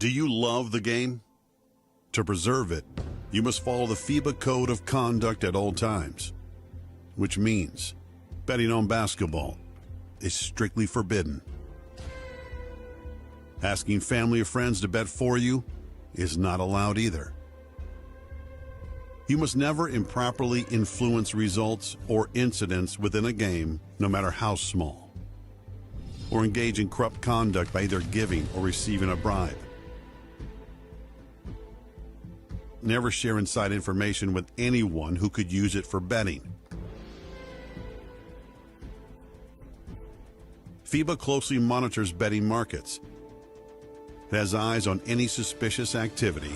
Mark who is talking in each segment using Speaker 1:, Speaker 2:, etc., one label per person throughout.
Speaker 1: Do you love the game? To preserve it, you must follow the FIBA Code of Conduct at all times, which means betting on basketball is strictly forbidden. Asking family or friends to bet for you is not allowed either. You must never improperly influence results or incidents within a game, no matter how small, or engage in corrupt conduct by either giving or receiving a bribe. Never share inside information with anyone who could use it for betting. FIBA closely monitors betting markets. It has eyes on any suspicious activity,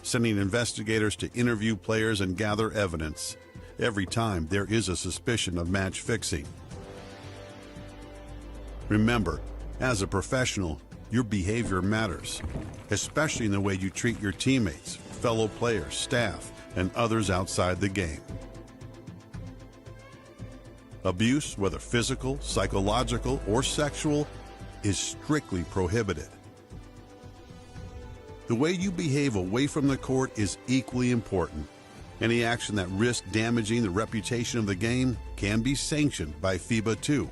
Speaker 1: sending investigators to interview players and gather evidence every time there is a suspicion of match fixing. Remember, as a professional, your behavior matters, especially in the way you treat your teammates, fellow players, staff, and others outside the game. Abuse, whether physical, psychological, or sexual, is strictly prohibited. The way you behave away from the court is equally important. Any action that risks damaging the reputation of the game can be sanctioned by FIBA too.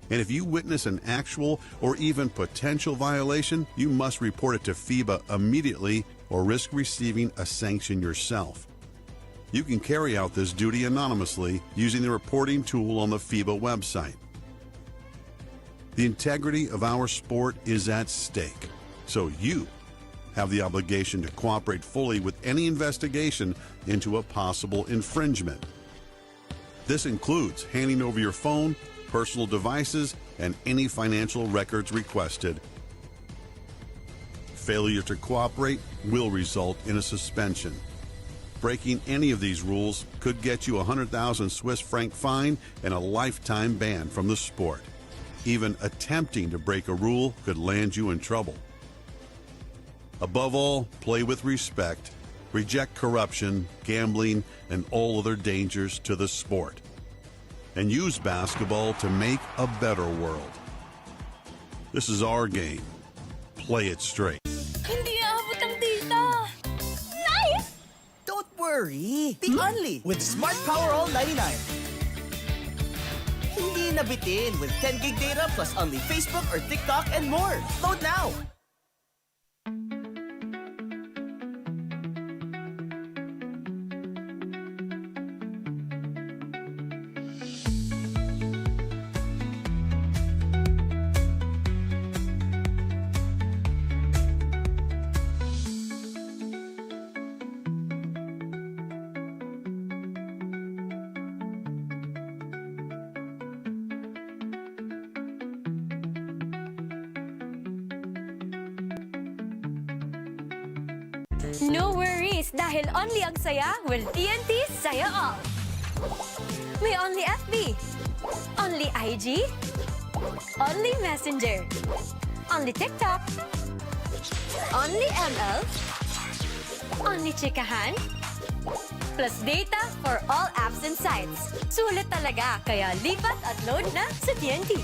Speaker 1: And if you witness an actual or even potential violation, you must report it to FIBA immediately or risk receiving a sanction yourself. You can carry out this duty anonymously using the reporting tool on the FIBA website. The integrity of our sport is at stake, so you have the obligation to cooperate fully with any investigation into a possible infringement. This includes handing over your phone, personal devices, and any financial records requested. Failure to cooperate will result in a suspension. Breaking any of these rules could get you a 100,000 Swiss franc fine and a lifetime ban from the sport. Even attempting to break a rule could land you in trouble. Above all, play with respect, reject corruption, gambling, and all other dangers to the sport, and use basketball to make a better world. This is our game. Play it straight.
Speaker 2: Hindi aabot ang data. Nice!
Speaker 3: Don't worry. Think only with Smart Power All 99. Hindi nabitin with 10 gig data plus only Facebook or TikTok and more. Load now.
Speaker 2: No worries, dahil only ang saya will TNT Saya All. May only FB, only IG, only Messenger, only TikTok, only ML, only Chikahan, plus data for all apps and sites. Sulit talaga, kaya lipat at load na sa TNT.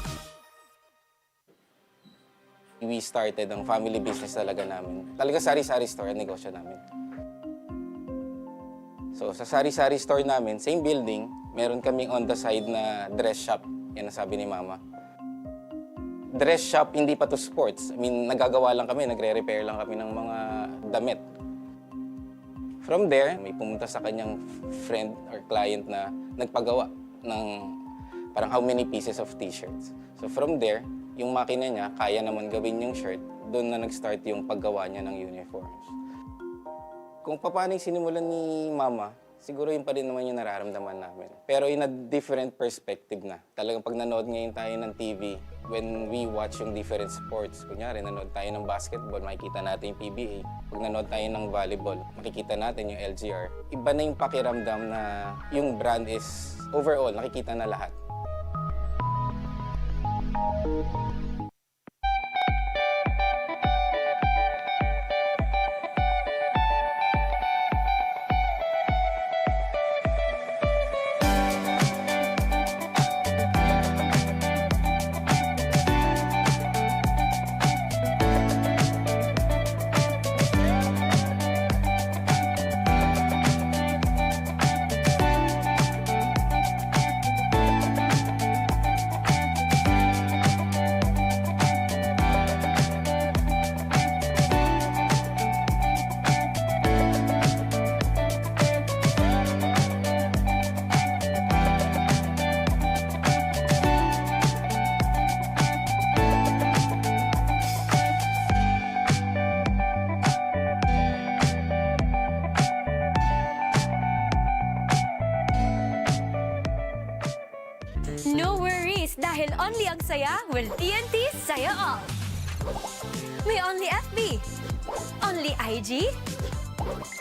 Speaker 4: We started ang family business talaga namin. Talaga sari-sari store ang negosyo namin. So sa sari-sari store namin, same building, meron kaming on the side na dress shop. Yan ang sabi ni Mama. Dress shop, hindi pa to sports. I mean, nagagawa lang kami, nagre-repair lang kami ng mga damit. From there, may pumunta sa kanyang friend or client na nagpagawa ng parang how many pieces of t-shirts. So from there, yung makina niya, kaya naman gawin yung shirt, doon na nag-start yung paggawa niya ng uniforms. Kung paano yung sinimulan ni Mama, siguro yun pa rin naman yung nararamdaman namin. Pero in a different perspective na. Talagang pag nanood ngayon tayo ng TV, when we watch yung different sports, kunyari nanood tayo ng basketball, makikita natin yung PBA. Pag nanood tayo ng volleyball, makikita natin yung LGR. Iba na yung pakiramdam na yung brand is overall, nakikita na lahat.
Speaker 2: Dahil only ang saya, well, TNT, saya all. May only FB, only IG,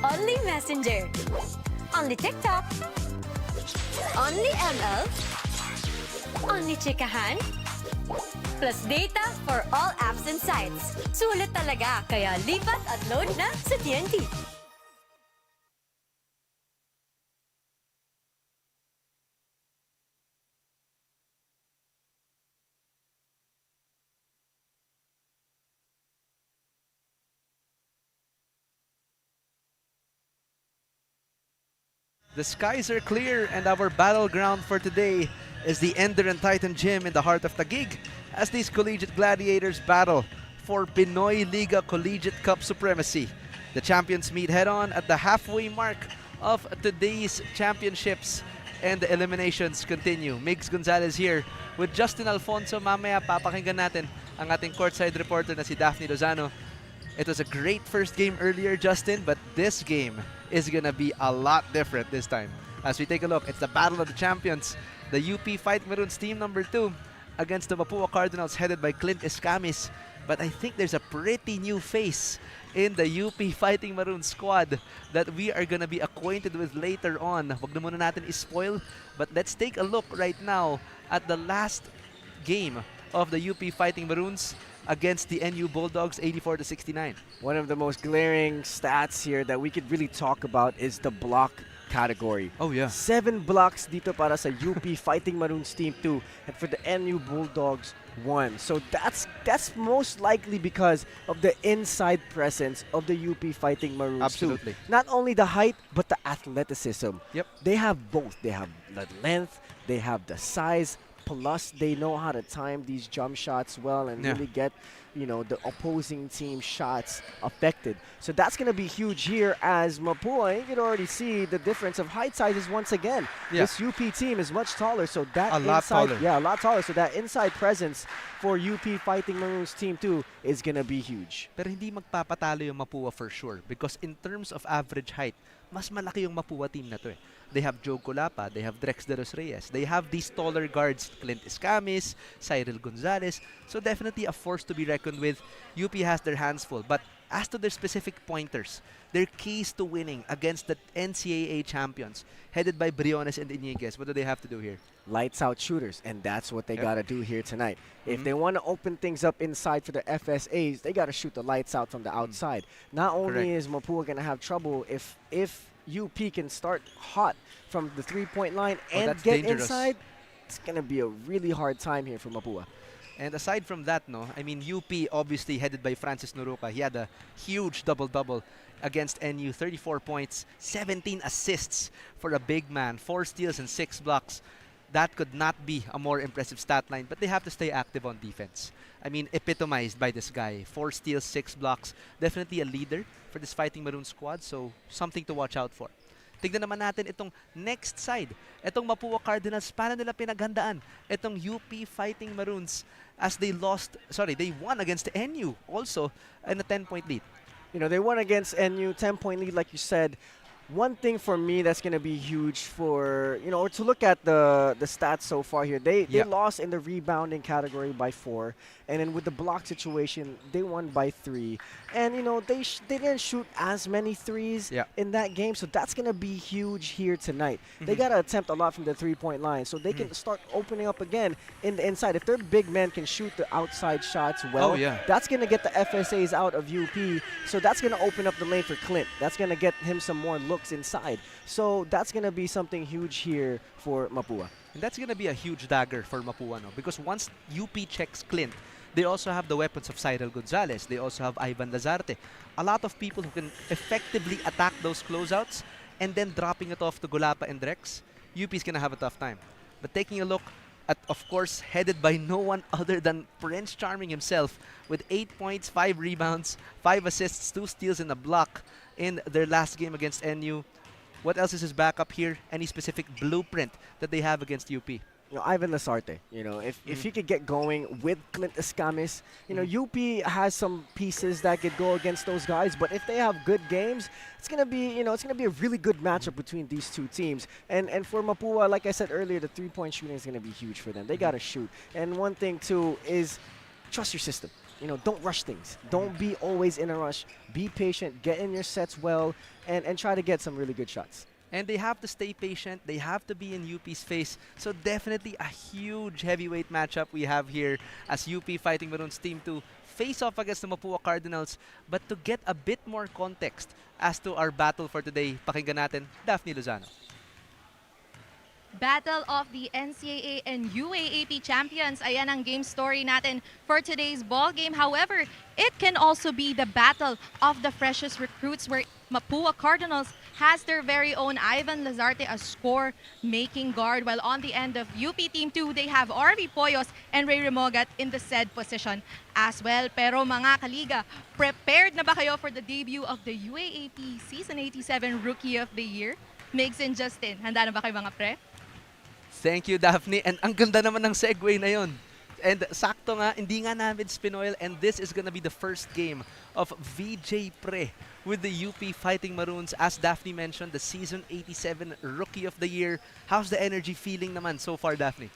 Speaker 2: only Messenger, only TikTok, only ML, only chikahan, plus data for all apps and sites. Sulit talaga, kaya lipat at load na sa TNT.
Speaker 5: The skies are clear and our battleground for today is the ENDERUN Titan Gym in the heart of Taguig as these collegiate gladiators battle for Pinoyliga Collegiate Cup supremacy. The champions meet head-on at the halfway mark of today's championships and the eliminations continue. Migs Gonzalez here with Justin Alfonso. Mamaya papakinggan natin ang ating courtside reporter na si Daphne Lozano. It was a great first game earlier, Justin, but this game is going to be a lot different this time. As we take a look, it's the Battle of the Champions. The UP Fight Maroons team number 2 against the Mapua Cardinals headed by Clint Escamis. But I think there's a pretty new face in the UP Fighting Maroons squad that we are going to be acquainted with later on. Wag na muna natin ispoil, but let's take a look right now at the last game of the UP Fighting Maroons against the NU Bulldogs, 84-69.
Speaker 6: One of the most glaring stats here that we could really talk about is the block category.
Speaker 5: Oh yeah.
Speaker 6: 7 blocks dito para sa UP Fighting Maroons Team 2 and for the NU Bulldogs 1. So that's most likely because of the inside presence of the UP Fighting Maroons
Speaker 5: Absolutely.
Speaker 6: too. Not only the height but the athleticism.
Speaker 5: Yep.
Speaker 6: They have both. They have the length, they have the size, plus they know how to time these jump shots well and really get, you know, the opposing team shots affected. So that's going to be huge here as Mapua, you can already see the difference of height sizes once again.
Speaker 5: Yeah.
Speaker 6: This UP team is much taller, so that
Speaker 5: A lot taller.
Speaker 6: Yeah, a lot taller. So that inside presence for UP Fighting Maroons Team 2 is going to be huge.
Speaker 5: Pero hindi magpapatalo yung Mapua for sure because in terms of average height, mas malaki yung Mapua team na to eh. They have Joe Colapa, they have Drex De Los Reyes, they have these taller guards, Clint Escamis, Cyril Gonzalez, so definitely a force to be reckoned with. UP has their hands full, but as to their specific pointers, their keys to winning against the NCAA champions, headed by Briones and Iniguez, what do they have to do here?
Speaker 6: Lights out shooters, and that's what they got to do here tonight. If they want to open things up inside for the FSAs, they got to shoot the lights out from the outside. Not only is Mapua going to have trouble if UP can start hot from the three-point line and get
Speaker 5: dangerous.
Speaker 6: inside, it's going to be a really hard time here for Mapua.
Speaker 5: And aside from that, no, I mean, UP obviously headed by Francis Nuruka. He had a huge double-double against NU, 34 points, 17 assists for a big man, 4 steals and 6 blocks. That could not be a more impressive stat line, but they have to stay active on defense. I mean, epitomized by this guy. 4 steals, 6 blocks. Definitely a leader for this Fighting Maroon squad, so something to watch out for. Tignan naman natin itong next side. Itong Mapua Cardinals, paano nila pinaghandaan itong UP Fighting Maroons as they won against NU also in a 10-point lead.
Speaker 6: You know, they won against NU, 10-point lead, like you said. One thing for me that's going to be huge for, you know, to look at the stats so far here, they lost in the rebounding category by 4. And then with the block situation, they won by 3. And, you know, they didn't shoot as many threes in that game. So that's going to be huge here tonight. They got to attempt a lot from the three-point line so they can start opening up again in the inside. If their big men can shoot the outside shots well, that's going to get the FSAs out of UP. So that's going to open up the lane for Clint. That's going to get him some more looks inside. So that's going to be something huge here for Mapua.
Speaker 5: And that's going to be a huge dagger for Mapua, no? Because once UP checks Clint, they also have the weapons of Cyril Gonzalez. They also have Ivan Lazarte. A lot of people who can effectively attack those closeouts and then dropping it off to Golapa and Drex. UP is going to have a tough time. But taking a look at, of course, headed by no one other than Prince Charming himself with 8 points, 5 rebounds, 5 assists, 2 steals, and a block in their last game against NU. What else is his backup here? Any specific blueprint that they have against UP?
Speaker 6: Ivan Lasarte. If he could get going with Clint Escamis, UP has some pieces that could go against those guys. But if they have good games, it's gonna be a really good matchup between these two teams. And for Mapua, like I said earlier, the 3-point shooting is gonna be huge for them. They gotta shoot. And one thing too is trust your system. Don't rush things. Don't be always in a rush. Be patient. Get in your sets well, and try to get some really good shots.
Speaker 5: And they have to stay patient. They have to be in UP's face. So definitely a huge heavyweight matchup we have here as UP Fighting Maroons Team 2 face off against the Mapua Cardinals. But to get a bit more context as to our battle for today, pakinggan natin Daphne Lozano.
Speaker 7: Battle of the NCAA and UAAP champions. Ayan ang game story natin for today's ball game. However, it can also be the battle of the freshest recruits where Mapua Cardinals has their very own Ivan Lazarte as score-making guard, while on the end of UP Team 2, they have RB Poyos and Ray Remogat in the said position as well. Pero mga kaliga, prepared na ba kayo for the debut of the UAAP Season 87 Rookie of the Year? Migs and Justin, handa na ba kayo mga pre?
Speaker 5: Thank you, Daphne. And ang ganda naman ng segue na yon. And sakto nga, hindi nga namin Pinoyl, and this is gonna be the first game of VJ Pre with the UP Fighting Maroons. As Daphne mentioned, the Season 87 Rookie of the Year. How's the energy feeling naman so far, Daphne?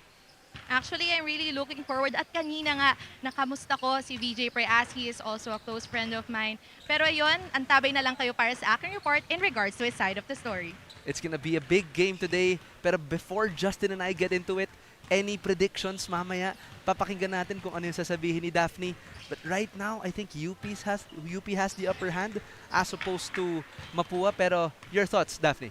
Speaker 7: Actually, I'm really looking forward. At kanina nga, nakamusta ko si VJ Pre as he is also a close friend of mine. Pero yun, antabay na lang kayo para sa aking report in regards to his side of the story.
Speaker 5: It's gonna be a big game today. Pero before Justin and I get into it, any predictions mamaya? Papakinggan natin kung ano yung sasabihin ni Daphne. But right now, I think UP has the upper hand as opposed to Mapua. Pero your thoughts, Daphne?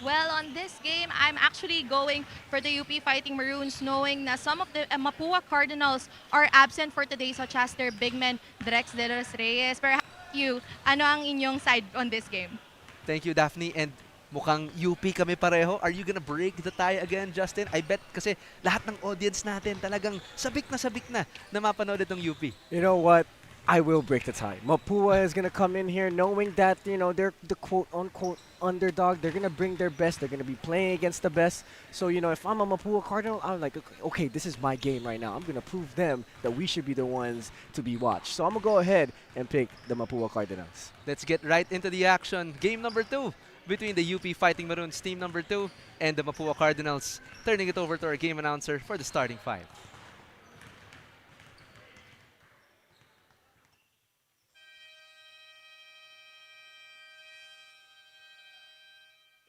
Speaker 7: Well, on this game, I'm actually going for the UP Fighting Maroons, knowing na some of the Mapua Cardinals are absent for today, such as their big men, Drex de los Reyes. Pero how about you? Ano ang inyong side on this game?
Speaker 5: Thank you, Daphne. And mukhang UP kami pareho. Are you gonna break the tie again, Justin? I bet kasi lahat ng audience natin talagang sabik na mapanood itong UP.
Speaker 6: You know what? I will break the tie. Mapua is going to come in here knowing that, they're the quote-unquote underdog. They're going to bring their best. They're going to be playing against the best. So, if I'm a Mapua Cardinal, I'm like, okay, this is my game right now. I'm going to prove them that we should be the ones to be watched. So I'm going to go ahead and pick the Mapua Cardinals.
Speaker 5: Let's get right into the action. Game number 2 between the UP Fighting Maroons team number 2 and the Mapua Cardinals. Turning it over to our game announcer for the starting 5.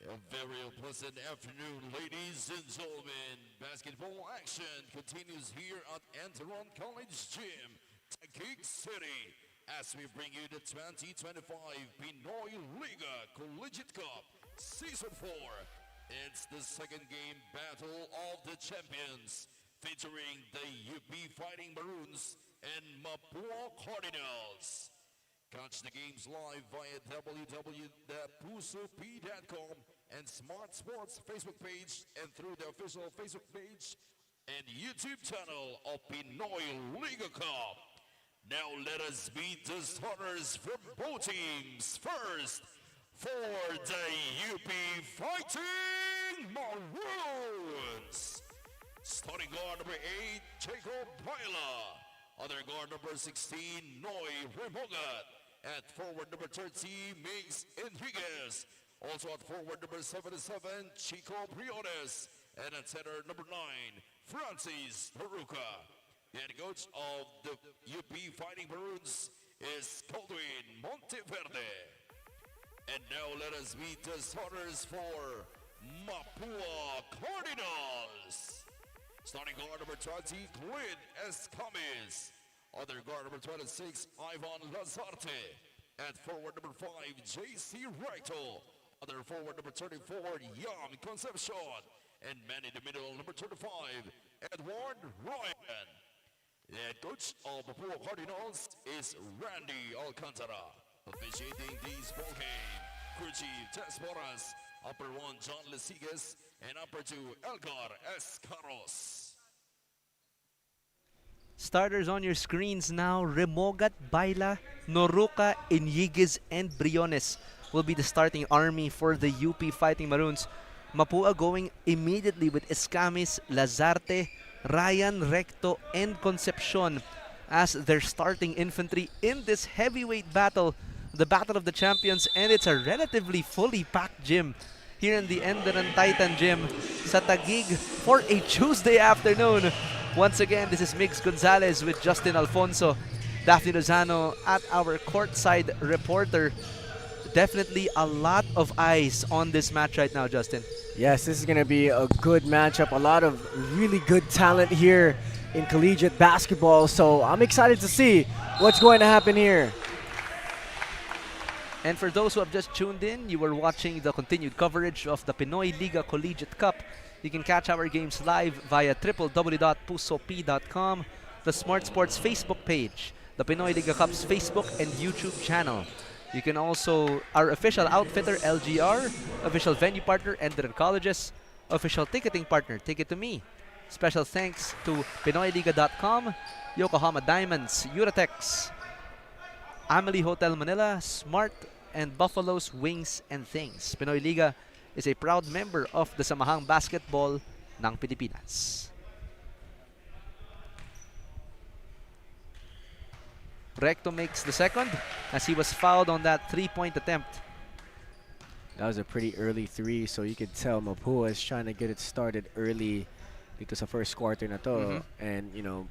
Speaker 8: A very pleasant afternoon, ladies and gentlemen. Basketball action continues here at ENDERUN College Gym, Taguig City, as we bring you the 2025 Pinoyliga Collegiate Cup Season 4. It's the second game battle of the champions, featuring the UP Fighting Maroons and Mapua Cardinals. Catch the games live via www.pusop.com and Smart Sports Facebook page, and through the official Facebook page and YouTube channel of Pinoyliga Cup. Now let us meet the starters from both teams. First, for the UP Fighting Maroons, starting guard number 8, Jacob Baila. Other guard number 16, Noy Remogat. At forward number 30, Mix Enriquez. Also at forward number 77, Chico Briones. And at center number 9, Francis Haruka. The head coach of the UP Fighting Maroons is Caldwin Monteverde. And now let us meet the starters for Mapua Cardinals. Starting guard number 20, Clint Escamis. Other guard number 26, Ivan Lazarte. At forward number 5, JC Recto. Other forward number 34, Yam Concepcion. And man in the middle, number 35, Edward Ryan. The head coach of the Mapua Cardinals is Randy Alcantara. Officiating this ball game, crew chief Tess Boras, upper 1 John Lesigas, and upper 2 Elgar Escaros.
Speaker 5: Starters on your screens now. Remogat, Baila, Noruca, Iñiguez, and Briones will be the starting army for the UP Fighting Maroons. Mapua going immediately with Escamis, Lazarte, Ryan, Recto, and Concepcion as their starting infantry in this heavyweight battle, the Battle of the Champions, and it's a relatively fully packed gym here in the ENDERUN Titan Gym sa Taguig for a Tuesday afternoon. Once again, this is Migs Gonzalez with Justin Alfonso, Daphne Lozano at our courtside reporter. Definitely a lot of eyes on this match right now, Justin.
Speaker 6: Yes, this is going to be a good matchup. A lot of really good talent here in collegiate basketball. So I'm excited to see what's going to happen here.
Speaker 5: And for those who have just tuned in, you were watching the continued coverage of the Pinoyliga Collegiate Cup. You can catch our games live via www.pusop.com, the Smart Sports Facebook page, the Pinoyliga Cup's Facebook and YouTube channel. You can also, our official outfitter, LGR, official venue partner, ENDERUN Colleges, official ticketing partner, Ticket to Me. Special thanks to PinoyLiga.com, Yokohama Diamonds, Uratex, Amelie Hotel Manila, Smart, and Buffalo's Wings and Things. Pinoy Liga is a proud member of the Samahang Basketball ng Pilipinas. Recto makes the second as he was fouled on that three-point attempt.
Speaker 6: That was a pretty early three, so you could tell Mapua is trying to get it started early dito sa first quarter na to. And, you know,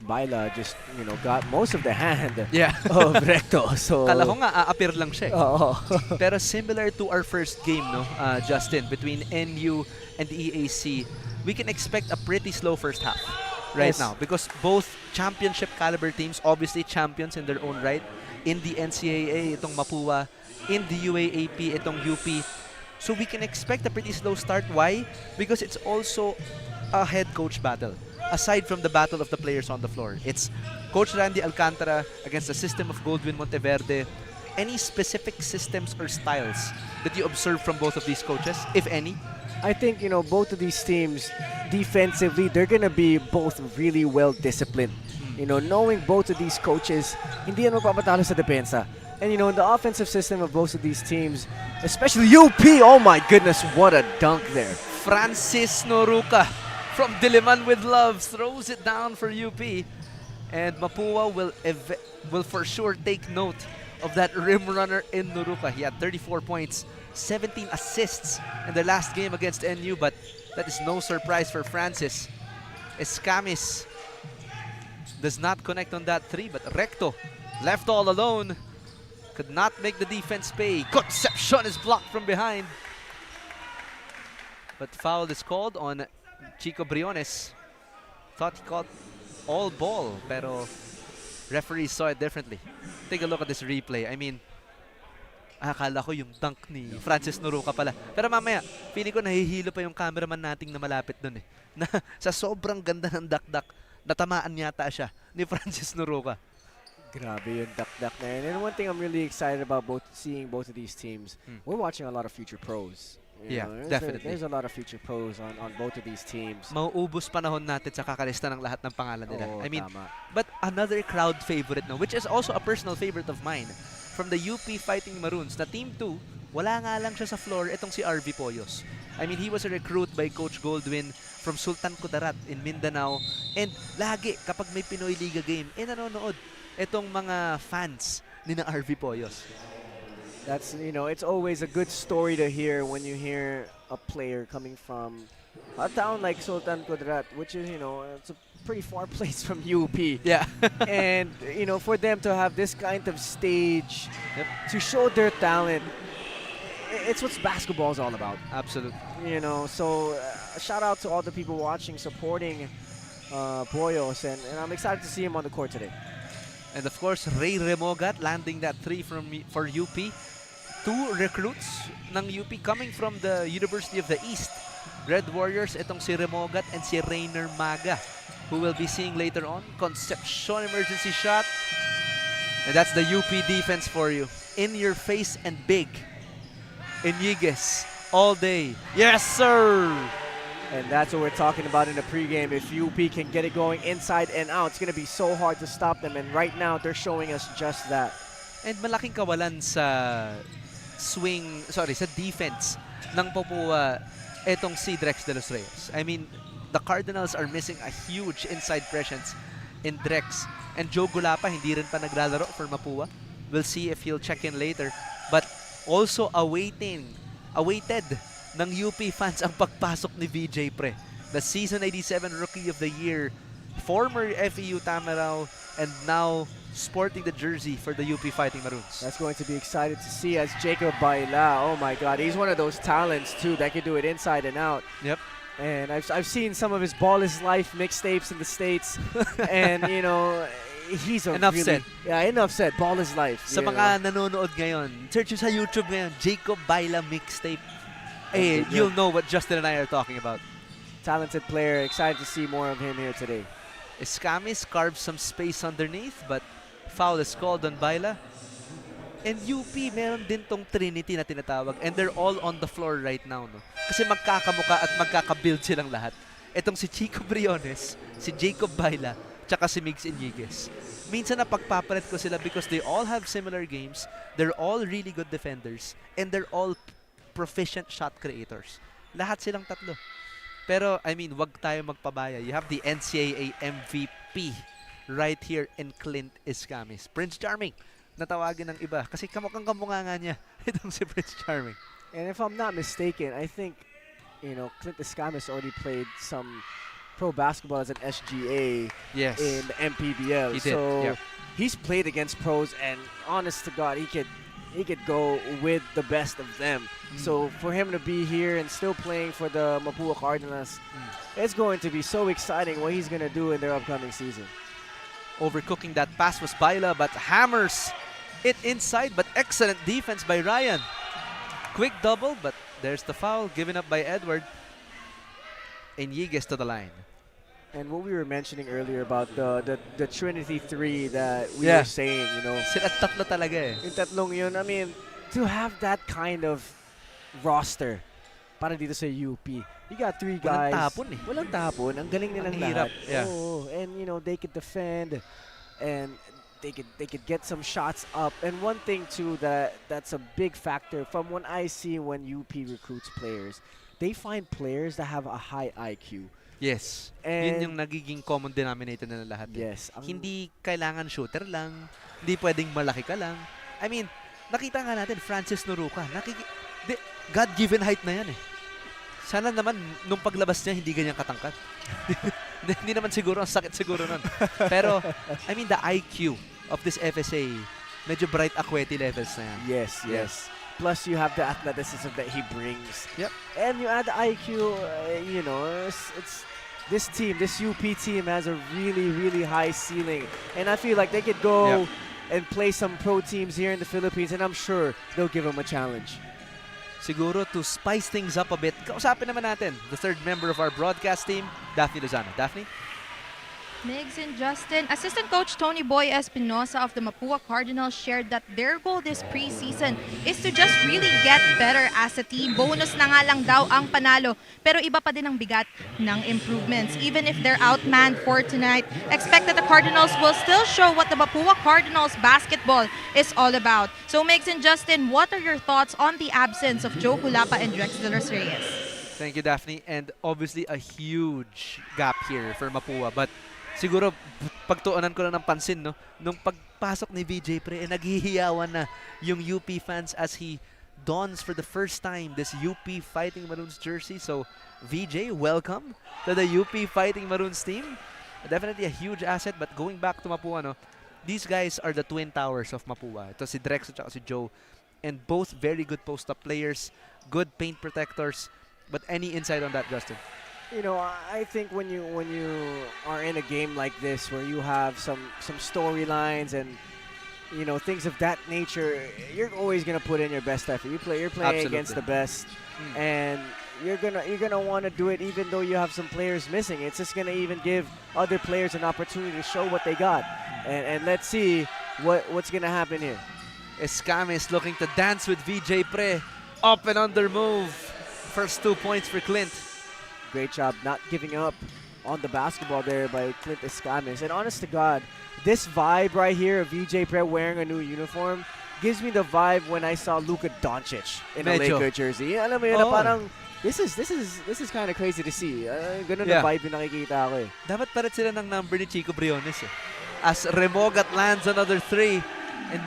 Speaker 6: Baila just, you know, got most of the hand of Recto. So
Speaker 5: Kala ko nga aapir lang siya.
Speaker 6: Oo.
Speaker 5: Pero similar to our first game, no, Justin, between NU and the EAC, we can expect a pretty slow first half right now because both championship caliber teams, obviously champions in their own right, in the NCAA, itong Mapua, in the UAAP, itong UP. So we can expect a pretty slow start. Why? Because it's also a head coach battle. Aside from the battle of the players on the floor, it's Coach Randy Alcantara against the system of Goldwyn Monteverde. Any specific systems or styles that you observe from both of these coaches, if any?
Speaker 6: I think, you know, both of these teams, defensively, they're going to be both really well disciplined. You know, knowing both of these coaches, hindi yan magpapatalo sa depensa. And, you know, in the offensive system of both of these teams, especially UP, oh my goodness, what a dunk there.
Speaker 5: Francis Noruca from Diliman with love throws it down for UP. And Mapua will for sure take note of that rim runner in Noruca. He had 34 points, 17 assists in the last game against NU, but that is no surprise for Francis. Escamis does not connect on that three, but Recto, left all alone, could not make the defense pay. Concepcion is blocked from behind. But foul is called on Chico Briones. Thought he caught all ball, pero referees saw it differently. Take a look at this replay. I mean, akala ko yung dunk ni Francis Noruca pala. Pero mamaya, feeling ko nahihilo pa yung cameraman nating na malapit dun eh. Na sa sobrang ganda ng dakdak, natamaan yata siya ni Francis Noruca.
Speaker 6: Grabe yung dakdak na yun. And one thing I'm really excited about seeing both of these teams, we're watching a lot of future pros. You know,
Speaker 5: definitely.
Speaker 6: There's a lot of future pros on both of these teams.
Speaker 5: Mauubos panahon natin sa kakalista ng lahat ng pangalan nila.
Speaker 6: Oo,
Speaker 5: I mean,
Speaker 6: tama.
Speaker 5: but another crowd favorite, no, which is also a personal favorite of mine, from the UP Fighting Maroons, na Team 2, wala nga lang siya sa floor, itong si RV Poyos. I mean, he was a recruit by Coach Goldwyn from Sultan Kudarat in Mindanao. And lagi, kapag may Pinoy Liga game, nanonood itong mga fans ni na RV Poyos.
Speaker 6: That's, you know, it's always a good story to hear when you hear a player coming from a town like Sultan Kudarat, which is, you know, it's a pretty far place from UP.
Speaker 5: Yeah.
Speaker 6: And, you know, for them to have this kind of stage to show their talent, it's what basketball is all about.
Speaker 5: Absolutely.
Speaker 6: You know, so shout out to all the people watching, supporting Poyos, and I'm excited to see him on the court today.
Speaker 5: And of course, Ray Remogat landing that three for UP. Two recruits ng UP coming from the University of the East. Red Warriors, itong si Remogat and si Rainer Maga, who we'll be seeing later on. Concepcion emergency shot. And that's the UP defense for you. In your face and big. Iniguez all day. Yes, sir!
Speaker 6: And that's what we're talking about in the pregame. If UP can get it going inside and out, it's going to be so hard to stop them. And right now, they're showing us just that.
Speaker 5: And malaking kawalan sa sa defense ng Mapua etong si Drex de los Reyes. I mean, the Cardinals are missing a huge inside presence in Drex. And Joe Gulapa, hindi rin pa naglalaro for Mapua. We'll see if he'll check in later. But also awaited ng UP fans ang pagpasok ni VJ Pre. The Season 87 Rookie of the Year, former FEU Tamarao, and now sporting the jersey for the UP Fighting Maroons.
Speaker 6: That's going to be excited to see as Jacob Baila. Oh my God, he's one of those talents too that can do it inside and out.
Speaker 5: Yep.
Speaker 6: And I've seen some of his Ball is Life mixtapes in the States, and you know, he's a
Speaker 5: Enough
Speaker 6: really,
Speaker 5: said.
Speaker 6: Yeah, enough said. Ball is Life.
Speaker 5: Sa
Speaker 6: you
Speaker 5: mga
Speaker 6: know.
Speaker 5: nanonood ngayon, search nyo sa YouTube ngayon, Jacob Baila mixtape. Hey, you'll know what Justin and I are talking about.
Speaker 6: Talented player, excited to see more of him here today.
Speaker 5: Escamis carves some space underneath, but foul is called on Baila. And UP, meron din tong Trinity na tinatawag, and they're all on the floor right now, no? Kasi magkakamuka at magkakabuild silang lahat. Itong si Chico Briones, si Jacob Baila, tsaka si Migs Iniguez. Minsan na pagpapalit ko sila because they all have similar games, they're all really good defenders, and they're all proficient shot creators. Lahat silang tatlo. Pero, I mean, wag tayo magpabaya. You have the NCAA MVP right here in Clint Escamis. Prince Charming, natawagin ng iba. Kasi kamukhang-kamukha nga niya itong si Prince Charming.
Speaker 6: And if I'm not mistaken, I think, you know, Clint Escamis already played some pro basketball as an SGA in the MPBL.
Speaker 5: He did,
Speaker 6: so he's played against pros, and honest to God, he could go with the best of them. So for him to be here and still playing for the Mapua Cardinals, it's going to be so exciting what he's going to do in their upcoming season.
Speaker 5: Overcooking that pass was Baila, but hammers it inside, but excellent defense by Ryan. Quick double, but there's the foul given up by Edward. Iniguez to the line.
Speaker 6: And what we were mentioning earlier about the Trinity 3 that we were saying, you know.
Speaker 5: Sila tatlo talaga eh.
Speaker 6: Yung tatlong yun, I mean, to have that kind of roster para dito sa UP. You got three guys.
Speaker 5: Walang tapon eh.
Speaker 6: Walang tapon. Ang galing nilang
Speaker 5: Ang hirap.
Speaker 6: lahat.
Speaker 5: Yeah.
Speaker 6: Oh, and you know, they could defend and they could get some shots up. And one thing too that's a big factor from what I see when UP recruits players, they find players that have a high IQ.
Speaker 5: Yes.
Speaker 6: And
Speaker 5: yun yung nagiging common denominator na lahat.
Speaker 6: Yes.
Speaker 5: Hindi kailangan shooter lang. Hindi pwedeng malaki ka lang. I mean, nakita nga natin, Francis Noruca. God-given height na yan eh. Sana naman, nung paglabas niya, hindi ganyan katangkad. Hindi naman siguro, ang sakit siguro nun. Pero, I mean, the IQ of this FSA, medyo bright Acueti levels na yan.
Speaker 6: Yes. Plus, you have the athleticism that he brings.
Speaker 5: Yep.
Speaker 6: And you add the IQ, you know, it's this team, this UP team has a really, really high ceiling. And I feel like they could go and play some pro teams here in the Philippines, and I'm sure they'll give them a challenge.
Speaker 5: Siguro to spice things up a bit, kausapin naman natin the third member of our broadcast team, Daphne Lozano. Daphne?
Speaker 7: Migs and Justin, Assistant Coach Tony Boy Espinosa of the Mapua Cardinals shared that their goal this preseason is to just really get better as a team. Bonus na nga lang daw ang panalo, pero iba pa din ang bigat ng improvements. Even if they're outmanned for tonight, expect that the Cardinals will still show what the Mapua Cardinals basketball is all about. So Migs and Justin, what are your thoughts on the absence of Joe Culapa and Drex de los Reyes?
Speaker 5: Thank you, Daphne. And obviously a huge gap here for Mapua, but siguro, pagtuunan ko lang ng pansin, no? Nung pagpasok ni VJ Pre, naghihiyawan na yung UP fans as he dons for the first time this UP Fighting Maroons jersey. So, VJ, welcome to the UP Fighting Maroons team. Definitely a huge asset, but going back to Mapua, no? These guys are the twin towers of Mapua. Ito si Drex at si Joe. And both very good post-up players, good paint protectors. But any insight on that, Justin?
Speaker 6: You know, I think when you are in a game like this where you have some storylines and you know things of that nature, you're always gonna put in your best effort. You're playing
Speaker 5: Absolutely.
Speaker 6: against the best, and you're gonna want to do it even though you have some players missing. It's just gonna even give other players an opportunity to show what they got, and let's see what's gonna happen here.
Speaker 5: Escamis looking to dance with VJ Pre. Up and under move. First 2 points for Clint.
Speaker 6: Great job not giving up on the basketball there by Clint Escamis. And honest to God, this vibe right here of VJ Pre wearing a new uniform, gives me the vibe when I saw Luka Doncic in a
Speaker 5: Medyo.
Speaker 6: Laker jersey. Alam mo yun, na
Speaker 5: Oo.
Speaker 6: parang, this is kind of crazy to see. Ganun na
Speaker 5: Yeah.
Speaker 6: vibe yung nakikita ko eh.
Speaker 5: Dapat palit sila ng number ni Chico Briones eh. As Remogat lands another 3. And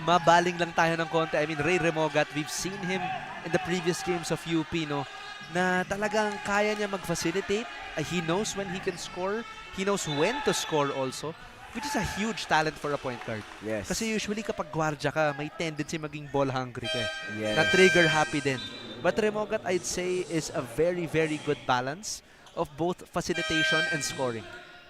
Speaker 5: mabaling lang tayo ng konti. I mean, Ray Remogat, we've seen him in the previous games of UP, no? Na talagang kaya niya mag-facilitate. He knows when he can score. He knows when to score also. Which is a huge talent for a point guard.
Speaker 6: Yes.
Speaker 5: Kasi usually kapag gwardya ka, may tendency maging ball hungry ka.
Speaker 6: Yes.
Speaker 5: Na trigger happy din. But Remogat, I'd say, is a very, very good balance of both facilitation and scoring.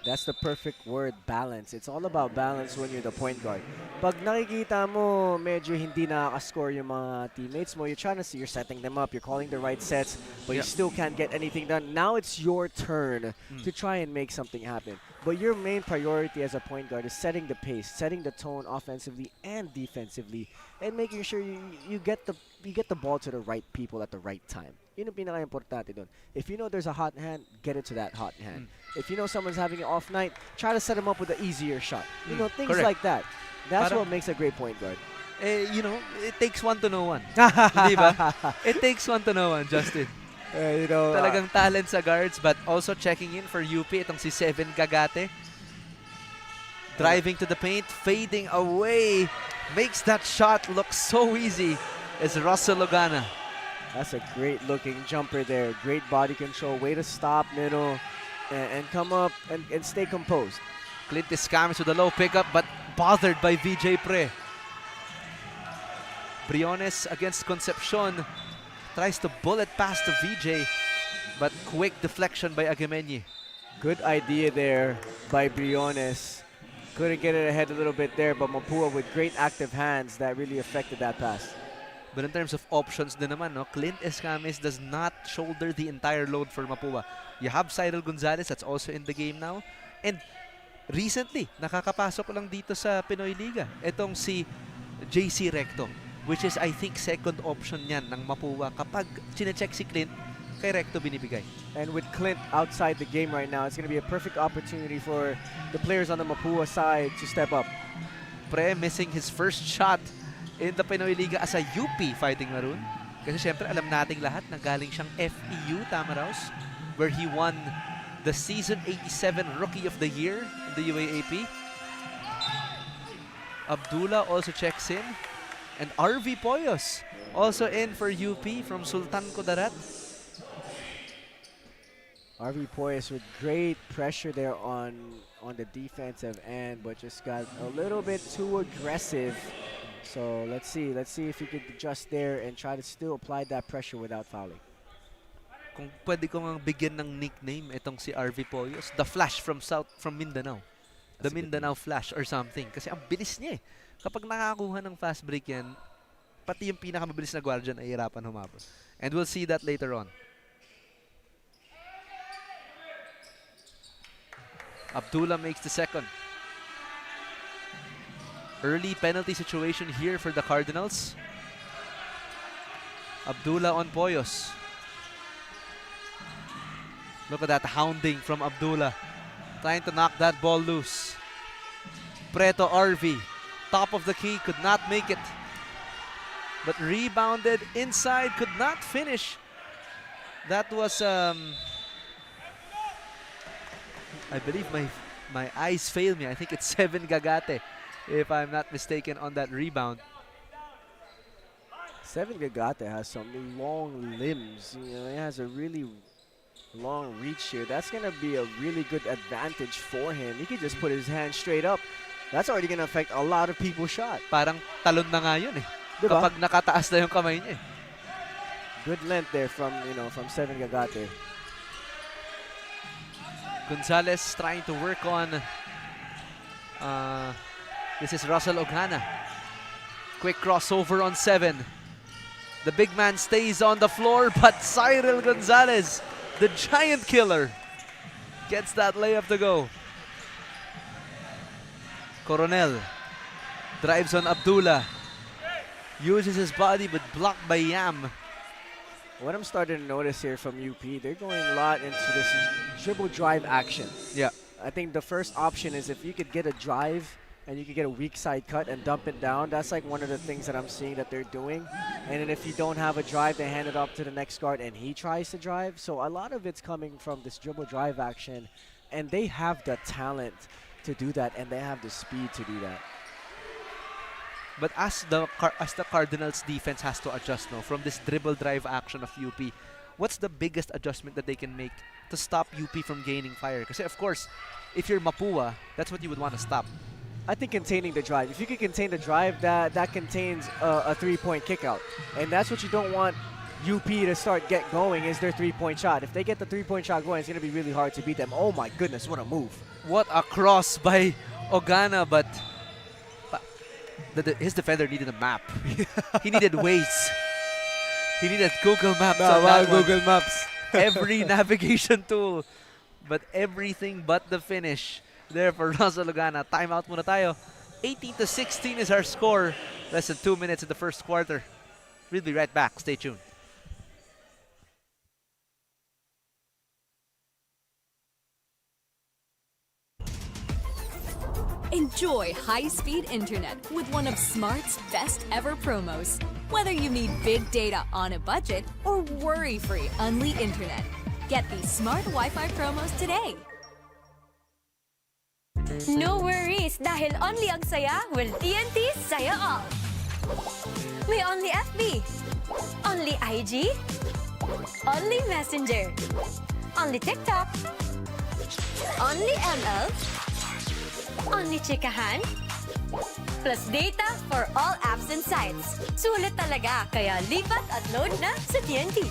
Speaker 6: That's the perfect word, balance. It's all about balance when you're the point guard. Pag nakikita mo medyo hindi nakaka-score yung mga teammates mo, you're trying to see, you're setting them up, you're calling the right sets, but you still can't get anything done. Now it's your turn to try and make something happen. But your main priority as a point guard is setting the pace, setting the tone offensively and defensively, and making sure you get the ball to the right people at the right time. Yun ang pinaka-importante doon. If you know there's a hot hand, get it to that hot hand. If you know someone's having an off night, try to set them up with an easier shot. You know, things
Speaker 5: Correct.
Speaker 6: like that. That's
Speaker 5: Parang-
Speaker 6: what makes a great point guard.
Speaker 5: You know, it takes one to know one. Di ba? It takes one to know one, Justin.
Speaker 6: You know,
Speaker 5: Talagang talent sa guards, but also checking in for UP, itong si Seven Gagate. Driving to the paint, fading away. Makes that shot look so easy is Russell Logana.
Speaker 6: that's a great looking jumper there. Great body control. Way to stop, middle, and come up and stay composed.
Speaker 5: Clint Escamis with a low pickup, but bothered by VJ Pre. Briones against Concepcion. Tries to bullet past the VJ, but quick deflection by Agameni.
Speaker 6: Good idea there by Briones. Couldn't get it ahead a little bit there, but Mapua with great active hands that really affected that pass.
Speaker 5: But in terms of options din naman, no, Clint Escamis does not shoulder the entire load for Mapua. You have Cyril Gonzalez, that's also in the game now. And recently, nakakapasok lang dito sa Pinoy Liga. Itong si JC Recto, which is I think second option yan ng Mapua kapag chinecheck si Clint, kay Recto binibigay.
Speaker 6: And with Clint outside the game right now, it's going to be a perfect opportunity for the players on the Mapua side to step up.
Speaker 5: Pre missing his first shot in the Pinoy Liga as a UP Fighting Maroon. Kasi syempre alam nating lahat na galing siyang FEU, tama Raus, where he won the Season 87 Rookie of the Year in the UAAP. Abdullah also checks in. And RV Poyos also in for UP from Sultan Kudarat.
Speaker 6: RV Poyas with great pressure there on the defensive end, but just got a little bit too aggressive. So let's see if he could adjust there and try to still apply that pressure without fouling.
Speaker 5: Kung pwede ko ngang bigyan ng nickname itong si RV Poyos, the Flash from Mindanao. The Mindanao Flash or something. Kasi ang bilis niya eh. Kapag nakakuha ng fast break yan, pati yung pinakamabilis na guardian ay hirapan humabol. And we'll see that later on. Abdullah makes the second. Early penalty situation here for the Cardinals. Abdullah on Poyos. Look at that hounding from Abdullah. Trying to knock that ball loose. Preto RV. Top of the key, could not make it. But rebounded inside, could not finish. That was, I believe my eyes fail me. I think it's Seven Gagate, if I'm not mistaken, on that rebound.
Speaker 6: Seven Gagate has some long limbs. You know, he has a really long reach here. That's going to be a really good advantage for him. He could just put his hand straight up. That's already going to affect a lot of people's shot.
Speaker 5: Parang talon na nga yun eh.
Speaker 6: Diba?
Speaker 5: Kapag nakataas na yung kamay niya eh.
Speaker 6: Good length there from Seven Gagate.
Speaker 5: Gonzalez trying to work on this is Russell Ogana. Quick crossover on Seven. The big man stays on the floor, but Cyril Gonzalez, the giant killer, gets that layup to go. Coronel drives on Abdullah. Uses his body, but blocked by Yam.
Speaker 6: What I'm starting to notice here from UP, they're going a lot into this dribble drive action.
Speaker 5: Yeah.
Speaker 6: I think the first option is if you could get a drive and you can get a weak side cut and dump it down. That's like one of the things that I'm seeing that they're doing. And then if you don't have a drive, they hand it up to the next guard and he tries to drive. So a lot of it's coming from this dribble drive action, and they have the talent to do that, and they have the speed to do that.
Speaker 5: But as the Cardinals defense has to adjust now from this dribble drive action of UP, what's the biggest adjustment that they can make to stop UP from gaining fire? Because of course, if you're Mapua, that's what you would want to stop.
Speaker 6: I think containing the drive. If you can contain the drive, that contains a three-point kickout. And that's what you don't want UP to start get going, is their three-point shot. If they get the three-point shot going, it's going to be really hard to beat them. Oh my goodness, what a move.
Speaker 5: What a cross by Ogana, but his defender needed a map. He needed Waze. He needed Google Maps.
Speaker 6: Google Maps.
Speaker 5: Every navigation tool. But everything but the finish there for Russell Ogana. Timeout muna tayo. 18-16 is our score. Less than 2 minutes in the first quarter. We'll be right back. Stay tuned.
Speaker 2: Enjoy high-speed internet with one of Smart's best ever promos. Whether you need big data on a budget or worry-free Unli internet, get these Smart Wi-Fi promos today. No worries dahil only ang saya will TNT saya all. May only FB, only IG, only Messenger, only TikTok, only ML, only chikahan, plus data for all apps and sites. Sulit talaga, kaya lipat at load na sa TNT.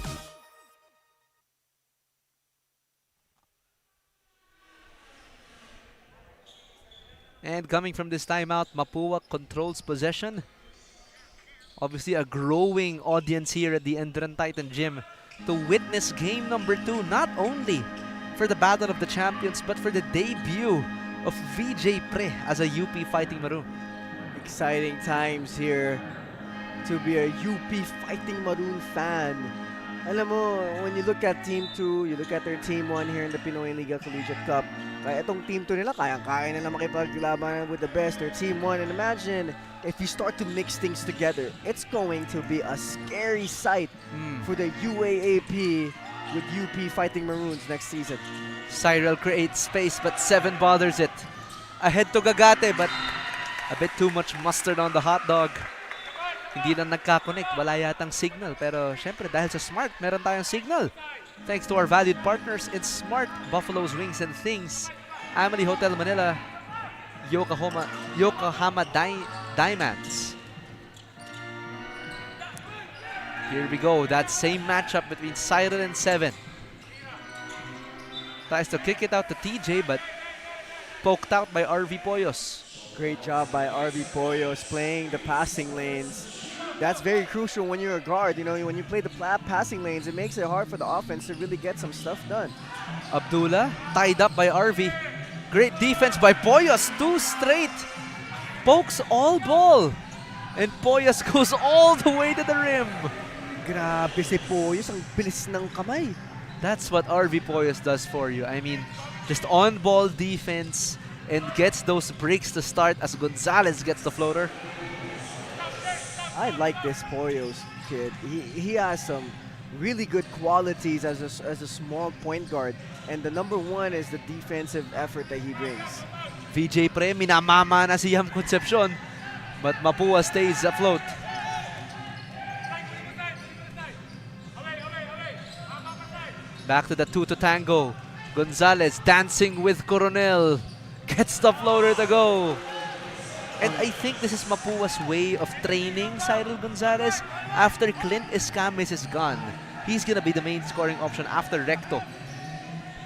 Speaker 5: And coming from this timeout, Mapua controls possession. Obviously a growing audience here at the ENDERUN Titan Gym to witness game number 2, not only for the Battle of the Champions, but for the debut of VJ Pre as a UP Fighting Maroon.
Speaker 6: Exciting times here to be a UP Fighting Maroon fan. Alam mo, when you look at Team 2, you look at their Team 1 here in the Pinoyliga Collegiate Cup, kaya itong Team 2 nila, kaya nila makipaglaban with the best. Their Team 1, and imagine if you start to mix things together, it's going to be a scary sight for the UAAP with UP Fighting Maroons next season.
Speaker 5: Cyril creates space, but 7 bothers it. Ahead to Gagate, but a bit too much mustard on the hot dog. Hindi lang nagka-connect, wala yatang signal. Pero syempre, dahil sa Smart, meron tayong signal. Thanks to our valued partners in Smart, Buffalo's Wings and Things, Amalie Hotel Manila, Yokohama Diamonds. Here we go, that same matchup between Cyril and 7. Tries to kick it out to TJ, but poked out by RV Poyos.
Speaker 6: Great job by RV Poyos playing the passing lanes. That's very crucial when you're a guard. You know, when you play the passing lanes, it makes it hard for the offense to really get some stuff done.
Speaker 5: Abdullah tied up by RV. Great defense by Poyos. 2 straight. Pokes all ball. And Poyos goes all the way to the rim.
Speaker 6: Grabe si Poyos, ang bilis ng kamay.
Speaker 5: That's what RV Poyos does for you. I mean, just on-ball defense and gets those breaks to start as Gonzalez gets the floater.
Speaker 6: I like this Poyos kid. He has some really good qualities as a small point guard, and the number 1 is the defensive effort that he brings.
Speaker 5: VJ Pre, minamama na si Yam Concepcion, but Mapua stays afloat. Back to the 2 to tango. Gonzalez dancing with Coronel. Gets the floater to go. And I think this is Mapua's way of training Cyril Gonzalez. After Clint Escames is gone, he's gonna be the main scoring option after Recto.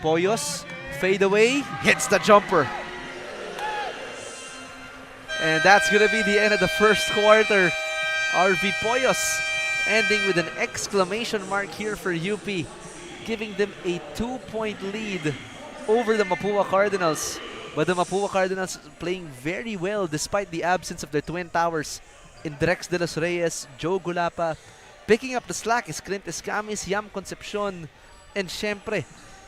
Speaker 5: Poyos, fade away, hits the jumper. And that's gonna be the end of the first quarter. RV Poyos ending with an exclamation mark here for UP, giving them a 2-point lead over the Mapua Cardinals. But the Mapua Cardinals playing very well despite the absence of their twin towers in Drex de los Reyes, Joe Gulapa. Picking up the slack is Clint Escamis, Yam Concepcion, and syempre,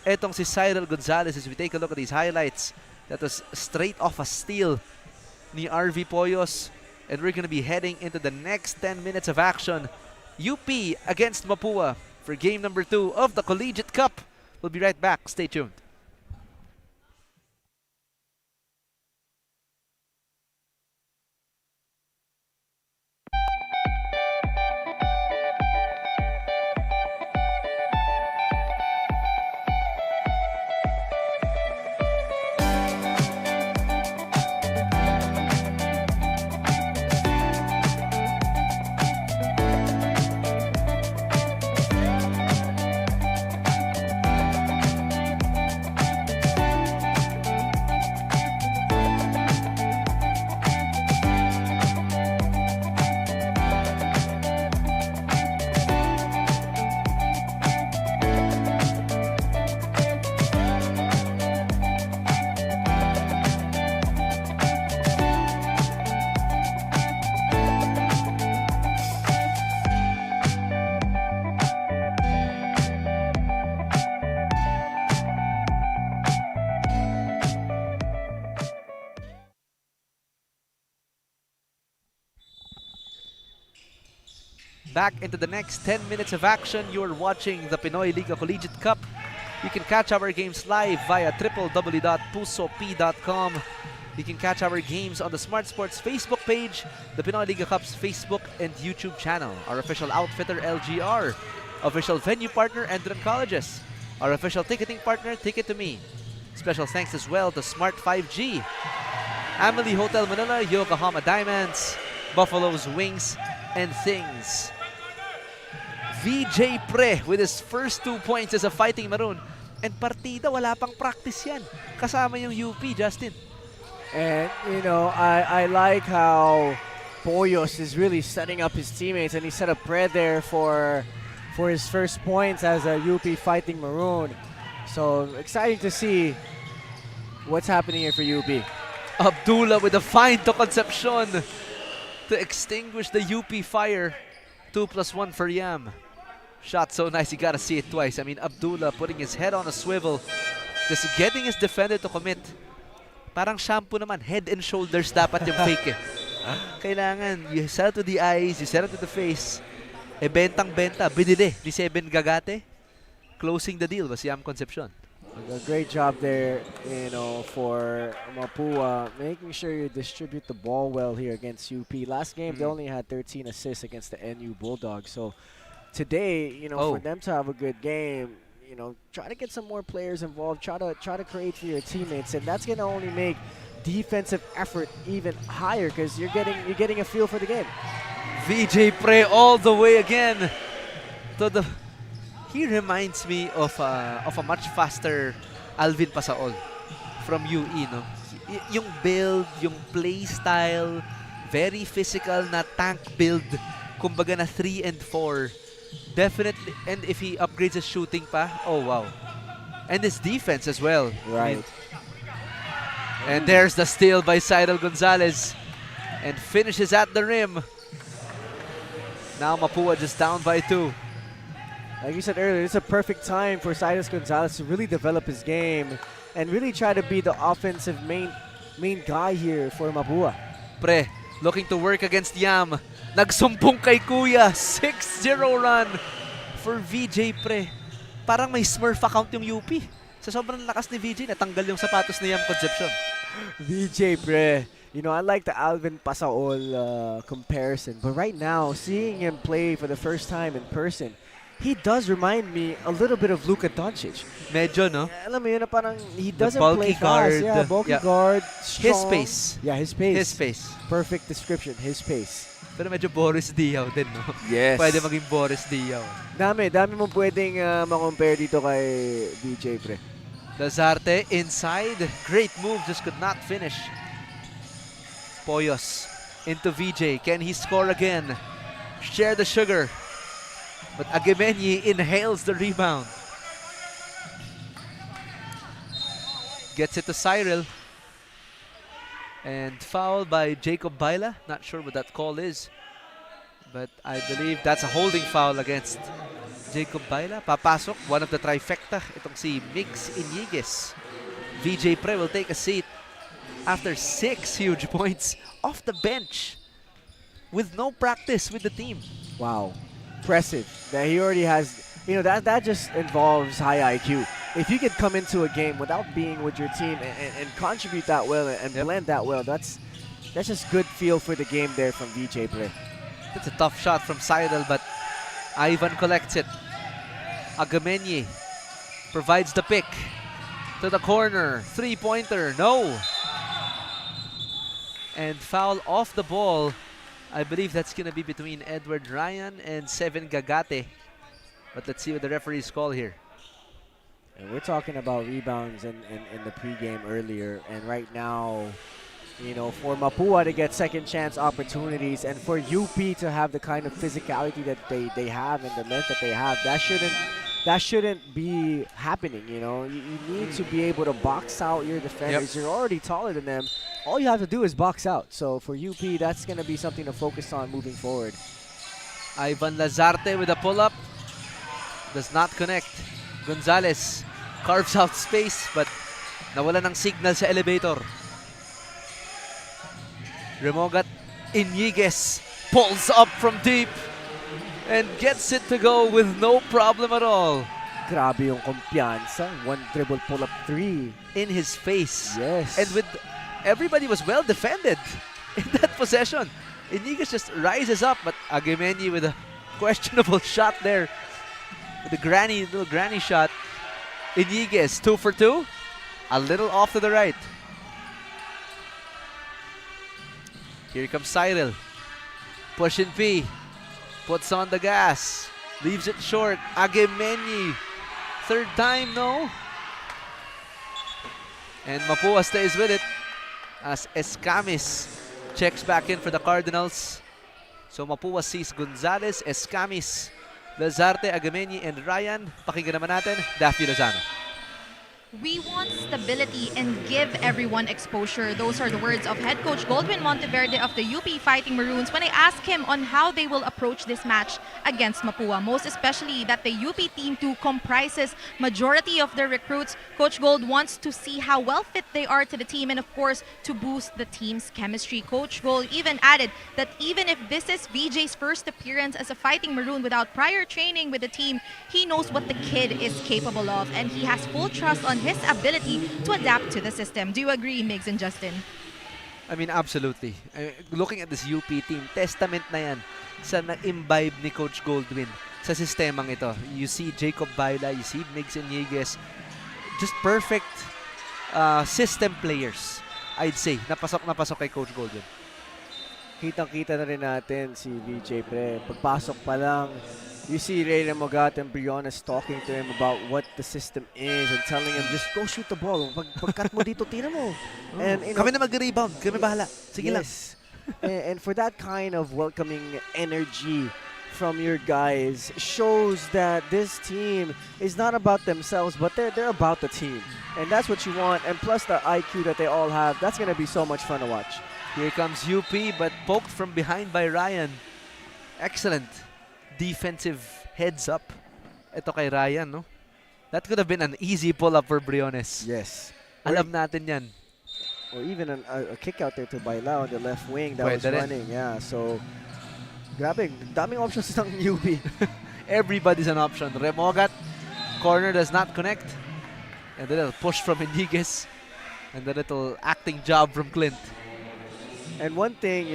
Speaker 5: etong si Cyril Gonzalez. As we take a look at these highlights, that was straight off a steal ni RV Poyos. And we're going to be heading into the next 10 minutes of action. UP against Mapua for game number 2 of the Collegiate Cup. We'll be right back. Stay tuned. Back into the next 10 minutes of action. You're watching the Pinoyliga Collegiate Cup. You can catch our games live via www.pusop.com. You can catch our games on the Smart Sports Facebook page, the Pinoyliga Cup's Facebook and YouTube channel, our official outfitter LGR, official venue partner ENDERUN Colleges, our official ticketing partner Ticket to Me. Special thanks as well to Smart 5G, Amelie Hotel Manila, Yokohama Diamonds, Buffalo's Wings and Things. VJ Pre with his first 2 points as a Fighting Maroon. And partida, wala pang practice yan. Kasama yung UP, Justin.
Speaker 6: And, you know, I like how Poyos is really setting up his teammates, and he set up Pre there for his first points as a UP Fighting Maroon. So, exciting to see what's happening here for UP.
Speaker 5: Abdullah with a find to Concepcion to extinguish the UP fire. 2+1 for Yam. Shot so nice, you gotta see it twice. I mean, Abdullah putting his head on a swivel, just getting his defender to commit. Parang shampoo naman, head and shoulders dapat yung fake eh. Kailangan, you sell to the eyes, you sell to the face. Eh, bentang-benta, binili ni Seven Gagate. Closing the deal was Yam Concepcion.
Speaker 6: A great job there, you know, for Mapua, making sure you distribute the ball well here against UP. Last game, they only had 13 assists against the NU Bulldogs. So today, you know, for them to have a good game, you know, try to get some more players involved, try to create for your teammates, and that's gonna only make defensive effort even higher because you're getting a feel for the game.
Speaker 5: VJ Pre all the way again to the. He reminds me of a much faster Alvin Pasaol from UE, no? Yung build, yung play style, very physical na tank build, kumbaga na 3 and 4. Definitely, and if he upgrades his shooting pa, oh wow. And his defense as well.
Speaker 6: Right.
Speaker 5: I mean, and there's the steal by Cyril Gonzalez and finishes at the rim. Now Mapua just down by 2.
Speaker 6: Like you said earlier, it's a perfect time for Cyrus Gonzalez to really develop his game and really try to be the offensive main guy here for Mapua.
Speaker 5: Pre, looking to work against Yam. Nagsumpong kay Kuya. 6-0 run for VJ Pre. Parang may Smurf account yung UP. Sa sobrang lakas ni VJ, natanggal yung sapatos ni Yam Concepcion.
Speaker 6: VJ Pre. You know, I like the Alvin Pasaol comparison. But right now, seeing him play for the first time in person, he does remind me a little bit of Luka Doncic.
Speaker 5: Medyo, no?
Speaker 6: Alam mo yun, parang he doesn't
Speaker 5: bulky
Speaker 6: play fast.
Speaker 5: guard.
Speaker 6: Yeah, bulky guard, strong.
Speaker 5: His pace.
Speaker 6: Yeah, his pace.
Speaker 5: His pace.
Speaker 6: Perfect description, his pace.
Speaker 5: Pero medyo Boris Diaw din, no?
Speaker 6: Yes.
Speaker 5: Pwede maging Boris Diaw.
Speaker 6: Dami mo pwedeng makompare dito kay VJ Pre.
Speaker 5: Lazarte inside. Great move, just could not finish. Poyos into VJ. Can he score again? Share the sugar. But Agemenyi inhales the rebound. Gets it to Cyril. And foul by Jacob Baila. Not sure what that call is. But I believe that's a holding foul against Jacob Baila. Papasok, one of the trifecta. Itong si Mix Iniguez. VJ Pre will take a seat. after 6 huge points off the bench with no practice with the team.
Speaker 6: Wow, impressive. That he already has, that just involves high IQ. If you could come into a game without being with your team and contribute that well and blend that well, that's just good feel for the game there from VJ Pre.
Speaker 5: That's a tough shot from Seidel, but Ivan collects it. Agamenyi provides the pick to the corner. 3-pointer, no. And foul off the ball. I believe that's going to be between Edward Ryan and Seven Gagate. But let's see what the referees call here.
Speaker 6: And we're talking about rebounds in the pregame earlier. And right now, for Mapua to get second chance opportunities and for UP to have the kind of physicality that they have and the length that they have, that shouldn't be happening. You need to be able to box out your defenders. You're already taller than them. All you have to do is box out. So for UP, that's going to be something to focus on moving forward.
Speaker 5: Ivan Lazarte with a pull-up. Does not connect. Gonzalez carves out space but nawala ng signal sa elevator. Remogat Iñiguez pulls up from deep and gets it to go with no problem at all.
Speaker 6: Grabe yung kumpiyansa. One dribble pull-up 3.
Speaker 5: In his face.
Speaker 6: Yes.
Speaker 5: And with everybody was well defended in that possession. Iñiguez just rises up, but Agamenyi with a questionable shot there. With a little granny shot. Iñiguez, 2 for 2. A little off to the right. Here comes Cyril. Push in P. Puts on the gas. Leaves it short. Agamenyi. Third time, no. And Mapua stays with it as Escamis checks back in for the Cardinals. So Mapua sees Gonzalez, Escamis, Lazarte, Agamenyi, and Ryan. Pakinggan naman natin, Daffy Lozano.
Speaker 7: We want stability and give everyone exposure. Those are the words of head coach Goldwyn Monteverde of the UP Fighting Maroons when I asked him on how they will approach this match against Mapua. Most especially that the UP Team 2 comprises majority of their recruits. Coach Gold wants to see how well fit they are to the team and of course to boost the team's chemistry. Coach Gold even added that even if this is VJ's first appearance as a Fighting Maroon without prior training with the team, he knows what the kid is capable of and he has full trust on his ability to adapt to the system. Do you agree, Migs and Justin?
Speaker 5: I mean, absolutely. Looking at this UP team, testament na yan sa na-imbibe ni Coach Goldwyn sa sistemang ito. You see Jacob Baila, you see Migs and Yegues. Just perfect system players, I'd say. Napasok kay Coach Goldwyn.
Speaker 6: Kitang-kita na rin natin si VJ Pre. Pagpasok pa lang, you see Ray Remogat and Briones talking to him about what the system is and telling him, just go shoot the ball. Pag-cut mo dito, tira mo. And,
Speaker 5: kami na mag-rebound. Kami bahala. Sige lang.
Speaker 6: and for that kind of welcoming energy from your guys shows that this team is not about themselves, but they're about the team. And that's what you want. And plus the IQ that they all have, that's going to be so much fun to watch.
Speaker 5: Here comes UP, but poked from behind by Ryan. Excellent defensive heads up. Ito kay Ryan, no? That could have been an easy pull-up for Briones.
Speaker 6: Yes.
Speaker 5: Alam natin yan.
Speaker 6: Or even a kick out there to Bailao on the left wing that was running. Yeah, so grabe, daming options ng UP.
Speaker 5: Everybody's an option. Remogat, corner does not connect. And the little push from Iñiguez. And the little acting job from Clint.
Speaker 6: And one thing,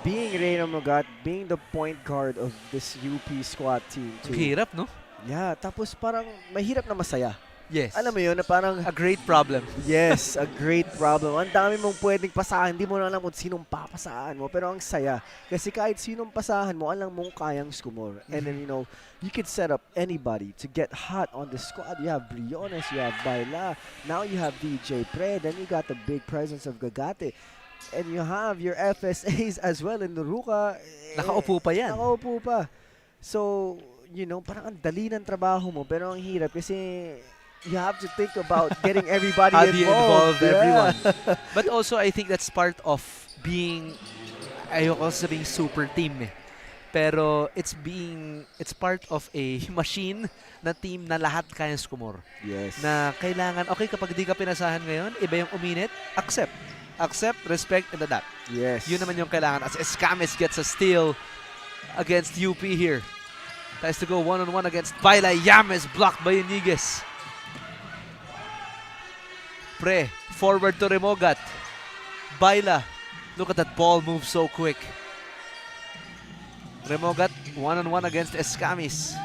Speaker 6: being Ray Remogat, being the point guard of this UP squad team too.
Speaker 5: Hirap, no?
Speaker 6: Yeah, tapos parang mahirap na masaya.
Speaker 5: Yes.
Speaker 6: Alam mo yun, na parang...
Speaker 5: A great problem.
Speaker 6: Yes, a great problem. Ang dami mong pwedeng pasahan. Hindi mo na alam kung sinong papasahan mo. Pero ang saya. Kasi kahit sinong pasahan mo, alam mong kayang skumor. And then, you could set up anybody to get hot on the squad. You have Briones, you have Baila. Now you have DJ Pre. Then you got the big presence of Gagate. And you have your FSAs as well in the Ruka.
Speaker 5: Nakaupo pa yan.
Speaker 6: Nakaupo pa. So, parang ang dali ng trabaho mo. Pero ang hirap kasi you have to think about getting everybody
Speaker 5: How do you involve everyone?
Speaker 6: Yeah.
Speaker 5: But also, I think that's part of being, ayoko sabing super team eh. Pero it's part of a machine na team na lahat kayang skumor.
Speaker 6: Yes.
Speaker 5: Na kailangan, okay, kapag di ka pinasahan ngayon, iba yung uminit, accept. Accept, respect, and adapt.
Speaker 6: Yes.
Speaker 5: Yun naman yung kailangan. As Escamis gets a steal against UP here. Tries to go one-on-one against Baila. Yames blocked by Iniguez. Pre, forward to Remogat. Baila. Look at that ball move so quick. Remogat, one-on-one against Escamis.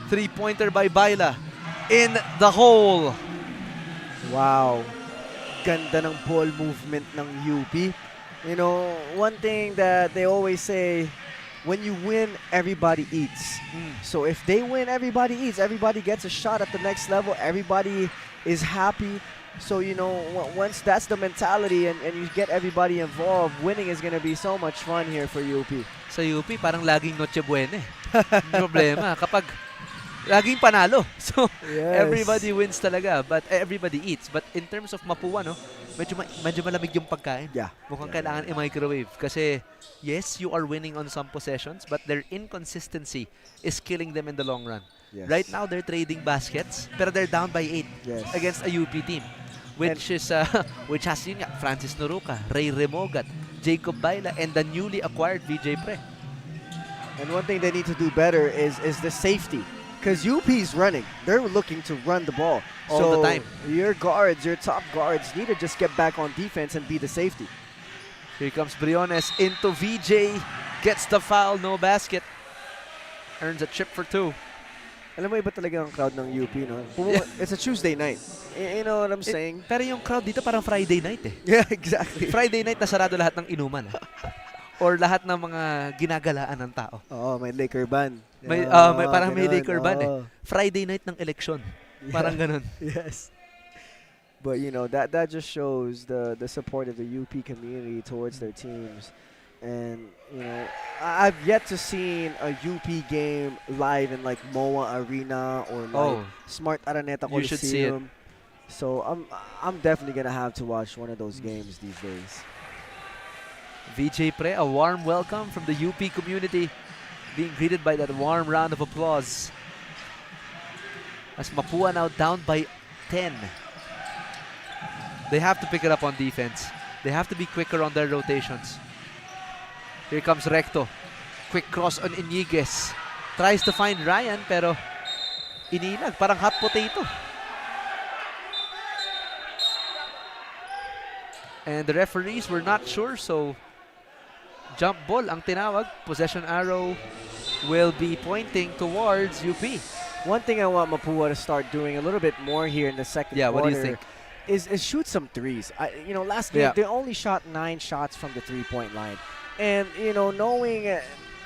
Speaker 5: Three-pointer by Baila. In the hole.
Speaker 6: Wow. Ganda ng ball movement ng UP. You know, one thing that they always say, when you win, everybody eats. So if they win, everybody eats. Everybody gets a shot at the next level. Everybody is happy. So, you know, once that's the mentality and you get everybody involved, winning is going to be so much fun here for UP.
Speaker 5: Sa UP, parang laging Noche Buena eh. Problema, kapag laging panalo. So,
Speaker 6: Yes.
Speaker 5: everybody wins talaga, but everybody eats. But in terms of Mapua, no, medyo malamig yung pagkain.
Speaker 6: Yeah.
Speaker 5: Mukhang kailangan i-microwave. Kasi, yes, you are winning on some possessions, but their inconsistency is killing them in the long run.
Speaker 6: Yes.
Speaker 5: Right now, they're trading baskets, pero they're down by 8
Speaker 6: Yes.
Speaker 5: against a UP team. Which has yun nga, Francis Noruca, Ray Remogat, Jacob Baila, and the newly acquired VJ Pre.
Speaker 6: And one thing they need to do better is the safety. Because UP's running. They're looking to run the ball.
Speaker 5: All the time.
Speaker 6: Your guards, your top guards, need to just get back on defense and be the safety.
Speaker 5: Here comes Briones into VJ, gets the foul, no basket. Earns a chip for 2.
Speaker 6: Alam mo, iba talaga ang crowd ng UP, no?
Speaker 5: Yeah.
Speaker 6: It's a Tuesday night. You know what I'm saying?
Speaker 5: Pero yung crowd dito parang Friday night eh.
Speaker 6: Yeah, exactly.
Speaker 5: Friday night na sarado lahat ng inuman. Or lahat ng mga ginagalaan ng tao.
Speaker 6: Oo, may Laker band.
Speaker 5: May
Speaker 6: Ganun.
Speaker 5: Laker ban eh.
Speaker 6: Oo.
Speaker 5: Friday night ng eleksyon. Parang ganun.
Speaker 6: Yes. But you know, that just shows the support of the UP community towards their teams. And you know, I've yet to see a UP game live in like MOA Arena or like Smart Araneta Coliseum.
Speaker 5: You should see it.
Speaker 6: So I'm definitely gonna have to watch one of those games these days.
Speaker 5: VJ Pre, a warm welcome from the UP community, being greeted by that warm round of applause. As Mapua now down by 10. They have to pick it up on defense. They have to be quicker on their rotations. Here comes Recto. Quick cross on Iniguez. Tries to find Ryan, pero inilag. Parang hot potato. And the referees were not sure, so jump ball ang tinawag. Possession arrow will be pointing towards UP.
Speaker 6: One thing I want Mapua to start doing a little bit more here in the second quarter.
Speaker 5: What do you think?
Speaker 6: Is shoot some threes. You know, last game they only shot 9 shots from the 3-point line. And, you know, knowing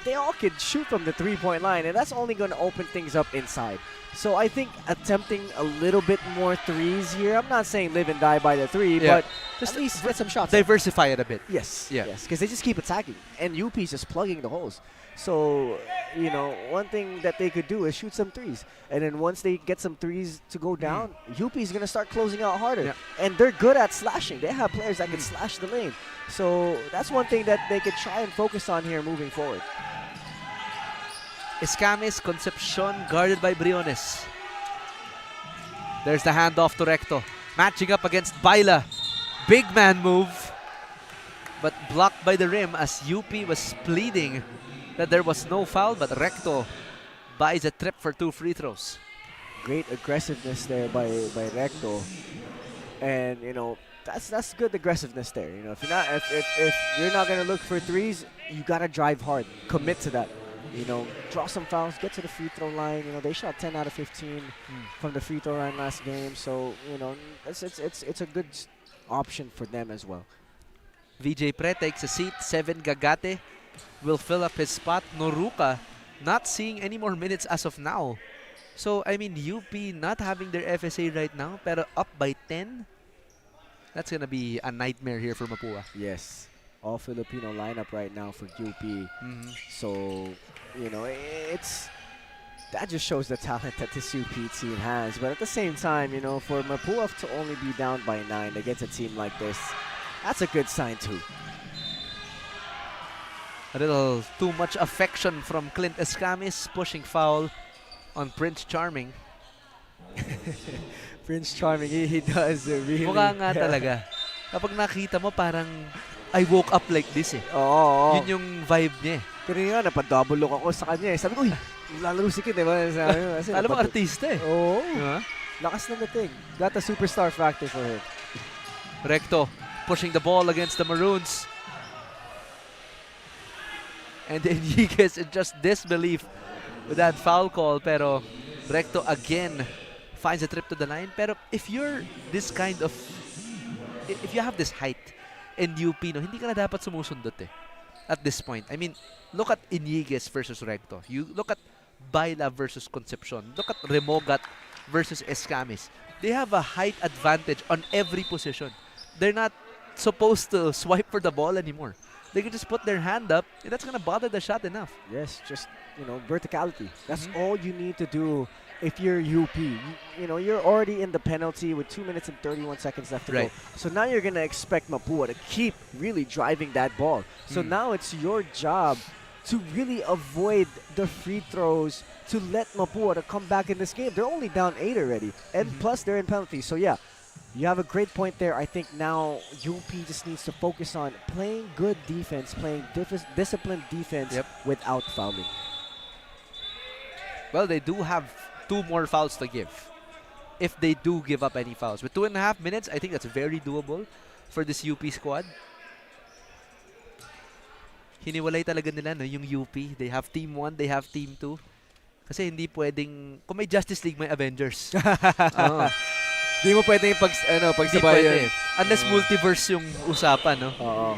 Speaker 6: they all could shoot from the 3-point line, and that's only going to open things up inside. So I think attempting a little bit more threes here. I'm not saying live and die by the 3, but just at least get some shots.
Speaker 5: Diversify it a bit.
Speaker 6: Yes.
Speaker 5: Yeah.
Speaker 6: Yes, because they just keep attacking. And UP's just plugging the holes. So, you know, one thing that they could do is shoot some threes. And then once they get some threes to go down, UP's going to start closing out harder.
Speaker 5: Yeah.
Speaker 6: And they're good at slashing. They have players that can slash the lane. So that's one thing that they could try and focus on here moving forward.
Speaker 5: Escamis, Concepcion, guarded by Briones. There's the handoff to Recto. Matching up against Baila. Big man move. But blocked by the rim as UP was pleading that there was no foul, but Recto buys a trip for 2 free throws.
Speaker 6: Great aggressiveness there by Recto. And, you know, that's good aggressiveness there. You know, if you're not gonna look for threes, you gotta drive hard. Commit to that. You know, draw some fouls, get to the free throw line. You know, they shot 10 out of 15 from the free throw line last game. So, you know, it's a good option for them as well.
Speaker 5: VJ Pre takes a seat. 7 Gagate will fill up his spot. Noruca not seeing any more minutes as of now. So, I mean, UP not having their FSA right now, pero up by 10. That's gonna be a nightmare here for Mapua.
Speaker 6: Yes. All Filipino lineup right now for UP. So, you know, that just shows the talent that this UP team has. But at the same time, you know, for Mapua to only be down by 9 against a team like this, that's a good sign too.
Speaker 5: A little too much affection from Clint Escamis, pushing foul on Prince Charming.
Speaker 6: Prince Charming, he does really.
Speaker 5: Mukha nga talaga. Kapag nakita mo, parang I woke up like this eh.
Speaker 6: Oo.
Speaker 5: Yun yung vibe niya eh.
Speaker 6: Pero nga, napadouble look ako sa kanya eh. Sabi ko, uy, lalaro si Kid, diba?
Speaker 5: Alam mo, artista eh.
Speaker 6: Oo.
Speaker 5: Diba?
Speaker 6: Lakas na dating. Got the superstar factor for him.
Speaker 5: Recto pushing the ball against the Maroons. And Enriquez in just disbelief with that foul call. Pero Recto again finds a trip to the line. Pero if you're this kind of, if you have this height in UP, no, hindi ka na dapat sumusundot eh. At this point. I mean, look at Enriquez versus Recto. You look at Baila versus Concepcion. Look at Remogat versus Escamis. They have a height advantage on every position. They're not supposed to swipe for the ball anymore. They can just put their hand up, and that's gonna bother the shot enough.
Speaker 6: Yes, just, you know, verticality. That's all you need to do if you're UP. You know, you're already in the penalty with 2 minutes and 31 seconds left to go. So now you're gonna expect Mapua to keep really driving that ball. So now it's your job to really avoid the free throws to let Mapua to come back in this game. They're only down 8 already, and plus they're in penalty. So yeah, you have a great point there. I think now UP just needs to focus on playing good defense, playing disciplined defense without fouling.
Speaker 5: Well, they do have 2 more fouls to give. If they do give up any fouls. With 2.5 minutes, I think that's very doable for this UP squad. Hiniwalay talaga nila no, yung UP. They have Team 1, they have Team 2. Kasi hindi pwedeng, kung may Justice League, may Avengers.
Speaker 6: Hindi mo pwedeng pagsabayan.
Speaker 5: Unless multiverse yung usapan, no?
Speaker 6: Oo.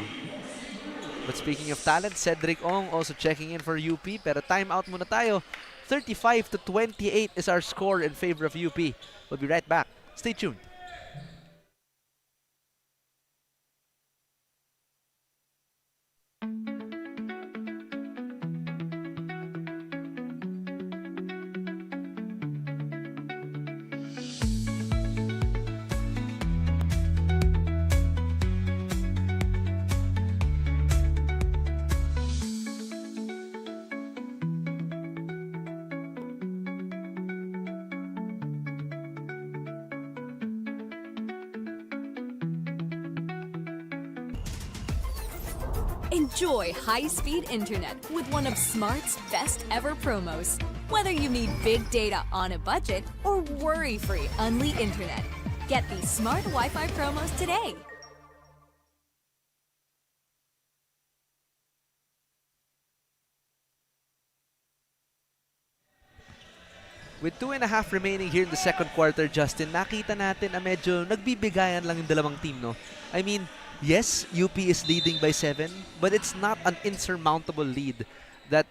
Speaker 5: But speaking of talent, Cedric Ong also checking in for UP. Pero timeout muna tayo. 35-28 is our score in favor of UP. We'll be right back. Stay tuned.
Speaker 2: Enjoy high-speed internet with one of Smart's best ever promos. Whether you need big data on a budget or worry-free Unli internet, get these Smart Wi-Fi promos today.
Speaker 5: With 2.5 remaining here in the second quarter, Justin, nakita natin na medyo nagbibigayan lang yung dalawang team, no? I mean, yes, UP is leading by 7, but it's not an insurmountable lead that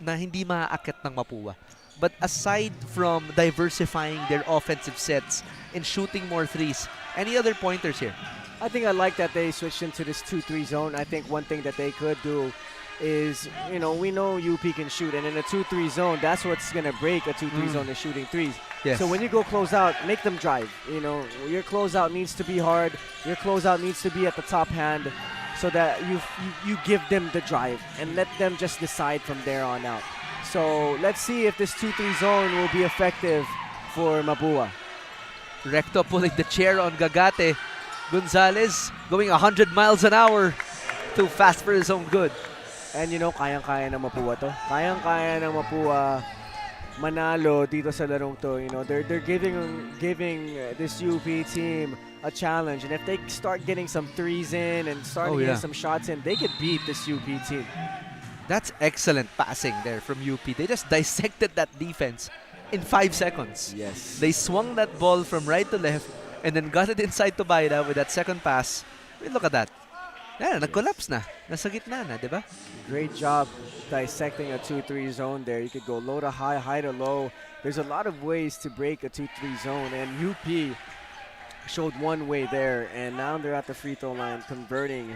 Speaker 5: na hindi maaakit ng Mapua. But aside from diversifying their offensive sets and shooting more threes, any other pointers here?
Speaker 6: I think I like that they switched into this 2-3 zone. I think one thing that they could do is, you know, we know UP can shoot, and in a 2-3 zone, that's what's going to break a 2-3 zone is shooting threes.
Speaker 5: Yes.
Speaker 6: So when you go close out, make them drive. You know, your closeout needs to be hard. Your closeout needs to be at the top hand so that you give them the drive and let them just decide from there on out. So let's see if this 2-3 zone will be effective for Mapua.
Speaker 5: Recto pulling the chair on Gagate. Gonzalez going 100 miles an hour. Too fast for his own good.
Speaker 6: And you know, kayang-kaya ng Mapua to. Kayang-kaya ng Mapua manalo dito sa larong to. You know, they're giving this UP team a challenge, and if they start getting some threes in and start getting some shots in, they could beat this UP team.
Speaker 5: That's excellent passing there from UP. They just dissected that defense in 5 seconds.
Speaker 6: Yes.
Speaker 5: They swung that ball from right to left and then got it inside to Baida with that second pass. I mean, look at that. Yeah, nag-collapse na. Nasa gitna na, di ba?
Speaker 6: Great job dissecting a 2-3 zone there. You could go low to high, high to low. There's a lot of ways to break a 2-3 zone, and UP showed one way there, and now they're at the free throw line converting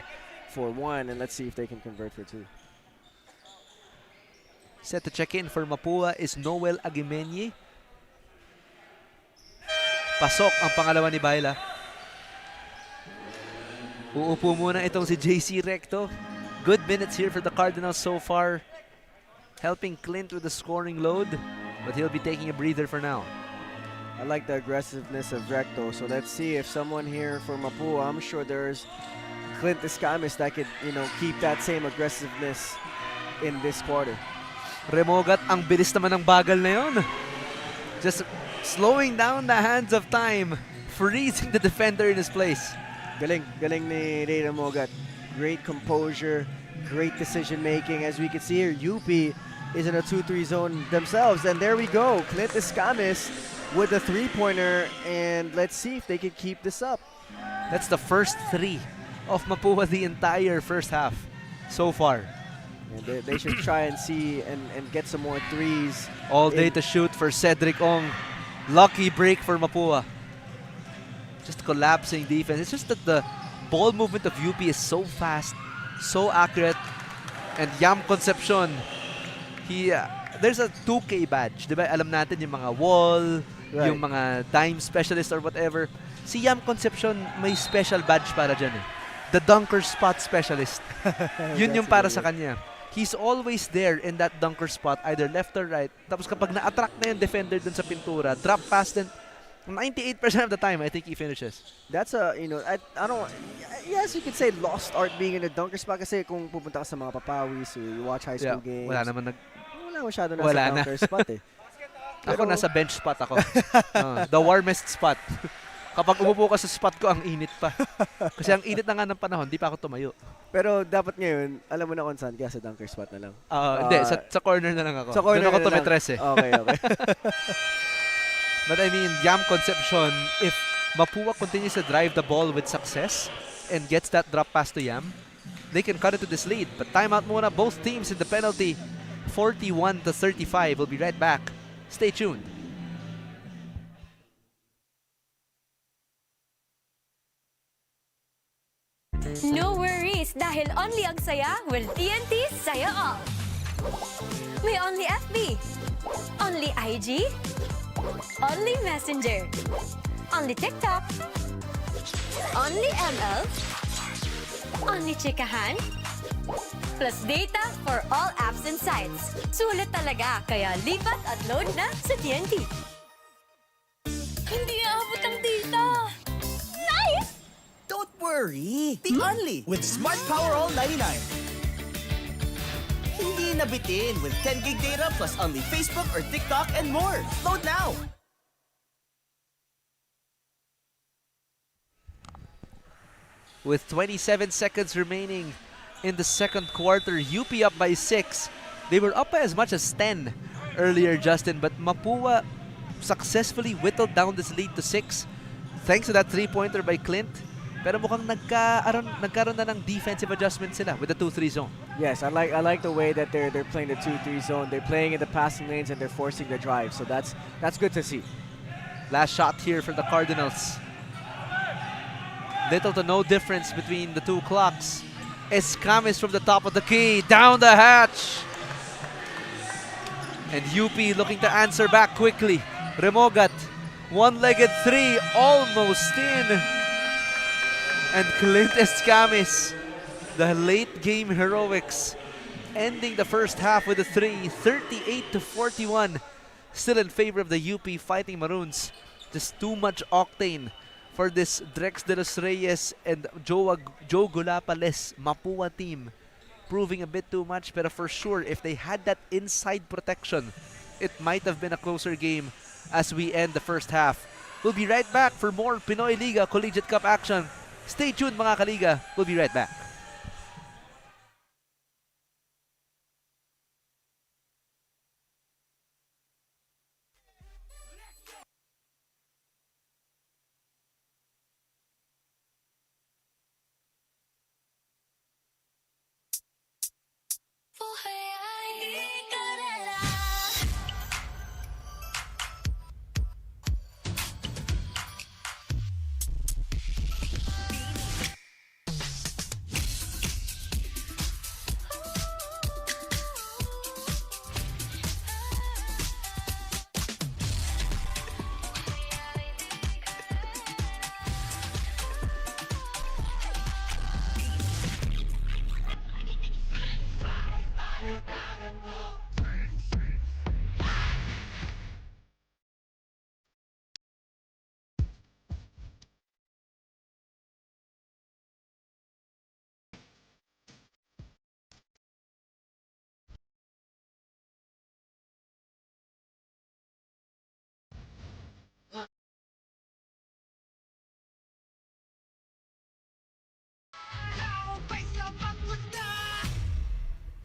Speaker 6: for 1, and let's see if they can convert for 2.
Speaker 5: Set to check in for Mapua is Noel Aguimeñi. Pasok ang pangalawa ni Baila. Uupo muna itong si JC Recto. Good minutes here for the Cardinals so far, helping Clint with the scoring load, but he'll be taking a breather for now.
Speaker 6: I like the aggressiveness of Recto, so let's see if someone here for Mapua, I'm sure there's Clint Escamis that could, keep that same aggressiveness in this quarter.
Speaker 5: Remogat, ang bilis naman ng bagal na yun. Just slowing down the hands of time, freezing the defender in his place.
Speaker 6: Galing ni Ray Remogat. Great composure, great decision making. As we can see here, UP is in a 2-3 zone themselves, and there we go. Clint Escamis with a 3-pointer, and let's see if they can keep this up.
Speaker 5: That's the first 3 of Mapua the entire first half so far.
Speaker 6: And they should try and see and get some more threes.
Speaker 5: All day to shoot for Cedric Ong. Lucky break for Mapua. Just collapsing defense. It's just that the ball movement of UP is so fast, so accurate, and Yam Concepcion, there's a 2K badge, di ba? Alam natin yung mga wall,
Speaker 6: Right.
Speaker 5: yung mga dime specialist or whatever. Si Yam Concepcion may special badge para dyan eh. The dunker spot specialist. Yun yung para sa kanya. He's always there in that dunker spot, either left or right. Tapos kapag na-attract na yung defender dun sa pintura, drop pass, then 98% of the time, I think he finishes.
Speaker 6: That's a, I don't, yes, you could say lost art being in a dunker spot kasi kung pupunta ka sa mga papawis, you watch high school games.
Speaker 5: Wala naman
Speaker 6: wala masyado nasa dunker spot eh.
Speaker 5: Ako nasa bench spot ako. The warmest spot. Kapag umupo ka sa spot ko, ang init pa. Kasi ang init na nga ng panahon, di pa ako tumayo.
Speaker 6: Pero dapat ngayon, alam mo na kung saan, kaya sa dunker spot na lang.
Speaker 5: Hindi, sa corner na lang ako.
Speaker 6: Sa corner
Speaker 5: doon ako
Speaker 6: na lang.
Speaker 5: tumetres eh.
Speaker 6: Okay.
Speaker 5: But I mean, Yam Concepcion, if Mapua continues to drive the ball with success and gets that drop pass to Yam, they can cut into this lead. But timeout muna, both teams in the penalty, 41-35. We'll be right back. Stay tuned.
Speaker 2: No worries dahil only ang saya will TNT Saya All. May only FB, only IG, only Messenger, only TikTok, only ML, only Chikahan, plus data for all apps and sites. Sulit talaga, kaya lipat at load na sa TNT. Hindi aabot ang data. Nice!
Speaker 3: Don't worry. The Only with Smart Power All 99. Hindi nabitin with 10 gig data plus only Facebook or TikTok and more. Load now.
Speaker 5: With 27 seconds remaining in the second quarter, UP up by 6. They were up by as much as 10 earlier, Justin, but Mapua successfully whittled down this lead to 6 thanks to that 3-pointer by Clint. Pero mukhang nagkaroon na ng defensive adjustment sila with the 2-3 zone.
Speaker 6: Yes, I like the way that they're playing the 2-3 zone. They're playing in the passing lanes and they're forcing the drive. So that's good to see.
Speaker 5: Last shot here for the Cardinals. Little to no difference between the two clocks. Escamis from the top of the key, down the hatch. And UP looking to answer back quickly. Remogat, one-legged 3, almost in. And Clint Escamis, the late game heroics, ending the first half with a 3, 38-41. Still in favor of the UP Fighting Maroons. Just too much octane for this Drex de los Reyes and Joe Gulapales Mapua team. Proving a bit too much, but for sure, if they had that inside protection, it might have been a closer game as we end the first half. We'll be right back for more Pinoyliga Collegiate Cup action. Stay tuned mga kaliga. We'll be right back.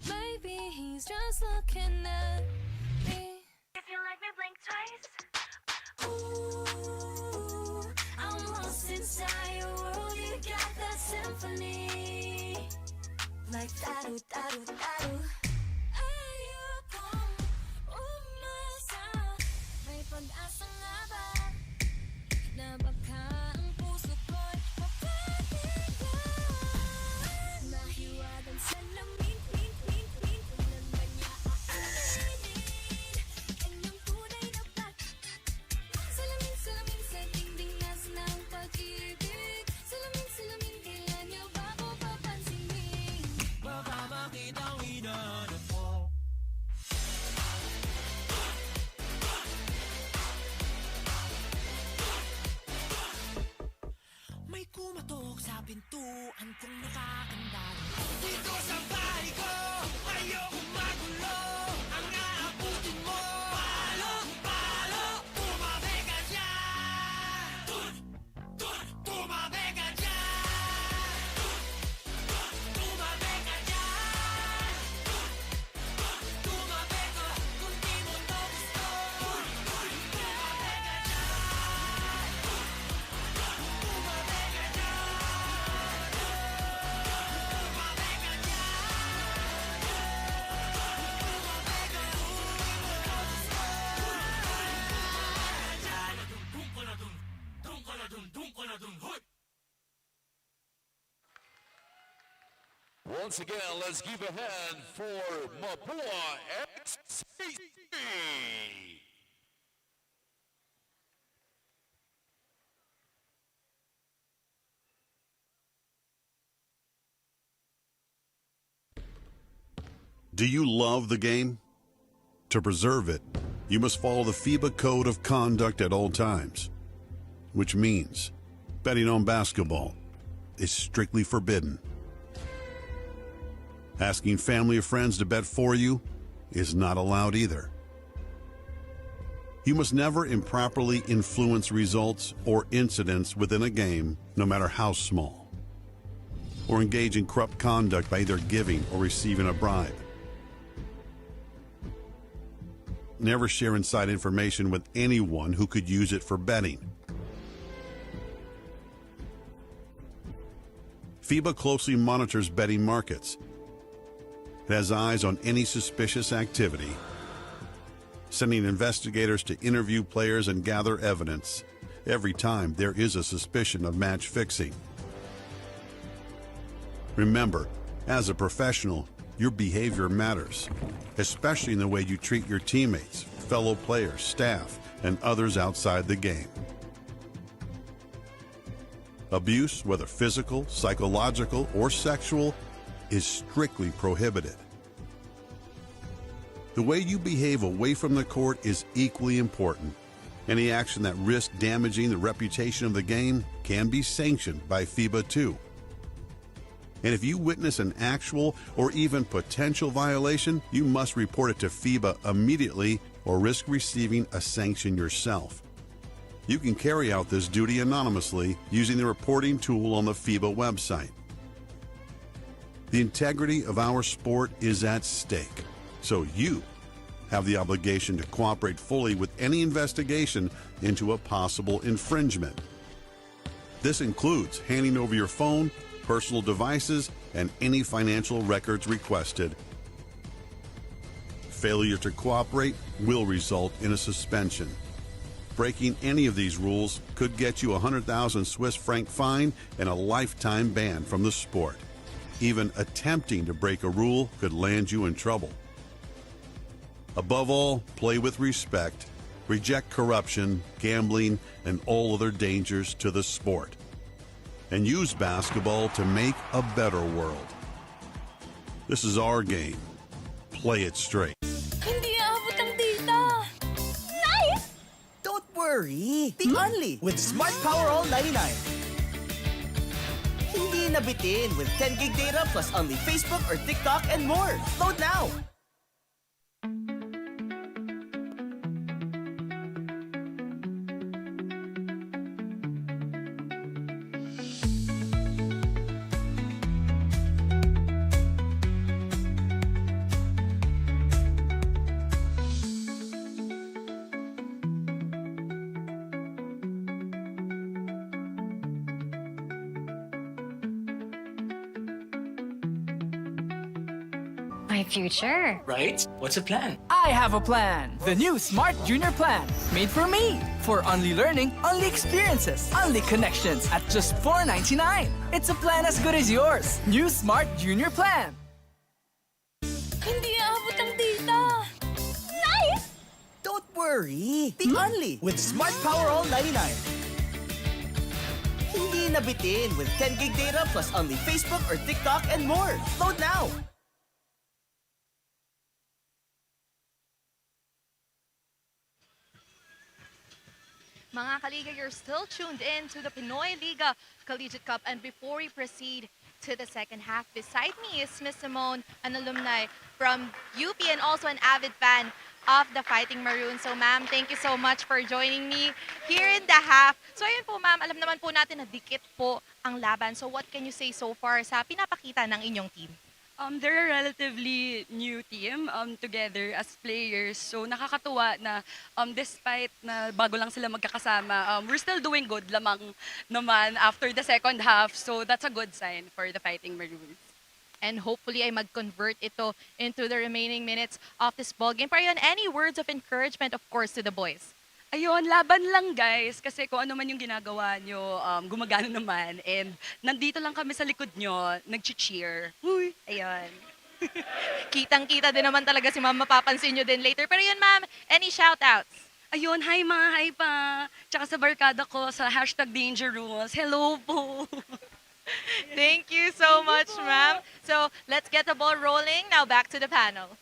Speaker 2: Maybe he's just looking at me. If you like me, blink twice. Ooh, I'm lost inside your world. You got that symphony, like taru taru taru. Ayokong umasa, may pag-asa nga ba na baka ang puso ko'y mapapigyan? Nahiwagan sa lamin.
Speaker 9: May kumatok sa pintuan kong nakakandal. Dito sa bahay ko, ayokong magulo. Ang aabutin mo, palo, palo, tumabi ka dyan. Tumabi ka dyan. Tumabi ka dyan. Tumabi ka kung di mo to gusto. Tumabi ka dyan.
Speaker 8: Once again, let's give a hand for Mapua XCC.
Speaker 1: Do you love the game? To preserve it, you must follow the FIBA Code of Conduct at all times, which means betting on basketball is strictly forbidden. Asking family or friends to bet for you is not allowed either. You must never improperly influence results or incidents within a game, no matter how small, or engage in corrupt conduct by either giving or receiving a bribe. Never share inside information with anyone who could use it for betting. FIBA closely monitors betting markets. It has eyes on any suspicious activity, sending investigators to interview players and gather evidence every time there is a suspicion of match fixing. Remember, as a professional, your behavior matters, especially in the way you treat your teammates, fellow players, staff, and others outside the game. Abuse, whether physical, psychological, or sexual, is strictly prohibited. The way you behave away from the court is equally important. Any action that risks damaging the reputation of the game can be sanctioned by FIBA too. And if you witness an actual or even potential violation, you must report it to FIBA immediately or risk receiving a sanction yourself. You can carry out this duty anonymously using the reporting tool on the FIBA website. The integrity of our sport is at stake, so you have the obligation to cooperate fully with any investigation into a possible infringement. This includes handing over your phone, personal devices, and any financial records requested. Failure to cooperate will result in a suspension. Breaking any of these rules could get you a 100,000 Swiss franc fine and a lifetime ban from the sport. Even attempting to break a rule could land you in trouble. Above all, play with respect, reject corruption, gambling, and all other dangers to the sport, and use basketball to make a better world. This is our game. play it straight.
Speaker 2: Hindi aabot ang data. Nice!
Speaker 3: Don't worry. The Only with Smart Power All 99. Hindi nabitin with 10 gig data plus only Facebook or TikTok and more. Load now.
Speaker 2: My future.
Speaker 10: Right? What's the plan?
Speaker 11: I have a plan. The new Smart Junior Plan. Made for me. For only learning, only experiences, only connections at just $4.99. It's a plan as good as yours. New Smart Junior Plan.
Speaker 2: Hindi aabot ang data. Nice!
Speaker 3: Don't worry. The Only with Smart Power All 99. Hindi nabitin with 10 gig data plus only Facebook or TikTok and more. Load now.
Speaker 7: Mga Kaliga, you're still tuned in to the Pinoyliga Collegiate Cup. And before we proceed to the second half, beside me is Miss Simone, an alumni from UP and also an avid fan of the Fighting Maroons. So ma'am, thank you so much for joining me here in the half. So ayun po ma'am, alam naman po natin na dikit po ang laban. So what can you say so far sa pinapakita ng inyong team?
Speaker 12: They're a relatively new team together as players. So nakakatuwa na despite na bago lang sila magkakasama, we're still doing good lamang naman after the second half. So that's a good sign for the Fighting Maroons.
Speaker 7: And hopefully ay mag-convert ito into the remaining minutes of this ball game. Pero yun, any words of encouragement, of course, to the boys?
Speaker 12: Ayun, laban lang guys. Kasi kung ano man yung ginagawa nyo, gumagana naman. And nandito lang kami sa likod nyo, nag-cheer. Uy, ayun.
Speaker 7: Kitang-kita din naman talaga si ma'am, mapapansin nyo din later. Pero yun ma'am, any shoutouts?
Speaker 12: Ayun, hi mga hi pa. Tsaka sa barkada ko, sa #DangerRules. Hello po.
Speaker 7: Thank you so much, ma'am. So let's get the ball rolling. Now back to the panel.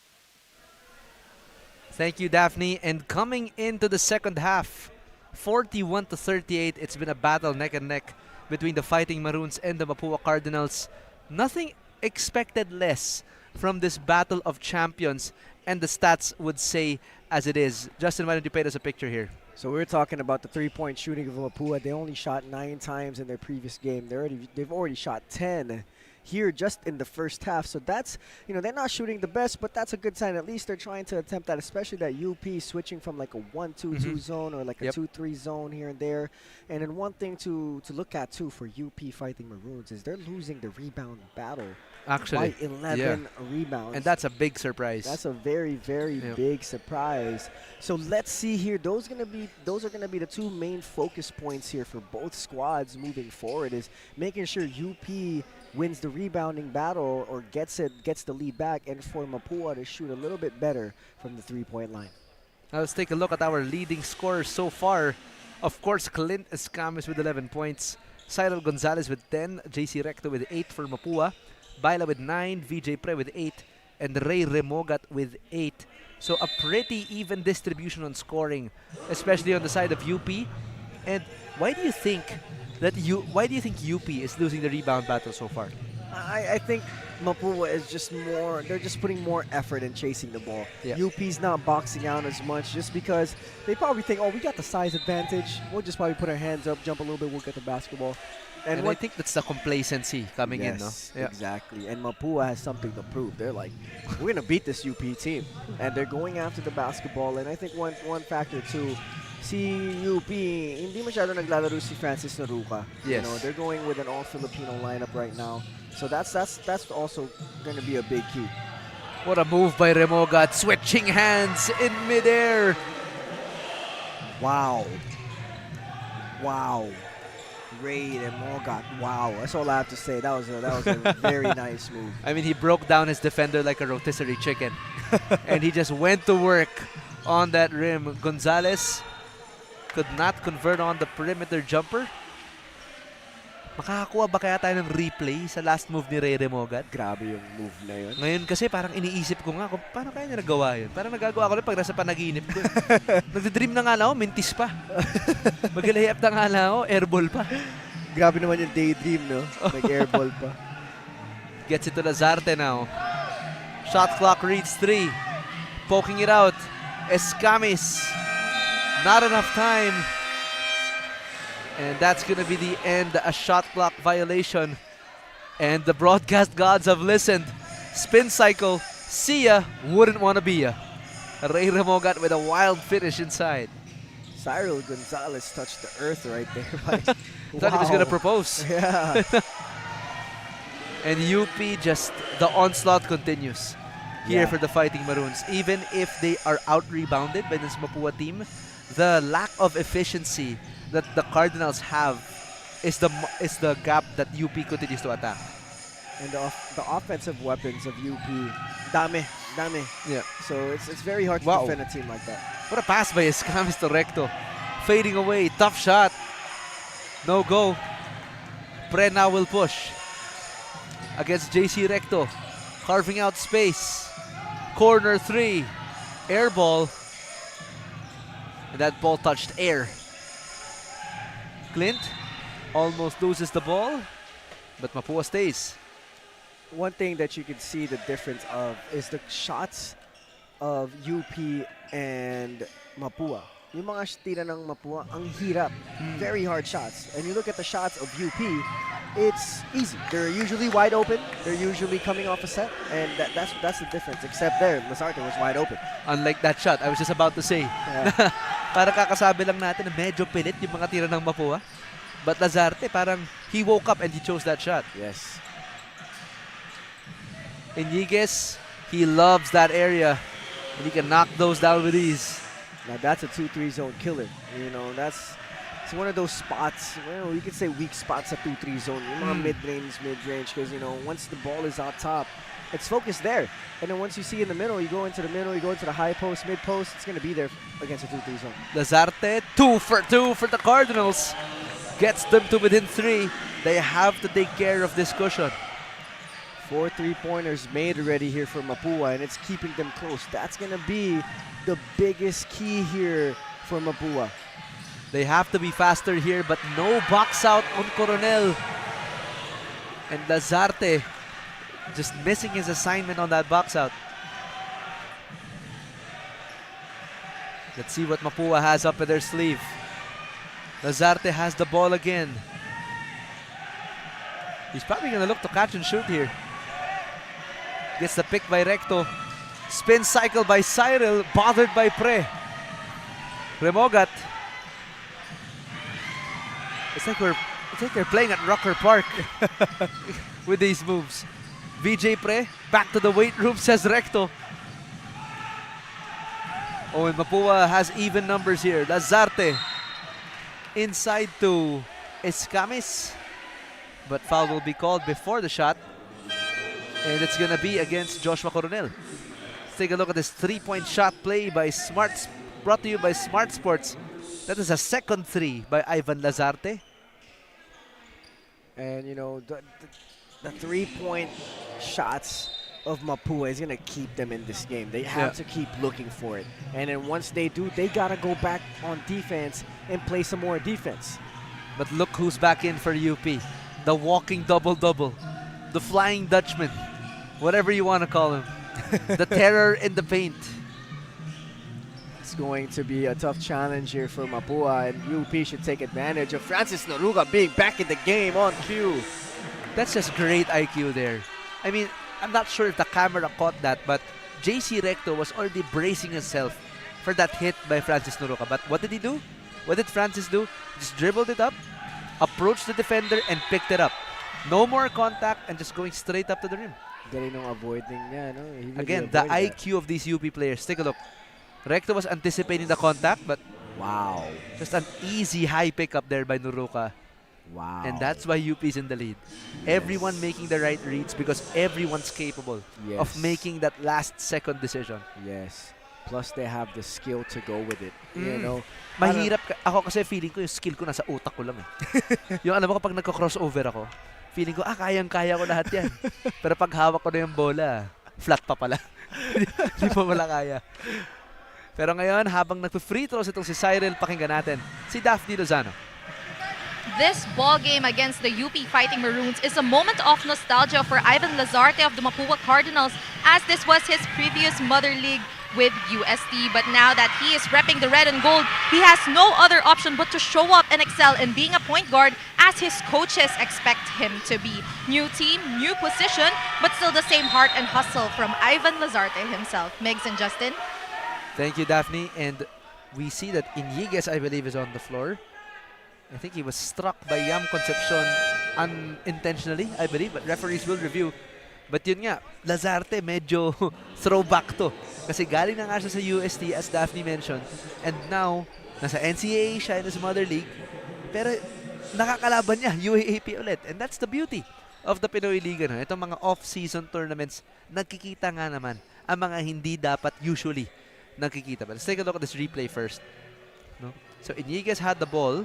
Speaker 5: Thank you, Daphne. And coming into the second half, 41-38, it's been a battle neck and neck between the Fighting Maroons and the Mapua Cardinals. Nothing expected less from this battle of champions, and the stats would say as it is. Justin, why don't you paint us a picture here?
Speaker 6: So we're talking about the three-point shooting of Mapua. They only shot 9 times in their previous game. They've already shot 10 here just in the first half. So that's, they're not shooting the best, but that's a good sign. At least they're trying to attempt that, especially that UP switching from like a 1-2-2 zone or like a 2-3 zone here and there. And then one thing to look at too for UP Fighting Maroons is they're losing the rebound battle.
Speaker 5: Actually,
Speaker 6: by 11 rebounds.
Speaker 5: And that's a big surprise.
Speaker 6: That's a very, very big surprise. So let's see here. Those are gonna be the two main focus points here for both squads moving forward, is making sure UP wins the rebounding battle or gets the lead back, and for Mapua to shoot a little bit better from the three-point line.
Speaker 5: Now let's take a look at our leading scorers so far. Of course, Clint Escamis with 11 points, Cyril Gonzalez with 10, JC Recto with 8 for Mapua, Baila with 9, VJ Pre with 8, and Ray Remogat with 8. So a pretty even distribution on scoring, especially on the side of UP. And why do you think UP is losing the rebound battle so far?
Speaker 6: I think Mapua is they're just putting more effort in chasing the ball. UP's not boxing out as much just because they probably think, oh, we got the size advantage. We'll just probably put our hands up, jump a little bit, we'll get the basketball.
Speaker 5: And I think that's the complacency coming in, no?
Speaker 6: Exactly. And Mapua has something to prove. They're like, we're going to beat this UP team. And they're going after the basketball. And I think one factor too, si UP, hindi masyado naglalaro si Francis Naruca.
Speaker 5: Yes.
Speaker 6: They're going with an all-Filipino lineup right now. So that's also going to be a big key.
Speaker 5: What a move by Remogat, switching hands in midair.
Speaker 6: Wow. Ray Remogat. Wow. That's all I have to say. That was a very nice move.
Speaker 5: I mean, he broke down his defender like a rotisserie chicken. And he just went to work on that rim. Gonzalez could not convert on the perimeter jumper. Makakakuha ba kaya tayo ng replay sa last move ni Rere Mogad?
Speaker 6: Grabe yung move na yun.
Speaker 5: Ngayon kasi parang iniisip ko nga kung paano kaya niya nagawa yun. Parang nagagawa ko lang pag nasa panaginip ko. Nagdidream na nga lang ako, mintis pa. Mag-layup na nga lang ako, airball pa.
Speaker 6: Grabe naman yung daydream, no? Nag-airball pa.
Speaker 5: Gets it to Lazarte now. Shot clock reads 3. Poking it out. Escamis. Not enough time. And that's going to be the end. A shot clock violation. And the broadcast gods have listened. Spin cycle. See ya. Wouldn't want to be ya. Ray Ramogat with a wild finish inside.
Speaker 6: Cyril Gonzalez touched the earth right there.
Speaker 5: Thought he was going to propose.
Speaker 6: Yeah.
Speaker 5: And UP just, the onslaught continues here
Speaker 6: Yeah.
Speaker 5: for the Fighting Maroons. Even if they are out-rebounded by this Mapua team, the lack of efficiency that the Cardinals have is the gap that UP continues to attack.
Speaker 6: And the offensive weapons of UP, dami.
Speaker 5: Yeah.
Speaker 6: So it's very hard to defend a team like that.
Speaker 5: What a pass by Escamis to Recto. Fading away, tough shot. No go. Pre now will push against JC Recto. Carving out space. Corner 3. Air ball. And that ball touched air. Clint almost loses the ball, but Mapua stays.
Speaker 6: One thing that you can see the difference of is the shots of UP and Mapua. Yung mga tira ng Mapua, ang hirap. Very hard shots. And you look at the shots of UP, it's easy. They're usually wide open. They're usually coming off a set. And that's the difference. Except there, Lazarte was wide open.
Speaker 5: Unlike that shot, I was just about to say.
Speaker 6: Yeah.
Speaker 5: Para kakasabi lang natin na medyo pilit yung mga tira ng Mapua. But Lazarte, parang he woke up and he chose that shot.
Speaker 6: Yes.
Speaker 5: Iniguez, he loves that area. And he can knock those down with ease.
Speaker 6: Now that's a 2-3 zone killer. You know, it's one of those spots, well, you could say weak spots at 2-3 zone. Yung mga mid-range, because, you know, once the ball is out top, it's focused there. And then once you see in the middle, you go into the middle, you go into the high post, mid post, it's going to be there against a 2-3 zone.
Speaker 5: Lazarte, 2 for 2 for the Cardinals. Gets them to within 3. They have to take care of this cushion.
Speaker 6: 4 3-pointers made already here for Mapua, and it's keeping them close. That's going to be the biggest key here for Mapua.
Speaker 5: They have to be faster here, but no box out on Coronel. And Lazarte just missing his assignment on that box out. Let's see what Mapua has up in their sleeve. Lazarte has the ball again. He's probably going to look to catch and shoot here. Gets the pick by Recto. Spin cycle by Cyril, bothered by Pre. Remogat. It's like they're playing at Rucker Park with these moves. VJ Pre, back to the weight room, says Recto. Oh, and Mapua has even numbers here. Lazarte inside to Escamis. But foul will be called before the shot. And it's going to be against Joshua Coronel. Let's take a look at this 3-point shot play by brought to you by Smart Sports. That is a second 3 by Ivan Lazarte.
Speaker 6: And, you know, the 3-point shots of Mapua is going to keep them in this game. They have to keep looking for it. And then once they do, they got to go back on defense and play some more defense.
Speaker 5: But look who's back in for UP. The walking double-double. The flying Dutchman. Whatever you want to call him. The terror in the paint.
Speaker 6: It's going to be a tough challenge here for Mapua, and UP should take advantage of Francis Noruga being back in the game on cue.
Speaker 5: That's just great IQ there. I mean, I'm not sure if the camera caught that, but JC Recto was already bracing himself for that hit by Francis Noruga. But what did he do? What did Francis do? Just dribbled it up, approached the defender, and picked it up. No more contact and just going straight up to the rim.
Speaker 6: Galing nung avoiding niya, no? He really
Speaker 5: Again, the
Speaker 6: avoided
Speaker 5: IQ of these UP players. Take a look. Recto was anticipating the contact, but
Speaker 6: wow.
Speaker 5: Just an easy high pickup there by Nuruka.
Speaker 6: Wow.
Speaker 5: And that's why UP is in the lead. Everyone making the right reads because everyone's capable of making that last second decision.
Speaker 6: Yes. Plus, they have the skill to go with it. You know,
Speaker 5: Mahirap. Ako kasi feeling ko yung skill ko nasa utak ko lang eh. Yung alam mo kapag nagko-crossover ako, feeling ko, kayang-kaya ko lahat yan. Pero pag hawak ko na yung bola, flat pa pala. Hindi pa wala kaya. Pero ngayon, habang nagpo-free throws itong si Cyril, pakinggan natin si Daphne Lozano.
Speaker 7: This ball game against the UP Fighting Maroons is a moment of nostalgia for Ivan Lazarte of the Mapua Cardinals, as this was his previous mother league with UST. But now that he is repping the red and gold, he has no other option but to show up and excel in being a point guard as his coaches expect him to be. New team, new position, but still the same heart and hustle from Ivan Lazarte himself. Migs and Justin.
Speaker 5: Thank you, Daphne. And we see that Iñiguez, I believe, is on the floor. I think he was struck by Yam Concepcion unintentionally, I believe, but referees will review. But yun nga, Lazarte medyo throwback to. Kasi galing na nga siya sa UST, as Daphne mentioned. And now, nasa NCAA siya in his mother league. Pero nakakalaban niya, UAAP ulit. And that's the beauty of the Pinoyliga. No? Itong mga off-season tournaments, nagkikita nga naman ang mga hindi dapat usually nagkikita. But let's take a look at this replay first. No? So Iñiguez had the ball.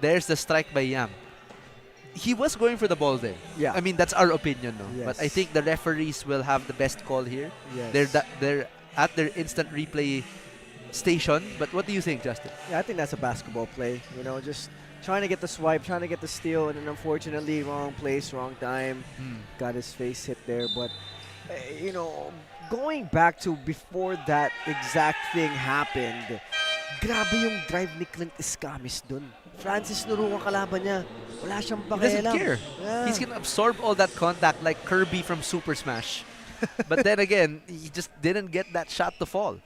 Speaker 5: There's the strike by Yam. He was going for the ball there.
Speaker 6: Yeah.
Speaker 5: I mean, that's our opinion, no?
Speaker 6: Yes.
Speaker 5: But I think the referees will have the best call here.
Speaker 6: Yes.
Speaker 5: They're at their instant replay station. But what do you think, Justin?
Speaker 6: Yeah, I think that's a basketball play. You know, just trying to get the swipe, trying to get the steal, and then unfortunately, wrong place, wrong time. Got his face hit there. But, you know, going back to before that exact thing happened, grabe yung drive ni Clint Escamis dun. Francis Nurungan kalaban niya. Wala siyang
Speaker 5: He doesn't
Speaker 6: pakialam.
Speaker 5: care.
Speaker 6: Yeah.
Speaker 5: He's going to absorb all that contact like Kirby from Super Smash. But then again, he just didn't get that shot to fall.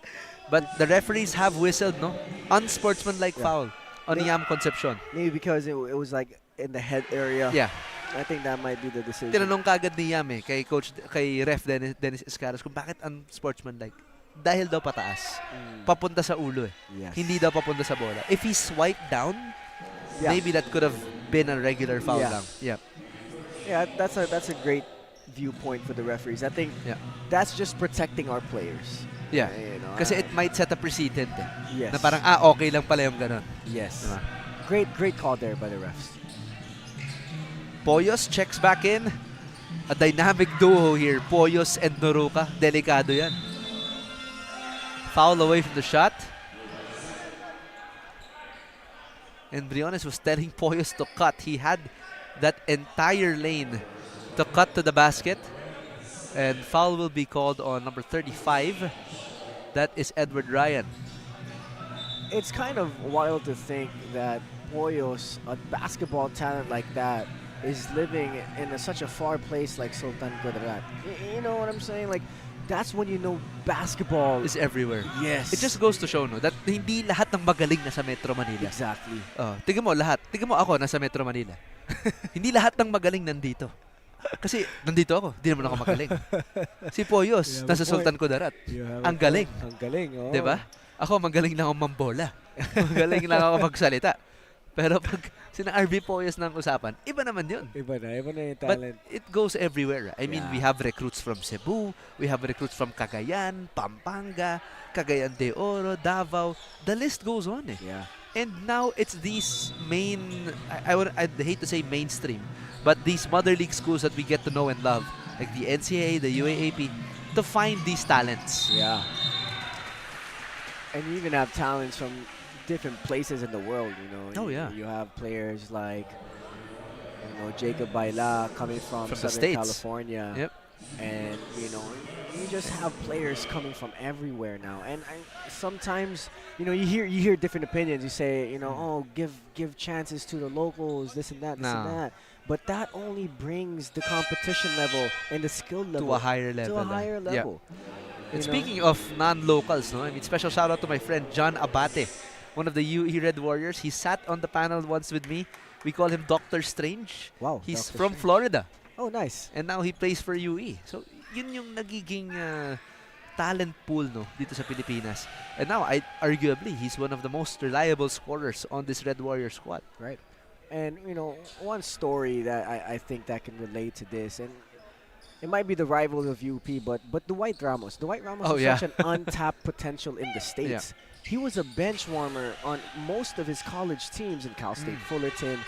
Speaker 5: But the referees have whistled, no? Unsportsmanlike foul on Yam Concepcion.
Speaker 6: Maybe because it was like in the head area.
Speaker 5: Yeah.
Speaker 6: I think that might be the decision.
Speaker 5: Tinanong kagad ni Yam kay ref Dennis Escaras kung bakit unsportsmanlike. Dahil daw pataas. Papunta sa ulo eh.
Speaker 6: Yes.
Speaker 5: Hindi daw papunta sa bola. If he swiped down, maybe that could have been a regular foul lang. Yeah.
Speaker 6: Yeah, that's a great viewpoint for the referees. I think that's just protecting our players.
Speaker 5: Yeah.
Speaker 6: You know,
Speaker 5: Kasi it might set a precedent eh.
Speaker 6: Yes.
Speaker 5: Na parang, okay lang pala yung ganun.
Speaker 6: Yes.
Speaker 5: Diba?
Speaker 6: Great call there by the refs.
Speaker 5: Poyos checks back in. A dynamic duo here. Poyos and Noruka. Delikado yan. Foul away from the shot. And Briones was telling Poyos to cut. He had that entire lane to cut to the basket. And foul will be called on number 35. That is Edward Ryan.
Speaker 6: It's kind of wild to think that Poyos, a basketball talent like that, is living in such a far place like Sultan Kudarat. You know what I'm saying? Like, that's when you know basketball
Speaker 5: is everywhere.
Speaker 6: Yes.
Speaker 5: It just goes to show, no, that hindi lahat ng magaling nasa Metro Manila.
Speaker 6: Exactly.
Speaker 5: Tingnan mo lahat. Tingnan mo ako nasa Metro Manila. Hindi lahat ng magaling nandito. Kasi nandito ako, hindi naman ako magaling. Si Poyos, nasa Sultan Kudarat. Ang galing.
Speaker 6: Ang galing, oh.
Speaker 5: 'Di ba? Ako magaling lang ako mambola. Magaling lang ako magsalita. Pero pag sina RB Poyos ng usapan, iba naman 'yun.
Speaker 6: Iba na yung
Speaker 5: But
Speaker 6: talent.
Speaker 5: it goes everywhere. I mean, we have recruits from Cebu, we have recruits from Cagayan, Pampanga, Cagayan de Oro, Davao. The list goes on eh.
Speaker 6: Yeah.
Speaker 5: And now it's these main, I'd hate to say mainstream, but these mother league schools that we get to know and love, like the NCAA, the UAAP, to find these talents.
Speaker 6: Yeah. And you even have talents from different places in the world, you know.
Speaker 5: Oh, yeah.
Speaker 6: You have players like, you know, Jacob Baila coming from
Speaker 5: the
Speaker 6: Southern
Speaker 5: States.
Speaker 6: California.
Speaker 5: Yep.
Speaker 6: And, you know, you just have players coming from everywhere now. And sometimes, you know, you hear different opinions. You say, you know, oh, give chances to the locals, this and that, this and that. But that only brings the competition level and the skill level
Speaker 5: to a higher level.
Speaker 6: To a higher level.
Speaker 5: Yeah. And speaking of non-locals, no, I mean, special shout out to my friend John Abate, one of the UE Red Warriors. He sat on the panel once with me. We call him Dr. Strange.
Speaker 6: Wow.
Speaker 5: He's
Speaker 6: Dr.
Speaker 5: from
Speaker 6: Strange.
Speaker 5: Florida.
Speaker 6: Oh, nice.
Speaker 5: And now he plays for UE. So, yun yung nagiging talent pool, no, dito sa Pilipinas. And now, arguably, he's one of the most reliable scorers on this Red Warrior squad.
Speaker 6: Right. And, you know, one story that I think that can relate to this, and it might be the rival of UP, but Dwight Ramos. Dwight Ramos
Speaker 5: Oh,
Speaker 6: is
Speaker 5: yeah.
Speaker 6: such an untapped potential in the States. He was a bench warmer on most of his college teams in Cal State Fullerton,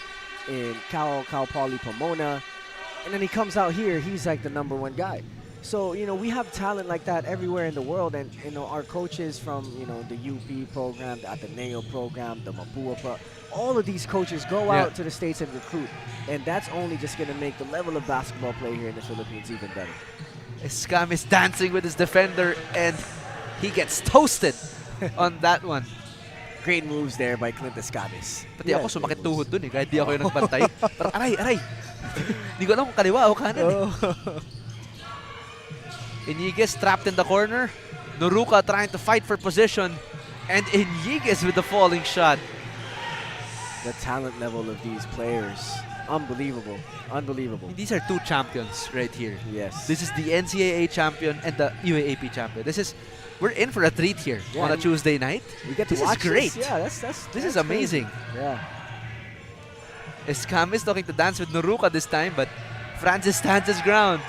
Speaker 6: in Cal Poly Pomona, and then he comes out here, he's like the #1 guy. So, you know, we have talent like that everywhere in the world, and, you know, our coaches from, you know, the UP program, the Ateneo program, the Mapua all of these coaches go out to the States and recruit, and that's only just going to make the level of basketball play here in the Philippines even better.
Speaker 5: Escam is dancing with his defender, and he gets toasted on that one.
Speaker 6: Great moves there by Clint Escamis.
Speaker 5: Pati ako sumakit tuhod dun eh, kahit di ako yung nagbantay. Parang aray! Hindi ko alam kung kaliwa o kanan eh. Iniguez trapped in the corner. Noruka trying to fight for position. And Iniguez with the falling shot.
Speaker 6: The talent level of these players, unbelievable, unbelievable.
Speaker 5: These are two champions right here.
Speaker 6: Yes.
Speaker 5: This is the NCAA champion and the UAAP champion. We're in for a treat here on a Tuesday night.
Speaker 6: We get to
Speaker 5: this
Speaker 6: watch
Speaker 5: is great.
Speaker 6: This. Yeah,
Speaker 5: this is amazing.
Speaker 6: Crazy. Yeah.
Speaker 5: Escam is talking to dance with Noruka this time, but Francis stands his ground.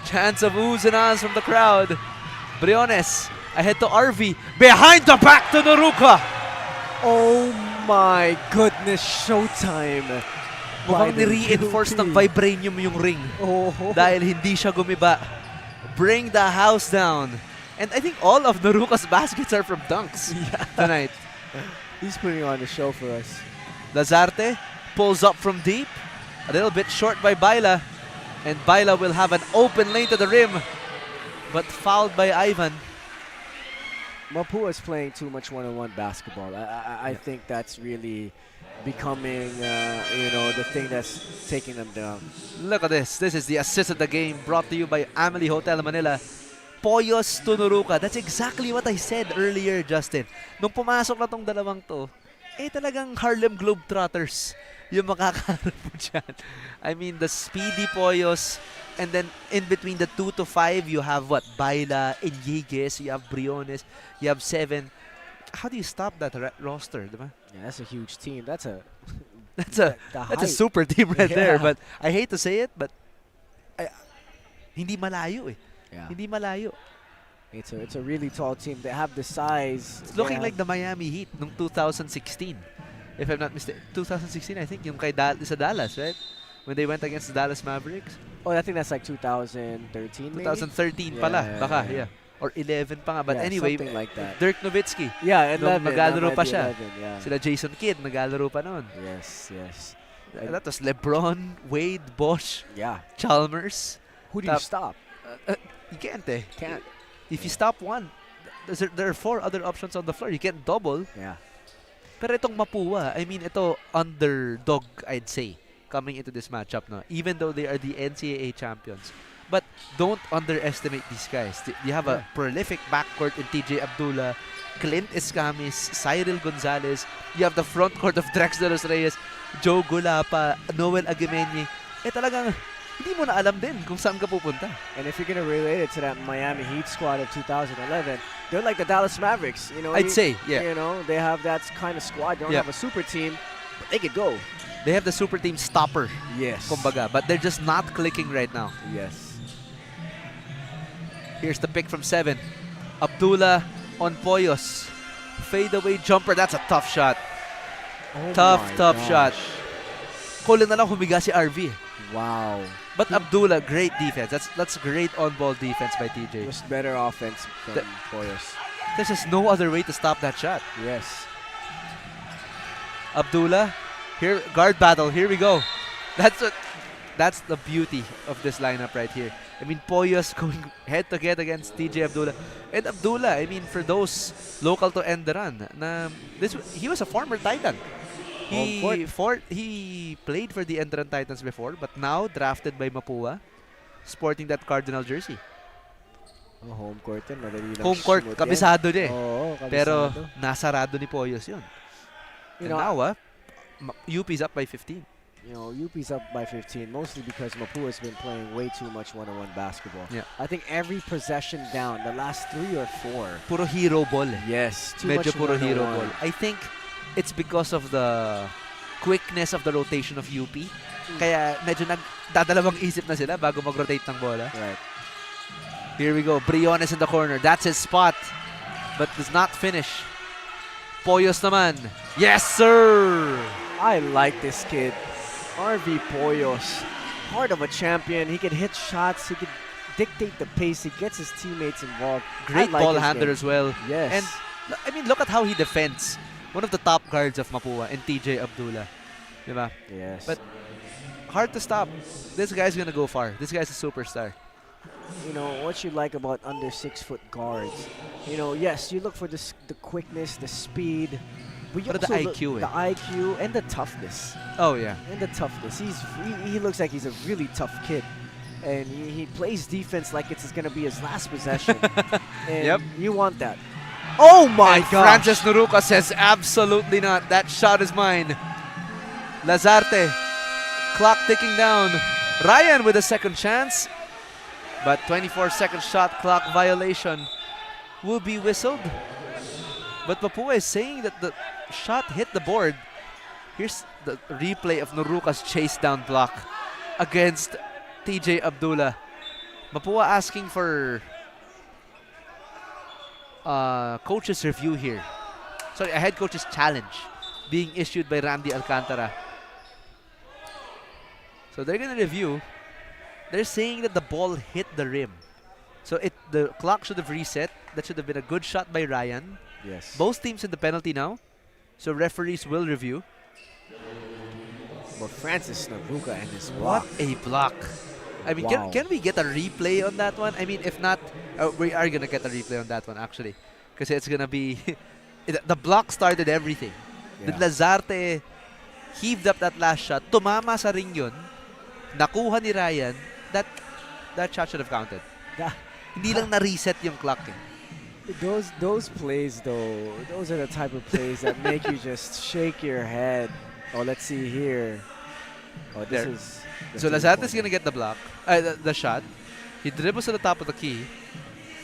Speaker 5: Chance of oohs and ahs from the crowd. Briones ahead to RV. Behind the back to Noruka.
Speaker 6: Oh my goodness, showtime.
Speaker 5: Mukhang ni-reinforce ng vibranium yung ring. Dahil hindi siya gumiba. Bring the house down. And I think all of Noruka's baskets are from dunks tonight.
Speaker 6: He's putting on a show for us.
Speaker 5: Lazarte pulls up from deep. A little bit short by Baila. And Baila will have an open lane to the rim. But fouled by Ivan.
Speaker 6: Mapua is playing too much one-on-one basketball. I think that's really becoming, you know, the thing that's taking them down.
Speaker 5: Look at this. This is the assist of the game brought to you by Amelie Hotel Manila. Poyos to Noruka. That's exactly what I said earlier, Justin. Nung pumasok na tong dalawang to, talagang Harlem Globetrotters yung makakaharap mo dyan. I mean, the speedy Poyos, and then in between the 2 to 5, you have what? Baila, Iniguez, you have Briones, you have 7. How do you stop that roster, diba?
Speaker 6: Yeah, that's a huge team. That's a
Speaker 5: super team right there. But I hate to say it, but hindi malayo eh.
Speaker 6: Yeah.
Speaker 5: Hindi malayo.
Speaker 6: It's a really tall team. They have the size.
Speaker 5: It's looking like the Miami Heat nung 2016. If I'm not mistaken. 2016, I think, yung kay sa Dallas, right? When they went against the Dallas Mavericks.
Speaker 6: Oh, I think that's like 2013 maybe?
Speaker 5: 2013 pala. Baka, yeah. Or 11 pa nga. But anyway,
Speaker 6: something like that.
Speaker 5: Dirk Nowitzki.
Speaker 6: Yeah, 11.
Speaker 5: Naglalaro pa siya.
Speaker 6: 11, yeah.
Speaker 5: Sila Jason Kidd, naglalaro pa noon.
Speaker 6: Yes.
Speaker 5: That was LeBron, Wade, Bosch, Chalmers.
Speaker 6: Who do you stop?
Speaker 5: You can't eh.
Speaker 6: Can't.
Speaker 5: If you stop one, there are 4 other options on the floor. You can't double.
Speaker 6: Yeah.
Speaker 5: Pero itong Mapua, I mean, ito underdog, I'd say, coming into this matchup, no? Even though they are the NCAA champions. But don't underestimate these guys. You have a prolific backcourt in TJ Abdullah, Clint Escamis, Cyril Gonzalez. You have the front court of Drex de los Reyes, Joe Gulapa, Noel Aguimeñe. Talagang hindi mo na alam din kung saan ka pupunta.
Speaker 6: And if you're going to relate it to that Miami Heat squad of 2011, they're like the Dallas Mavericks. You know,
Speaker 5: I'd say, yeah.
Speaker 6: You know, they have that kind of squad. They don't have a super team, but they could go.
Speaker 5: They have the super team stopper.
Speaker 6: Yes.
Speaker 5: Kumbaga, but they're just not clicking right now.
Speaker 6: Yes.
Speaker 5: Here's the pick from 7. Abdullah on Poyos. Fadeaway jumper. That's a tough shot. Tough shot. Kulang na lang humiga si RV.
Speaker 6: Wow.
Speaker 5: But Abdullah, great defense. That's great on-ball defense by TJ.
Speaker 6: Just better offense from Poyos.
Speaker 5: There's just no other way to stop that shot.
Speaker 6: Yes.
Speaker 5: Abdullah, here, guard battle. Here we go. That's the beauty of this lineup right here. I mean, Poyos going head-to-head against TJ Abdullah. And Abdullah, I mean, for those local to ENDERUN, he was a former Titan. He played for the ENDERUN Titans before, but now drafted by Mapua, sporting that Cardinal jersey.
Speaker 6: Oh, home court yan. Madali lang
Speaker 5: home court, kabisado niya eh.
Speaker 6: Oo, kabisado.
Speaker 5: Pero nasarado ni Poyos yun.
Speaker 6: You
Speaker 5: and
Speaker 6: know,
Speaker 5: now, UP's up by 15.
Speaker 6: You know, UP's up by 15, mostly because Mapua's been playing way too much one-on-one basketball.
Speaker 5: Yeah.
Speaker 6: I think every possession down, the last 3 or 4.
Speaker 5: Puro hero ball.
Speaker 6: Yes, too
Speaker 5: Medyo
Speaker 6: much
Speaker 5: puro hero
Speaker 6: one-on-one.
Speaker 5: ball. I think it's because of the quickness of the rotation of UP. Kaya medyo nagdadalawang isip na sila bago mag-rotate ng bola.
Speaker 6: Right.
Speaker 5: Here we go. Briones in the corner. That's his spot. But does not finish. Poyos naman. Yes, sir!
Speaker 6: I like this kid. RV Poyos. Heart of a champion. He can hit shots. He can dictate the pace. He gets his teammates involved.
Speaker 5: Great
Speaker 6: I like
Speaker 5: ball
Speaker 6: his
Speaker 5: handler
Speaker 6: game.
Speaker 5: as well.
Speaker 6: Yes.
Speaker 5: And I mean, look at how he defends. One of the top guards of Mapua and TJ Abdullah. Diba?
Speaker 6: Yes.
Speaker 5: But hard to stop. This guy's gonna go far. This guy's a superstar.
Speaker 6: You know, what you like about under 6 foot guards. You know, yes, you look for the quickness, the speed. But you
Speaker 5: But the
Speaker 6: also
Speaker 5: IQ,
Speaker 6: look, the IQ and the toughness.
Speaker 5: Oh, yeah.
Speaker 6: And the toughness. He looks like he's a really tough kid. And he plays defense like it's going to be his last possession. And
Speaker 5: Yep.
Speaker 6: you want that. Oh my
Speaker 5: And
Speaker 6: God!
Speaker 5: Francis Noruca says absolutely not. That shot is mine. Lazarte. Clock ticking down. Ryan with a second chance. But 24-second shot clock violation will be whistled. But Mapua is saying that the shot hit the board. Here's the replay of Noruca's chase down block against TJ Abdullah. Mapua asking for coach's review here. Sorry, a head coach's challenge being issued by Randy Alcantara. So they're going to review. They're saying that the ball hit the rim. So the clock should have reset. That should have been a good shot by Ryan.
Speaker 6: Yes.
Speaker 5: Both teams in the penalty now. So referees will review.
Speaker 6: But Francis Noruca and his block.
Speaker 5: What a block. I mean,
Speaker 6: Wow.
Speaker 5: can we get a replay on that one? I mean, if not, we are going to get a replay on that one, actually. Because it's going to be... the block started everything.
Speaker 6: Yeah.
Speaker 5: The Lazarte heaved up that last shot. Tumama sa ring yun. Nakuha ni Ryan. That shot should have counted. Hindi lang na-reset yung clock.
Speaker 6: Those plays, though, those are the type of plays that make you just shake your head. Oh, let's see here. Oh, this
Speaker 5: There.
Speaker 6: is...
Speaker 5: So Lazarte's going to get the block, the shot. He dribbles to the top of the key.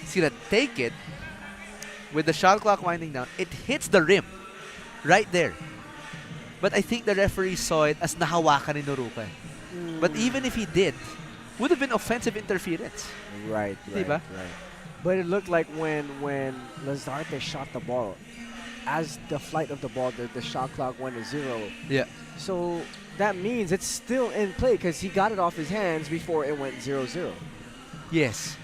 Speaker 5: He's going to take it. With the shot clock winding down, it hits the rim. Right there. But I think the referee saw it as nahawakan ni Noruca. But even if he did, would have been offensive interference.
Speaker 6: Right,
Speaker 5: Diba?
Speaker 6: right. But it looked like when Lazarte shot the ball, as the flight of the ball, the shot clock went to 0.
Speaker 5: Yeah.
Speaker 6: So that means it's still in play because he got it off his hands before it went 0-0.
Speaker 5: Yes.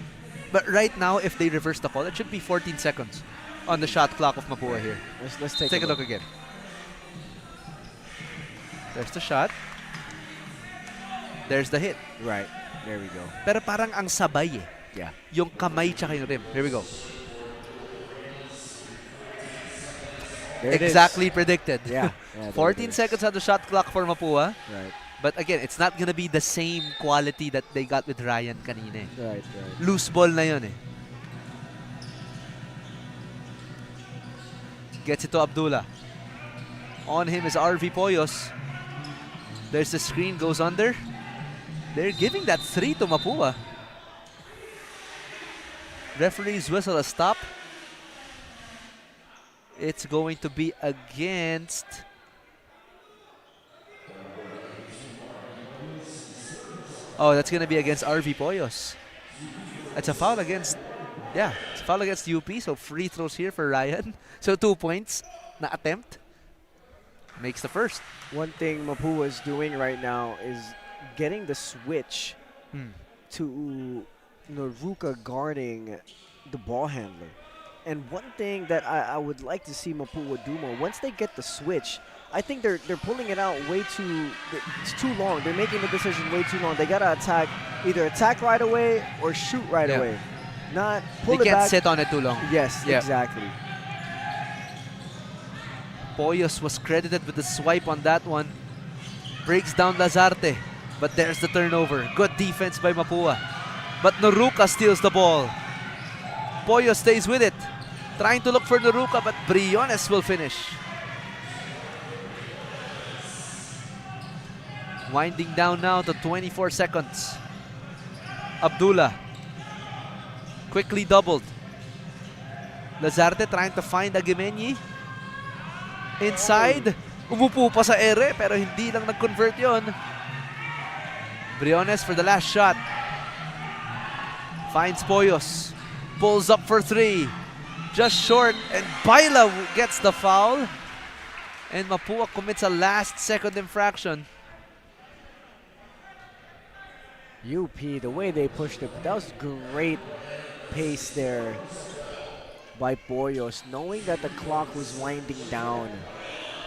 Speaker 5: But right now, if they reverse the call, it should be 14 seconds on the shot clock of Mapua here.
Speaker 6: Let's
Speaker 5: Take a look again. There's the shot. There's the hit.
Speaker 6: Right. There we go.
Speaker 5: Pero parang ang sabay eh.
Speaker 6: Yeah.
Speaker 5: Yung kamay tsaka yung rim. Here we go.
Speaker 6: There it is.
Speaker 5: Exactly predicted.
Speaker 6: Yeah.
Speaker 5: 14 seconds on the shot clock for Mapua.
Speaker 6: Right.
Speaker 5: But again, it's not gonna be the same quality that they got with Ryan kanina eh.
Speaker 6: Right.
Speaker 5: Loose ball na yun eh. Gets it to Abdullah. On him is RV Poyos. There's the screen, goes under. They're giving that 3 to Mapua. Referees whistle a stop. It's going to be against... Oh, that's going to be against RV Poyos. It's a foul against... Yeah, it's a foul against UP. So free throws here for Ryan. So 2 points na attempt. Makes the first.
Speaker 6: One thing Mapua is doing right now is getting the switch to Noruca guarding the ball handler. And one thing that I would like to see Mapua do more, once they get the switch, I think they're pulling it out way too, it's too long. They're making the decision way too long. They got to either attack right away or shoot right away. Not pull
Speaker 5: They
Speaker 6: it
Speaker 5: can't
Speaker 6: back.
Speaker 5: sit on it too long.
Speaker 6: Yes,
Speaker 5: Yeah.
Speaker 6: exactly.
Speaker 5: Poyos was credited with the swipe on that one. Breaks down Lazarte. But there's the turnover. Good defense by Mapua. But Noruca steals the ball. Poyos stays with it. Trying to look for Noruca, but Briones will finish. Winding down now to 24 seconds. Abdullah. Quickly doubled. Lazarte trying to find Aguimeñi. Inside. Umupo pa sa ere pero hindi lang nag-convert yon. Briones for the last shot. Finds Poyos. Pulls up for 3. Just short and Baila gets the foul. And Mapua commits a last-second infraction.
Speaker 6: UP, the way they pushed it, that was great pace there by Poyos, knowing that the clock was winding down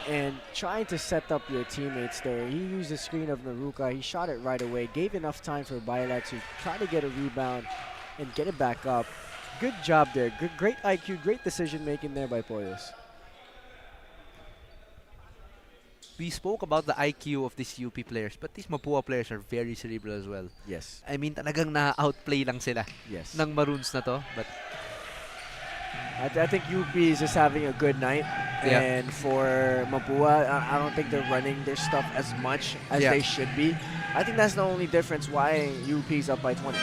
Speaker 6: and trying to set up your teammates there. He used the screen of Naruka. He shot it right away, gave enough time for Baila to try to get a rebound and get it back up. Good job there. Great IQ, great decision making there by Poyos.
Speaker 5: We spoke about the IQ of these UP players, but these Mapua players are very cerebral as well.
Speaker 6: Yes.
Speaker 5: I mean, talagang na-outplay lang sila
Speaker 6: Yes.
Speaker 5: ng Maroons na to. But
Speaker 6: I think UP is just having a good night.
Speaker 5: Yeah.
Speaker 6: And for Mapua, I don't think they're running their stuff as much as they should be. I think that's the only difference why UP is up by 20.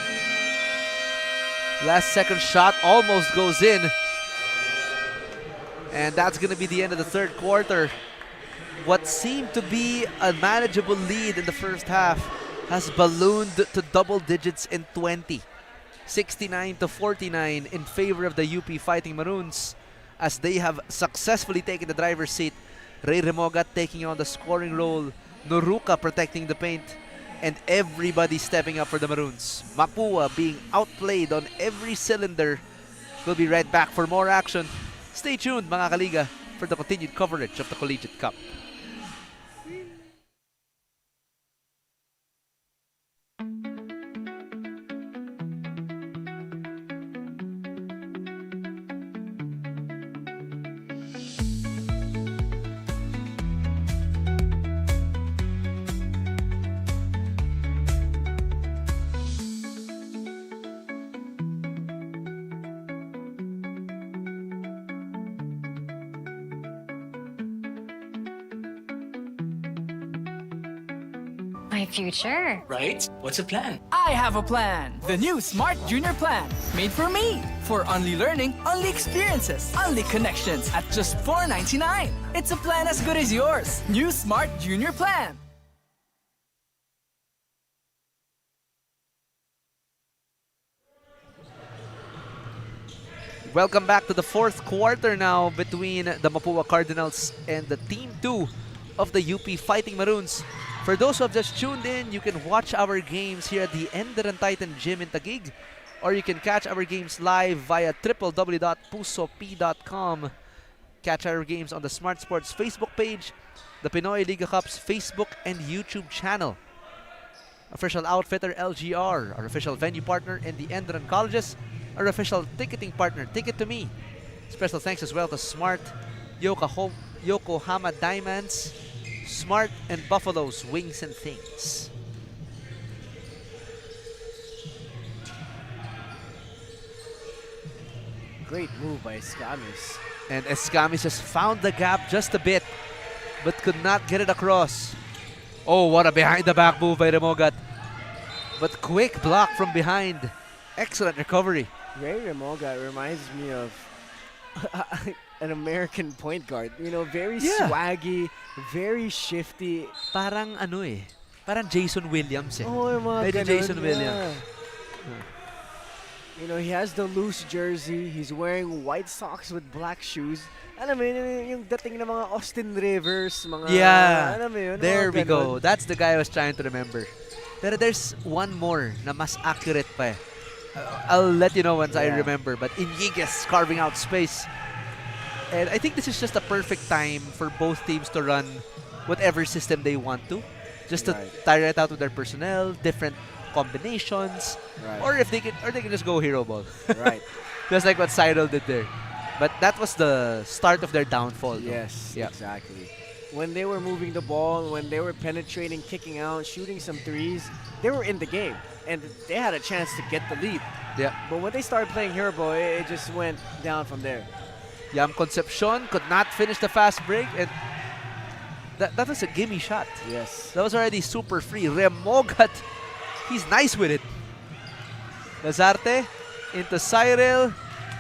Speaker 5: last second shot almost goes in. And that's going to be the end of the third quarter. What seemed to be a manageable lead in the first half has ballooned to double digits in 20. 69-49 in favor of the UP Fighting Maroons as they have successfully taken the driver's seat. Ray Remogat taking on the scoring role, Noruka protecting the paint, and everybody stepping up for the Maroons. Mapua being outplayed on every cylinder. We'll be right back for more action. Stay tuned, mga kaliga, for the continued coverage of the Collegiate Cup.
Speaker 2: My future.
Speaker 11: Right? What's the plan? I have a plan. The new Smart Junior Plan. Made for me. For only learning, only experiences, only connections at just $4.99. It's a plan as good as yours. New Smart Junior Plan.
Speaker 5: Welcome back to the fourth quarter now between the Mapua Cardinals and the Team 2 of the UP Fighting Maroons. For those who have just tuned in, you can watch our games here at the ENDERUN Titan Gym in Taguig, or you can catch our games live via www.pusop.com. Catch our games on the Smart Sports Facebook page, the Pinoyliga Cup's Facebook and YouTube channel. Official outfitter LGR, our official venue partner in the ENDERUN Colleges, our official ticketing partner, Ticket to Me. Special thanks as well to Smart, Yokohama Diamonds, Smart, and Buffalo's Wings and Things.
Speaker 6: Great move by Escamis.
Speaker 5: And Escamis just found the gap just a bit, but could not get it across. Oh, what a behind-the-back move by Remogat. But quick block from behind. Excellent recovery.
Speaker 6: Ray Remogat reminds me of an American point guard. You know, very swaggy, very shifty.
Speaker 5: Parang ano eh. Parang Jason Williams eh.
Speaker 6: Oh, yung mga
Speaker 5: Medyo
Speaker 6: ganun,
Speaker 5: Jason Williams.
Speaker 6: You know, he has the loose jersey. He's wearing white socks with black shoes. Alam mo yun, yung dating na mga Austin Rivers, mga...
Speaker 5: Yeah,
Speaker 6: alam mo yun,
Speaker 5: there we
Speaker 6: ganun.
Speaker 5: go. That's the guy I was trying to remember. Pero there's one more na mas accurate pa eh. I'll let you know once I remember. But Iniguez carving out space. And I think this is just a perfect time for both teams to run whatever system they want to. Just to tire it out with their personnel, different combinations. Or if they can just go hero ball.
Speaker 6: Right.
Speaker 5: Just like what Cyril did there. But that was the start of their downfall.
Speaker 6: Yes,
Speaker 5: yeah.
Speaker 6: exactly. When they were moving the ball, when they were penetrating, kicking out, shooting some threes, they were in the game. And they had a chance to get the lead.
Speaker 5: Yeah.
Speaker 6: But when they started playing hero ball, it just went down from there.
Speaker 5: Yam Concepcion could not finish the fast break, and that was a gimme shot.
Speaker 6: Yes.
Speaker 5: That was already super free. Remogat, he's nice with it. Lazarte into Cyril,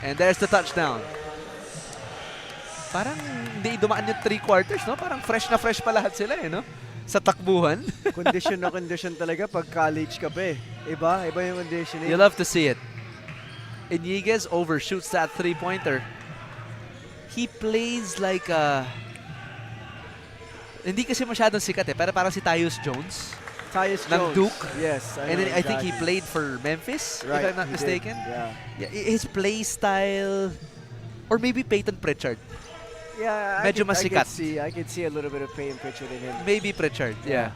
Speaker 5: and there's the touchdown. Parang hindi dumaan yung 3 quarters, no? Parang fresh na fresh pa lahat sila, eh, no? Sa takbuhan.
Speaker 6: Condition na condition talaga pag college ka pa eh. Iba yung conditioning.
Speaker 5: You love to see it. Iniguez overshoots that 3-pointer. He plays like hindi kasi masyadong sikat eh, pero parang si Tyus Jones.
Speaker 6: Tyus
Speaker 5: ng
Speaker 6: Jones.
Speaker 5: Duke.
Speaker 6: Yes.
Speaker 5: And then I think he played for Memphis,
Speaker 6: Right,
Speaker 5: if I'm not
Speaker 6: he did.
Speaker 5: mistaken.
Speaker 6: Yeah.
Speaker 5: His play style, or maybe Peyton Pritchard.
Speaker 6: Yeah,
Speaker 5: Medyo masikat.
Speaker 6: I could see a little bit of Peyton Pritchard in him.
Speaker 5: Maybe Pritchard, yeah.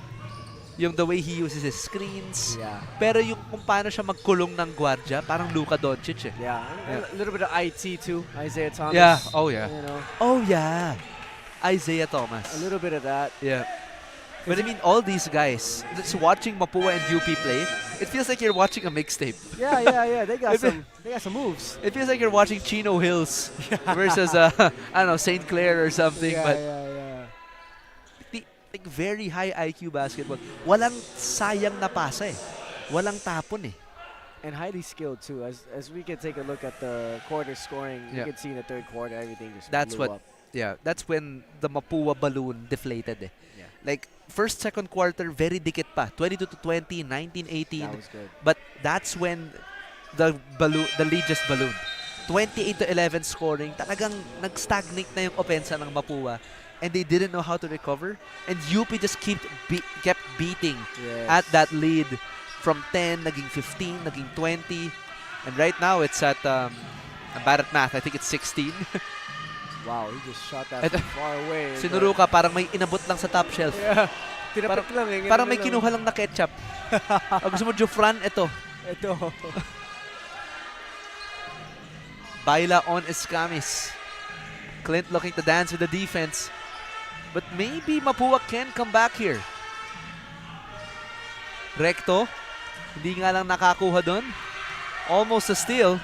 Speaker 5: Yung the way he uses his screens.
Speaker 6: Yeah.
Speaker 5: Pero yung kung paano siya magkulong ng gwardya, parang Luka Doncic eh.
Speaker 6: Yeah. A little bit of IT too. Isaiah Thomas.
Speaker 5: Yeah. Oh yeah.
Speaker 6: You know.
Speaker 5: Oh yeah. Isaiah Thomas.
Speaker 6: A little bit of that.
Speaker 5: Yeah. But I mean, all these guys, just watching Mapua and UP play, it feels like you're watching a mixtape.
Speaker 6: Yeah. They got some moves.
Speaker 5: It feels like you're watching Chino Hills versus I don't know, St. Clair or something.
Speaker 6: Yeah,
Speaker 5: but
Speaker 6: yeah.
Speaker 5: like very high IQ basketball. Walang sayang na pasa eh. Walang tapon eh.
Speaker 6: And highly skilled too. As we can take a look at the quarter scoring, you can see in the third quarter everything just blew up.
Speaker 5: Yeah, that's when the Mapua balloon deflated eh.
Speaker 6: Yeah.
Speaker 5: Like first, second quarter, very dikit pa. 22-20, 19-18.
Speaker 6: That was good.
Speaker 5: But that's when the lead just ballooned. 28-11 scoring. Talagang nag-stagnate na yung opensa ng Mapua. And they didn't know how to recover. And UP just kept beating at that lead. From 10, naging 15, naging 20. And right now, it's at, I'm bad at math, I think it's 16.
Speaker 6: Wow, he just shot that from far away.
Speaker 5: Sinuro ka, parang may inabot lang sa top shelf.
Speaker 6: Yeah. Tinapik lang eh.
Speaker 5: Parang may kinuha lang na ketchup. Pag gusto mo, Jufran, ito.
Speaker 6: Ito.
Speaker 5: Baila on Escamis. Clint looking to dance with the defense. But maybe Mapua can come back here. Recto. Hindi nga lang nakakuha doon. Almost a steal.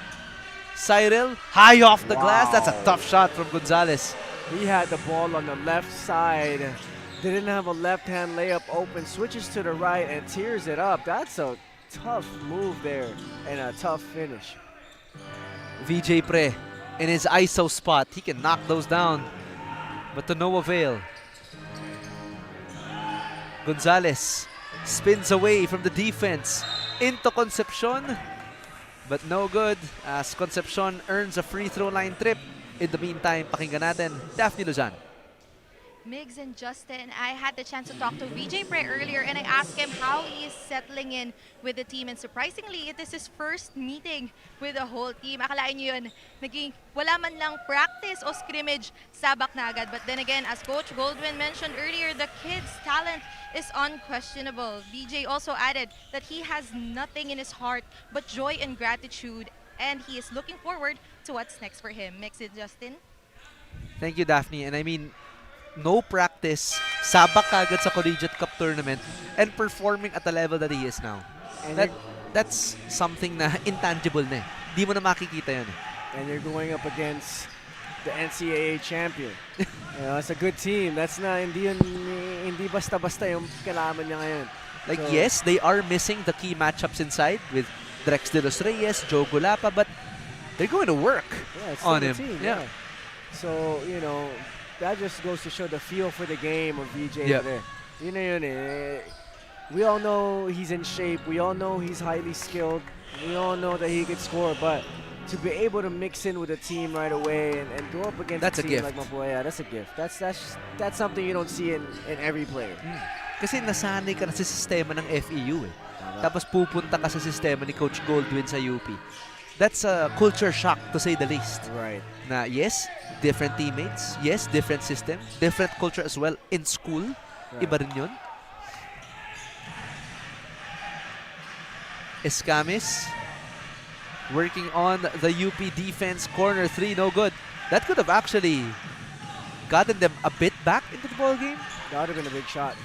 Speaker 5: Cyril, high off the glass. That's a tough shot from Gonzalez.
Speaker 6: He had the ball on the left side. Didn't have a left-hand layup open. Switches to the right and tears it up. That's a tough move there and a tough finish.
Speaker 5: VJ Pre in his ISO spot. He can knock those down. But to no avail. Gonzalez spins away from the defense into Concepcion, but no good as Concepcion earns a free throw line trip. In the meantime, pakinggan natin Daphne Luzan.
Speaker 7: Migs and Justin, I had the chance to talk to VJ Pre earlier and I asked him how he is settling in with the team. And surprisingly, it is his first meeting with the whole team. Akalain nyo yun, naging wala man lang practice o scrimmage, sabak na agad. But then again, as Coach Goldwyn mentioned earlier, the kid's talent is unquestionable. VJ also added that he has nothing in his heart but joy and gratitude. And he is looking forward to what's next for him. Migs and Justin?
Speaker 5: Thank you, Daphne. And I mean, no practice, sabak agad sa Collegiate Cup tournament, and performing at the level that he is now. And that's something na intangible na eh. Di mo na makikita yun eh.
Speaker 6: And you're going up against the NCAA champion. It's a good team. That's na hindi basta-basta yung kalaman niya ngayon.
Speaker 5: Like yes, they are missing the key matchups inside with Drex de los Reyes, Joe Gulapa, but they're going to work on him.
Speaker 6: Team, yeah. So, you know, that just goes to show the feel for the game of VJ there. You know, we all know he's in shape. We all know he's highly skilled. We all know that he can score, but to be able to mix in with the team right away and go up against a team like Mapua, that's a gift. That's something you don't see in every player.
Speaker 5: Kasi nasanay ka na sa sistema ng FEU eh. Tapos pupunta ka sa sistema ni Coach Goldwyn sa UP. That's a culture shock to say the least.
Speaker 6: Right.
Speaker 5: Na yes, different teammates. Yes, different system. Different culture as well in school. Right. Iba rin yun. Escamis working on the UP defense. Corner 3, no good. That could have actually gotten them a bit back into the ball game.
Speaker 6: That would have been a big shot.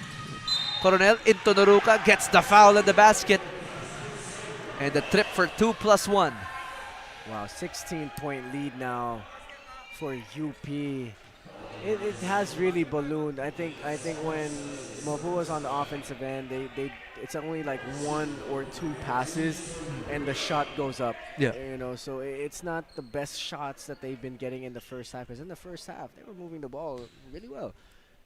Speaker 5: Coronel into Noruka, gets the foul in the basket. And the trip for 2+1.
Speaker 6: Wow, 16-point lead now for UP. It has really ballooned. I think when Mapua was on the offensive end, it's only like 1 or 2 passes, and the shot goes up.
Speaker 5: Yeah.
Speaker 6: You know, so it's not the best shots that they've been getting in the first half. Because in the first half, they were moving the ball really well,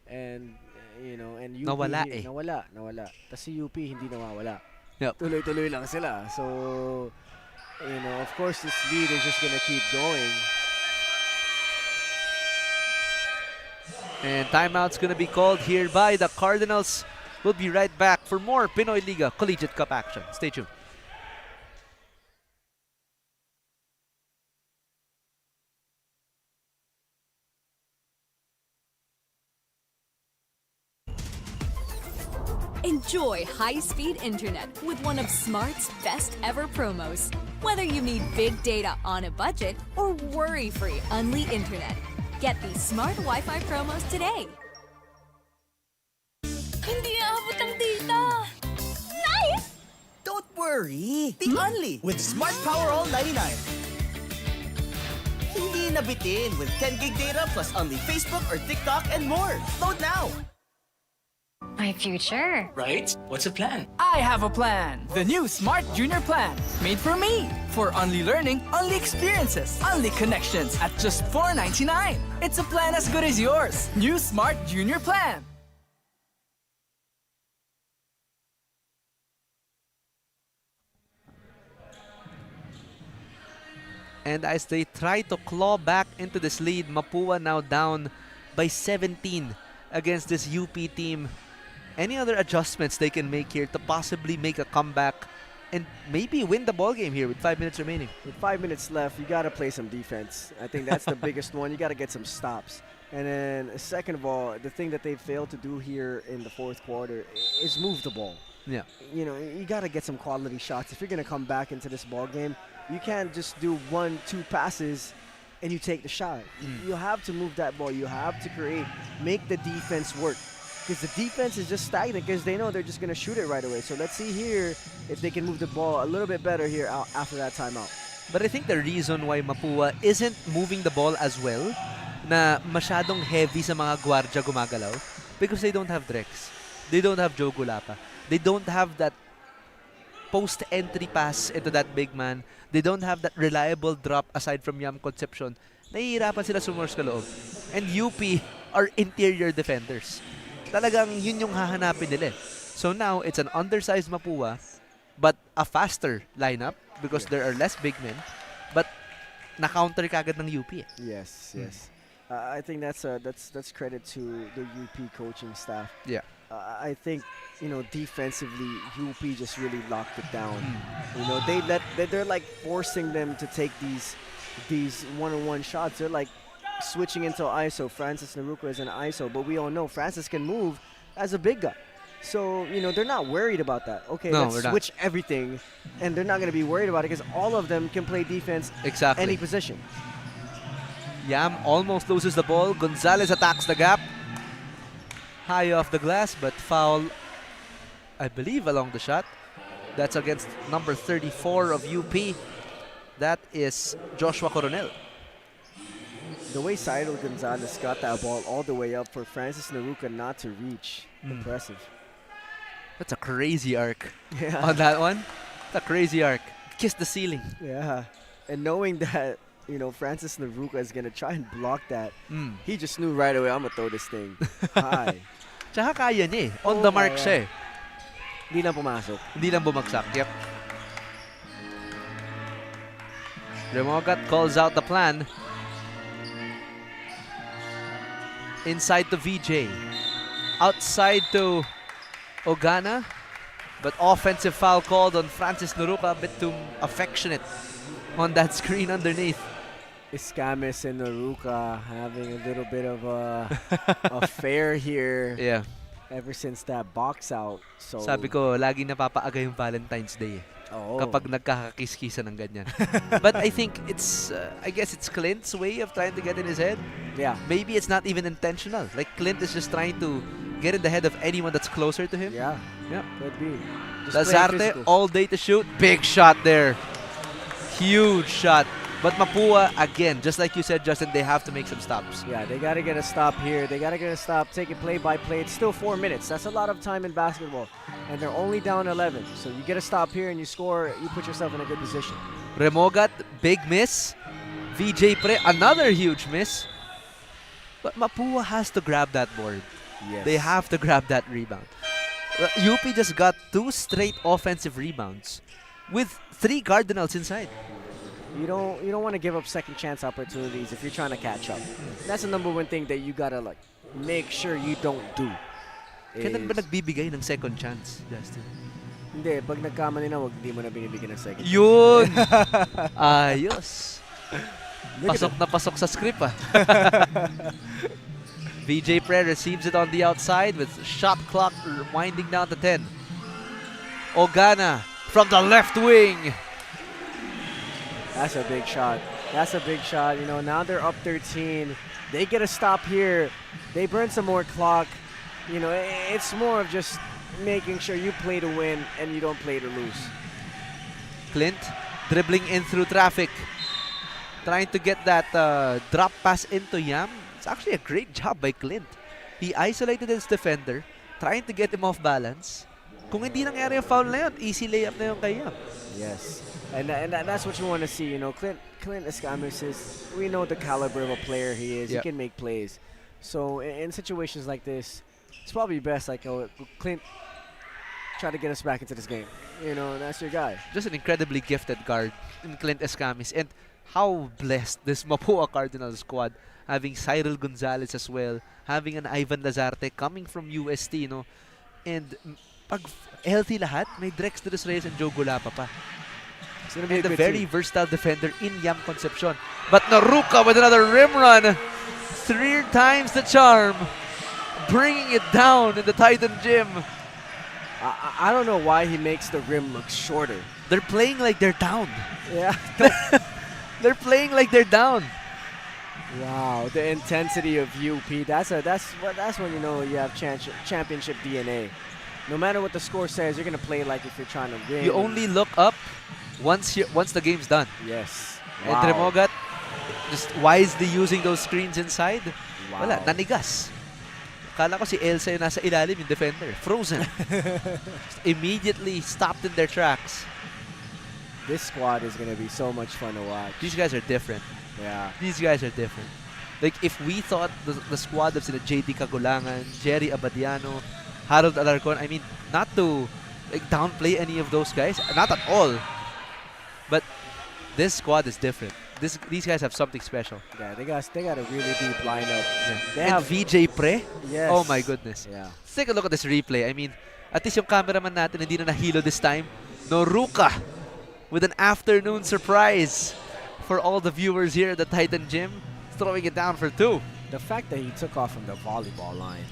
Speaker 6: and you know, and UP
Speaker 5: Nawala eh.
Speaker 6: nawala. Tas si UP hindi nawawala.
Speaker 5: Yep.
Speaker 6: Tuloy-tuloy lang sila. So, you know, of course, this lead is just gonna keep going.
Speaker 5: And timeout's going to be called here by the Cardinals. We'll be right back for more Pinoyliga Collegiate Cup action. Stay tuned.
Speaker 2: Enjoy high-speed internet with one of Smart's best ever promos. Whether you need big data on a budget or worry-free Unli internet, get these Smart Wi-Fi promos today. Hindi aabot ang data. Nice!
Speaker 3: Don't worry. The Only with Smart Power All 99. Hindi nabitin with 10 gig data plus only Facebook or TikTok and more. Load now.
Speaker 2: My future.
Speaker 11: Right? What's the plan? I have a plan. The new Smart Junior Plan. Made for me. For only learning, only experiences, only connections at just $4.99. It's a plan as good as yours. New Smart Junior Plan.
Speaker 5: And as they try to claw back into this lead, Mapua now down by 17 against this UP team. Any other adjustments they can make here to possibly make a comeback and maybe win the ball game here with 5 minutes remaining?
Speaker 6: With 5 minutes left, you got to play some defense. I think that's the biggest one. You got to get some stops. And then, second of all, the thing that they failed to do here in the fourth quarter is move the ball.
Speaker 5: Yeah.
Speaker 6: You know, you got to get some quality shots. If you're going to come back into this ball game, you can't just do 1-2 passes and you take the shot. You have to move that ball. You have to make the defense work. Because the defense is just stagnant because they know they're just going to shoot it right away. So let's see here if they can move the ball a little bit better here after that timeout.
Speaker 5: But I think the reason why Mapua isn't moving the ball as well, na masyadong heavy sa mga gwardya gumagalaw, because they don't have Drex. They don't have Joe Gulapa. They don't have that post-entry pass into that big man. They don't have that reliable drop aside from Yam Concepcion. Nahihirapan sila sumors kaloob. And UP are interior defenders. Talagang yun yung hahanapin nila. So now, it's an undersized Mapua, but a faster lineup because there are less big men. But na-counter kagad ng UP.
Speaker 6: Yes. I think that's credit to the UP coaching staff.
Speaker 5: Yeah.
Speaker 6: I think, you know, defensively, UP just really locked it down. You know, they're like forcing them to take these one-on-one shots. They're like switching into ISO. Francis Naruka is an ISO, but we all know Francis can move as a big guy. So, you know, they're not worried about that. Okay,
Speaker 5: no,
Speaker 6: let's switch everything, and they're not going to be worried about it because all of them can play defense any position.
Speaker 5: Yam almost loses the ball. Gonzalez attacks the gap. High off the glass, but foul, I believe, along the shot. That's against number 34 of UP. That is Joshua Coronel.
Speaker 6: The way Cyril Gonzalez got that ball all the way up for Francis Naruka not to reach. Impressive.
Speaker 5: That's a crazy arc on that one. That's a crazy arc. Kissed the ceiling.
Speaker 6: Yeah. And knowing that, you know, Francis Naruka is going to try and block that, he just knew right away, I'm going to throw this thing high.
Speaker 5: Tsaka kaya niya eh. On the mark siya eh.
Speaker 6: Hindi lang pumasok.
Speaker 5: Hindi lang bumagsak. Yep. Remogat calls out the plan. Inside to VJ. Outside to Ogana. But offensive foul called on Francis Naruka. A bit too affectionate on that screen underneath.
Speaker 6: Escamis and Naruka having a little bit of a affair here.
Speaker 5: Yeah.
Speaker 6: Ever since that box out. So
Speaker 5: Sabi ko, lagi napapaaga yung Valentine's Day eh.
Speaker 6: Oh.
Speaker 5: Kapag nagkakakis-kisan ng ganyan. But I think it's, I guess it's Clint's way of trying to get in his head.
Speaker 6: Yeah.
Speaker 5: Maybe it's not even intentional. Like Clint is just trying to get in the head of anyone that's closer to him.
Speaker 6: Yeah.
Speaker 5: Yeah.
Speaker 6: Could be.
Speaker 5: Lazarte all day to shoot. Big shot there. Huge shot. But Mapua, again, just like you said, Justin, they have to make some stops.
Speaker 6: Yeah, they got to get a stop here. They got to get a stop, take it play by play. It's still 4 minutes. That's a lot of time in basketball. And they're only down 11. So you get a stop here and you score, you put yourself in a good position.
Speaker 5: Remogat, big miss. VJ Pre, another huge miss. But Mapua has to grab that board.
Speaker 6: Yes.
Speaker 5: They have to grab that rebound. UP just got 2 straight offensive rebounds with 3 Cardinals inside.
Speaker 6: You don't want to give up second chance opportunities if you're trying to catch up. That's the number one thing that you gotta like make sure you don't do.
Speaker 5: Kailan ba nagbibigay ng second chance, Justin?
Speaker 6: Hindi, pag nagkamali na, di mo na binibigyan ng second chance.
Speaker 5: Yun! Ayos. Pasok sa script VJ Pre receives it on the outside with shot clock winding down to 10. Ogana from the left wing.
Speaker 6: That's a big shot. That's a big shot. You know, now they're up 13. They get a stop here. They burn some more clock. You know, it's more of just making sure you play to win and you don't play to lose.
Speaker 5: Clint dribbling in through traffic. Trying to get that drop pass into Yam. It's actually a great job by Clint. He isolated his defender, trying to get him off balance. Kung hindi nangyari yung foul na yun, easy layup na yun kay Yam.
Speaker 6: Yes. And that's what you want to see. You know, Clint Escamis is, we know the caliber of a player he is. Yep. He can make plays. So in situations like this, it's probably best like Clint try to get us back into this game. You know, that's your guy.
Speaker 5: Just an incredibly gifted guard in Clint Escamis. And how blessed this Mapua Cardinals squad, having Cyril Gonzalez as well, having an Ivan Lazarte coming from UST, you know. And pag healthy lahat, may Drex de los Reyes and Joe Gulapa pa. And a very versatile defender in Yam Concepcion. But Naruka with another rim run. 3 times the charm. Bringing it down in the Titan Gym.
Speaker 6: I don't know why he makes the rim look shorter.
Speaker 5: They're playing like they're down.
Speaker 6: Yeah.
Speaker 5: They're playing like they're down.
Speaker 6: Wow, the intensity of UP. That's when you know you have championship DNA. No matter what the score says, you're gonna play like if you're trying to win.
Speaker 5: You only look up once the game's done.
Speaker 6: Yes.
Speaker 5: Wow. And Remogat just wisely using those screens inside.
Speaker 6: Wow.
Speaker 5: Wala, nanigas. Kala ko si Elsa yung nasa ilalim, yung defender. Frozen. Immediately stopped in their tracks.
Speaker 6: This squad is going to be so much fun to watch.
Speaker 5: These guys are different.
Speaker 6: Yeah.
Speaker 5: These guys are different. Like, if we thought the squad of sila JD Kagulangan, Jerry Abadiano, Harold Alarcon, I mean, not to like downplay any of those guys, not at all. But this squad is different. These guys have something special.
Speaker 6: Yeah, they got a really deep lineup.
Speaker 5: Yeah.
Speaker 6: They
Speaker 5: and
Speaker 6: have
Speaker 5: VJ Pre?
Speaker 6: Yes.
Speaker 5: Oh my goodness.
Speaker 6: Yeah.
Speaker 5: Let's take a look at this replay. I mean, at least yung cameraman natin hindi na nahilo this time. Noruka with an afternoon surprise for all the viewers here at the Titan Gym, throwing it down for 2.
Speaker 6: The fact that he took off from the volleyball line.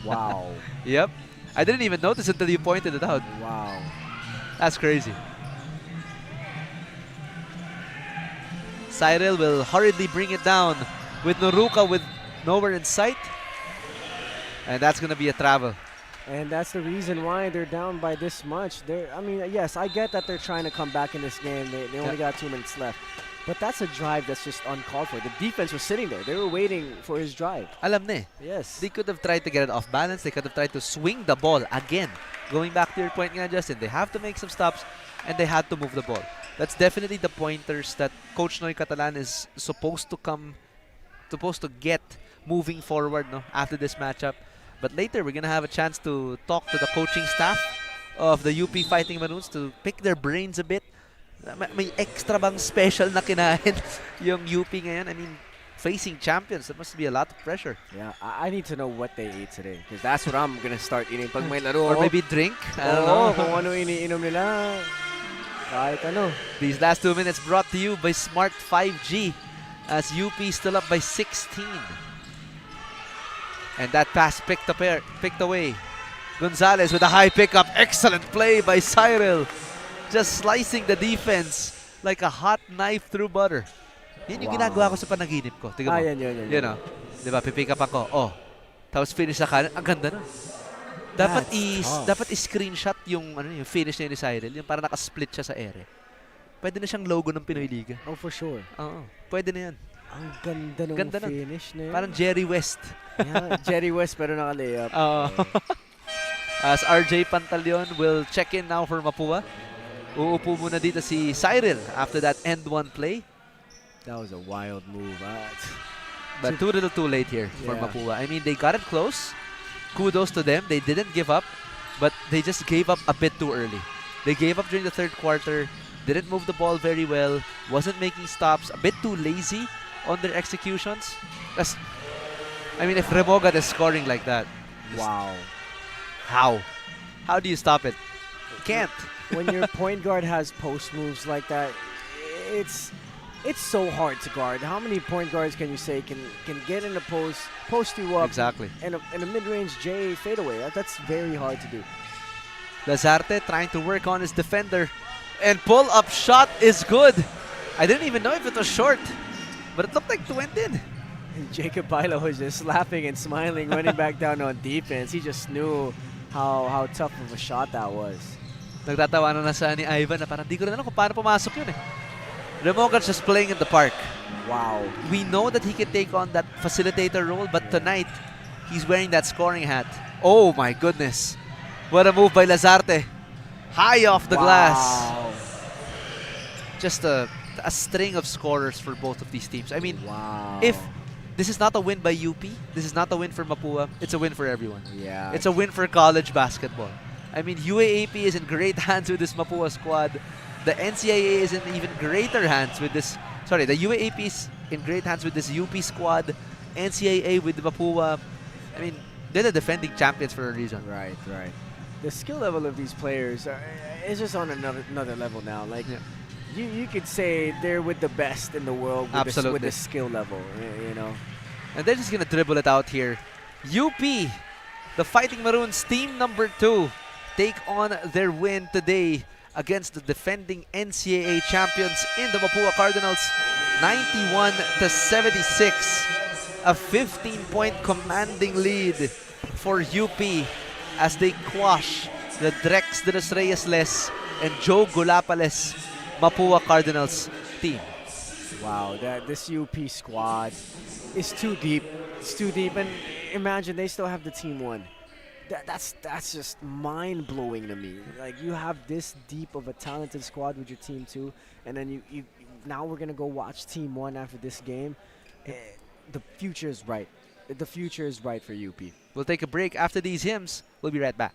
Speaker 6: Wow.
Speaker 5: Yep. I didn't even notice until you pointed it out.
Speaker 6: Wow.
Speaker 5: That's crazy. Cyril will hurriedly bring it down with Noruka with nowhere in sight. And that's going to be a travel.
Speaker 6: And that's the reason why they're down by this much. I mean, yes, I get that they're trying to come back in this game. They only got 2 minutes left. But that's a drive that's just uncalled for. The defense was sitting there. They were waiting for his drive.
Speaker 5: Alam na eh.
Speaker 6: Yes.
Speaker 5: They could have tried to get it off balance. They could have tried to swing the ball again. Going back to your point nga, Justin, they have to make some stops and they had to move the ball. That's definitely the pointers that Coach Noy Catalan is supposed to get moving forward, no, after this matchup. But later, we're going to have a chance to talk to the coaching staff of the UP Fighting Maroons to pick their brains a bit. May extra bang special na kinain yung UP ngayon? I mean, facing champions, there must be a lot of pressure.
Speaker 6: Yeah, I need to know what they ate today because that's what I'm going to start eating pag may laro.
Speaker 5: Or maybe drink. I don't know.
Speaker 6: Kung ano iniinom nila. Kahit ano.
Speaker 5: These last 2 minutes brought to you by Smart 5G as UP still up by 16. And that pass picked away. Gonzalez with a high pickup. Excellent play by Cyril. Just slicing the defense like a hot knife through butter. Yan yung ginagawa ko sa panaginip ko. Tingnan mo.
Speaker 6: Yan.
Speaker 5: You know, di ba, pipick up ako. Oh, tapos finish sa kanan. Ang ganda nun. Dapat i-screenshot yung finish niya ni Cyril. Yung parang nakasplit siya sa ere. pwede na siyang logo ng Pinoy Liga.
Speaker 6: Oh, for sure.
Speaker 5: Oo, pwede na yan.
Speaker 6: Ang ganda ng
Speaker 5: Ganda nun.
Speaker 6: finish na yun.
Speaker 5: Parang Jerry West.
Speaker 6: Yeah, Jerry West pero naka-layup.
Speaker 5: Oo. As RJ Pantaleon will check in now for Mapua. Uupo muna dito si Cyril after that end one play.
Speaker 6: That was a wild move.
Speaker 5: But too little too late here for Mapua. I mean, they got it close. Kudos to them. They didn't give up, but they just gave up a bit too early. They gave up during the third quarter, didn't move the ball very well, wasn't making stops, a bit too lazy on their executions. I mean, if Remogat is scoring like that,
Speaker 6: Wow.
Speaker 5: how? How do you stop it? Can't.
Speaker 6: When your point guard has post moves like that, it's so hard to guard. How many point guards can you say can get in the post you up,
Speaker 5: Exactly.
Speaker 6: and a mid-range J fadeaway? That's very hard to do.
Speaker 5: Lazarte trying to work on his defender. And pull-up shot is good. I didn't even know if it was short, but it looked like it went in.
Speaker 6: And Jacob Bailo was just laughing and smiling, running back down on defense. He just knew how tough of a shot that was.
Speaker 5: Nagtatawanan na sa ni Ivan na parang di ko rin alam kung paano pumasok yun eh. Remogat's just playing in the park.
Speaker 6: Wow.
Speaker 5: We know that he can take on that facilitator role, but tonight, he's wearing that scoring hat. Oh my goodness. What a move by Lazarte. High off the glass. Just a string of scorers for both of these teams. I mean, if this is not a win by UP, this is not a win for Mapua, it's a win for everyone.
Speaker 6: Yeah.
Speaker 5: It's a win for college basketball. I mean, UAAP is in great hands with this Mapua squad. The NCAA is in even greater hands with this. Sorry, the UAAP is in great hands with this UP squad. NCAA with Mapua. I mean, they're the defending champions for a reason.
Speaker 6: Right. The skill level of these players is just on another level now. Like, you could say they're with the best in the world with this skill level, you know.
Speaker 5: And they're just going to dribble it out here. UP, the Fighting Maroons, team number 2, take on their win today against the defending NCAA champions in the Mapua Cardinals, 91-76. A 15-point commanding lead for UP as they quash the Drex de los Reyes-less and Joe Gulapales Mapua Cardinals team.
Speaker 6: Wow, this UP squad is too deep. It's too deep, and imagine they still have the team 1. That's just mind-blowing to me. Like, you have this deep of a talented squad with your team 2, and then you now we're gonna go watch team 1 after this game. The future is bright. The future is bright for UP.
Speaker 5: We'll take a break after these hymns. We'll be right back.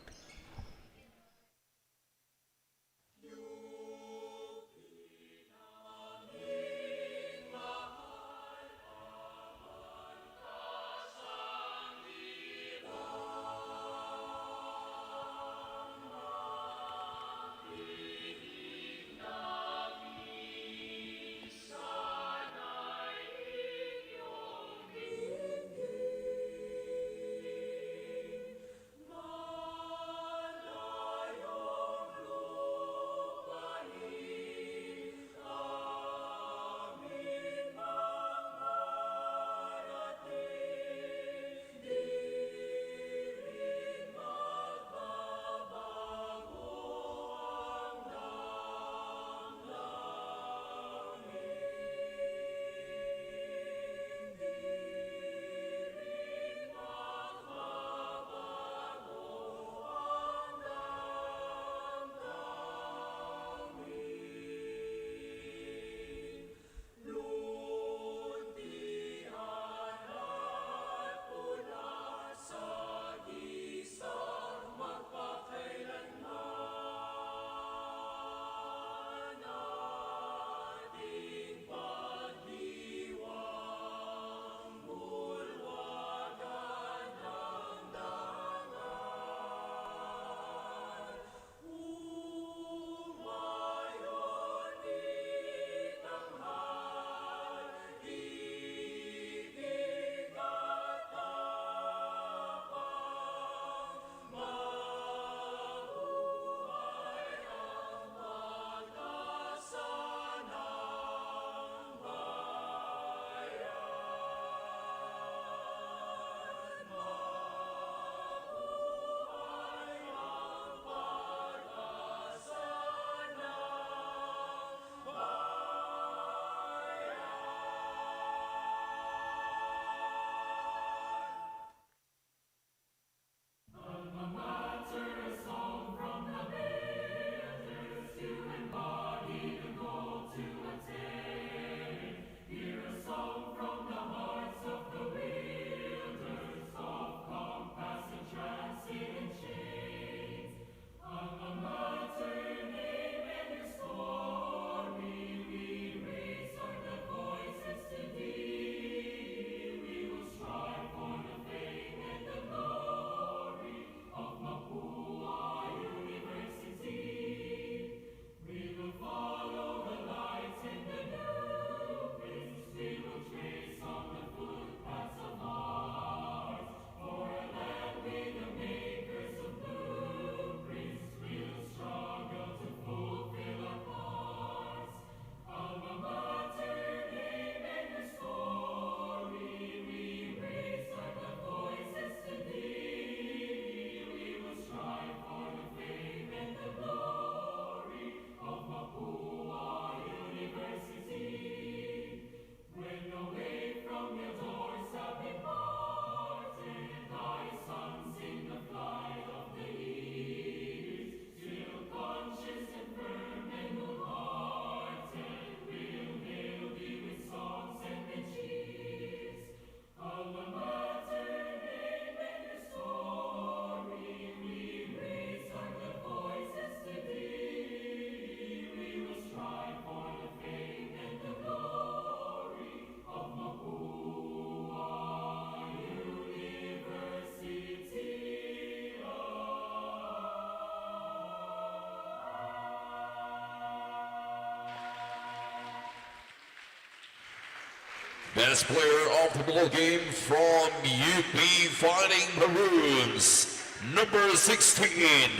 Speaker 8: Best player of the ball game from UP Fighting Maroons, number 16,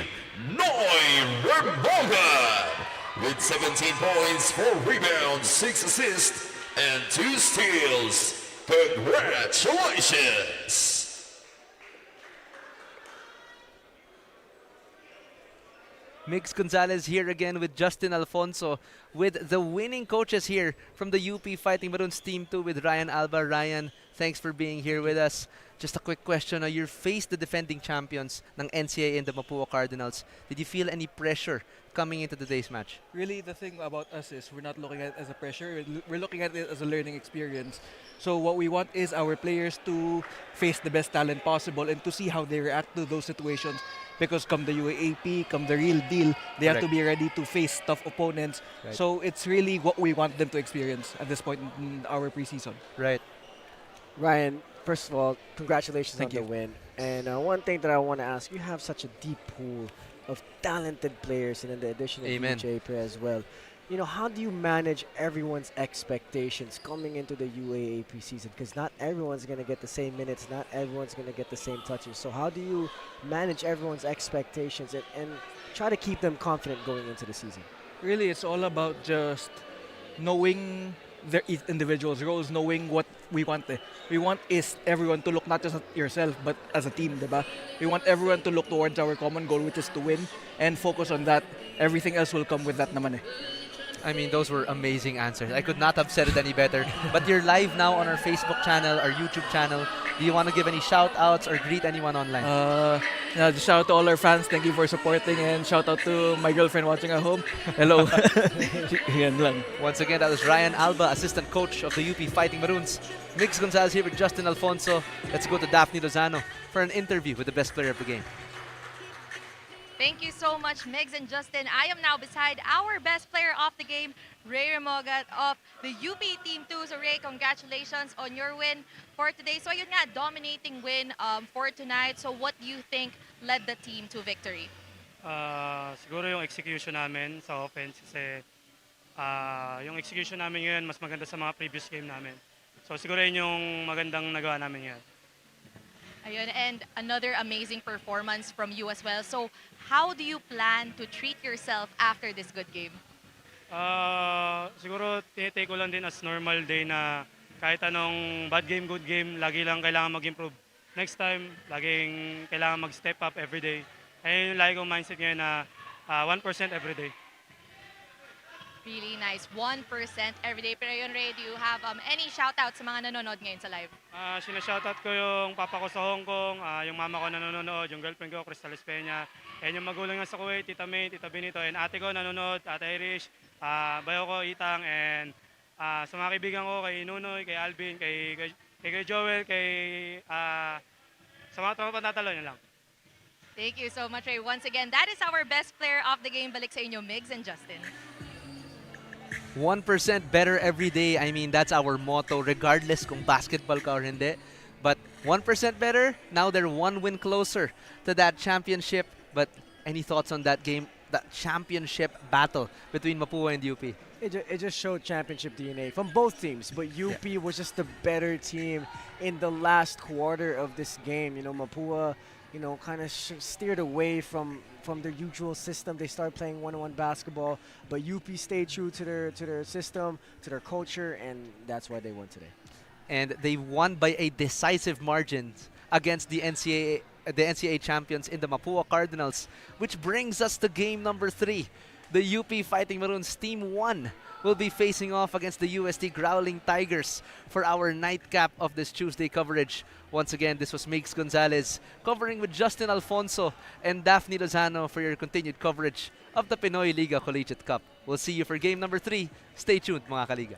Speaker 8: Noy Remboga, with 17 points, 4 rebounds, 6 assists, and 2 steals. Congratulations!
Speaker 5: Mix Gonzalez here again with Justin Alfonso, with the winning coaches here from the UP Fighting Maroons Team 2 with Ryan Alba. Ryan, thanks for being here with us. Just a quick question. You faced the defending champions ng NCAA and the Mapua Cardinals. Did you feel any pressure coming into today's match?
Speaker 10: Really, the thing about us is we're not looking at it as a pressure. We're looking at it as a learning experience. So what we want is our players to face the best talent possible and to see how they react to those situations. Because come the UAAP, come the real deal, they have to be ready to face tough opponents.
Speaker 5: Right.
Speaker 10: So it's really what we want them to experience at this point in our preseason.
Speaker 5: Right.
Speaker 6: Ryan, first of all, congratulations
Speaker 10: Thank
Speaker 6: on
Speaker 10: you.
Speaker 6: the win. And one thing that I want to ask, you have such a deep pool of talented players, and in the addition of
Speaker 5: Amen.
Speaker 6: DJ as well. You know, how do you manage everyone's expectations coming into the UAAP season? Because not everyone's going to get the same minutes, not everyone's going to get the same touches. So how do you manage everyone's expectations and try to keep them confident going into the season?
Speaker 10: Really, it's all about just knowing their individuals' roles, knowing what we want. We want is everyone to look not just at yourself, but as a team, diba? We want everyone to look towards our common goal, which is to win, and focus on that. Everything else will come with that naman eh.
Speaker 5: I mean, those were amazing answers. I could not have said it any better. But you're live now on our Facebook channel, our YouTube channel. Do you want to give any shout-outs or greet anyone online?
Speaker 10: Just shout out to all our fans. Thank you for supporting, and shout out to my girlfriend watching at home. Hello. Yan lang.
Speaker 5: Once again, that was Ryan Alba, assistant coach of the UP Fighting Maroons. Mix Gonzalez here with Justin Alfonso. Let's go to Daphne Lozano for an interview with the best player of the game.
Speaker 7: Thank you so much, Migs and Justin. I am now beside our best player of the game, Ray Remogat of the UP Team 2. So Ray, congratulations on your win for today. So yun nga, dominating win for tonight. So what do you think led the team to victory?
Speaker 13: Siguro yung execution namin sa offense kasi yung execution namin ngayon mas maganda sa mga previous game namin. So siguro yun yung magandang nagawa namin ngayon.
Speaker 7: Ayun, and another amazing performance from you as well. So how do you plan to treat yourself after this good game?
Speaker 13: Siguro tinitake ko lang din as normal day na kahit anong bad game, good game, lagi lang kailangan mag-improve. Next time, laging kailangan mag-step up every day. Ayun yung lagi kong mindset ngayon na 1% every day.
Speaker 7: Really nice. 1% every day. Pero yun, Ray, do you have any shout-out sa mga nanonood ngayon sa live?
Speaker 13: Sinashoutout ko yung papa ko sa Hong Kong, yung mama ko nanonood, yung girlfriend ko, Crystal Espeña, and yung magulang nga sa Kuwait, Tita May, Tita Benito, and ate ko nanonood, Ate Irish, bayo ko, Itang, and sa mga kaibigan ko, kay Nunoy, kay Alvin, kay Joel, sa mga tamang pantatalo, yun lang.
Speaker 7: Thank you so much, Ray. Once again, that is our best player of the game. Balik sa inyo, Migs and Justin.
Speaker 5: 1% better every day. I mean, that's our motto, regardless kung basketball ka or hindi. But 1% better, now they're one win closer to that championship. But any thoughts on that game, that championship battle between Mapua and UP?
Speaker 6: It just showed championship DNA from both teams, but UP was just the better team in the last quarter of this game. You know, Mapua, you know, kind of steered away from their usual system. They started playing one-on-one basketball, but UP stayed true to their system, to their culture, and that's why they won today.
Speaker 5: And they won by a decisive margin against the NCAA champions in the Mapua Cardinals, which brings us to game number 3. The UP Fighting Maroons Team 1 will be facing off against the UST Growling Tigers for our nightcap of this Tuesday coverage. Once again, this was Migs Gonzalez covering with Justin Alfonso and Daphne Lozano for your continued coverage of the Pinoyliga Collegiate Cup. We'll see you for game number 3. Stay tuned, mga kaliga.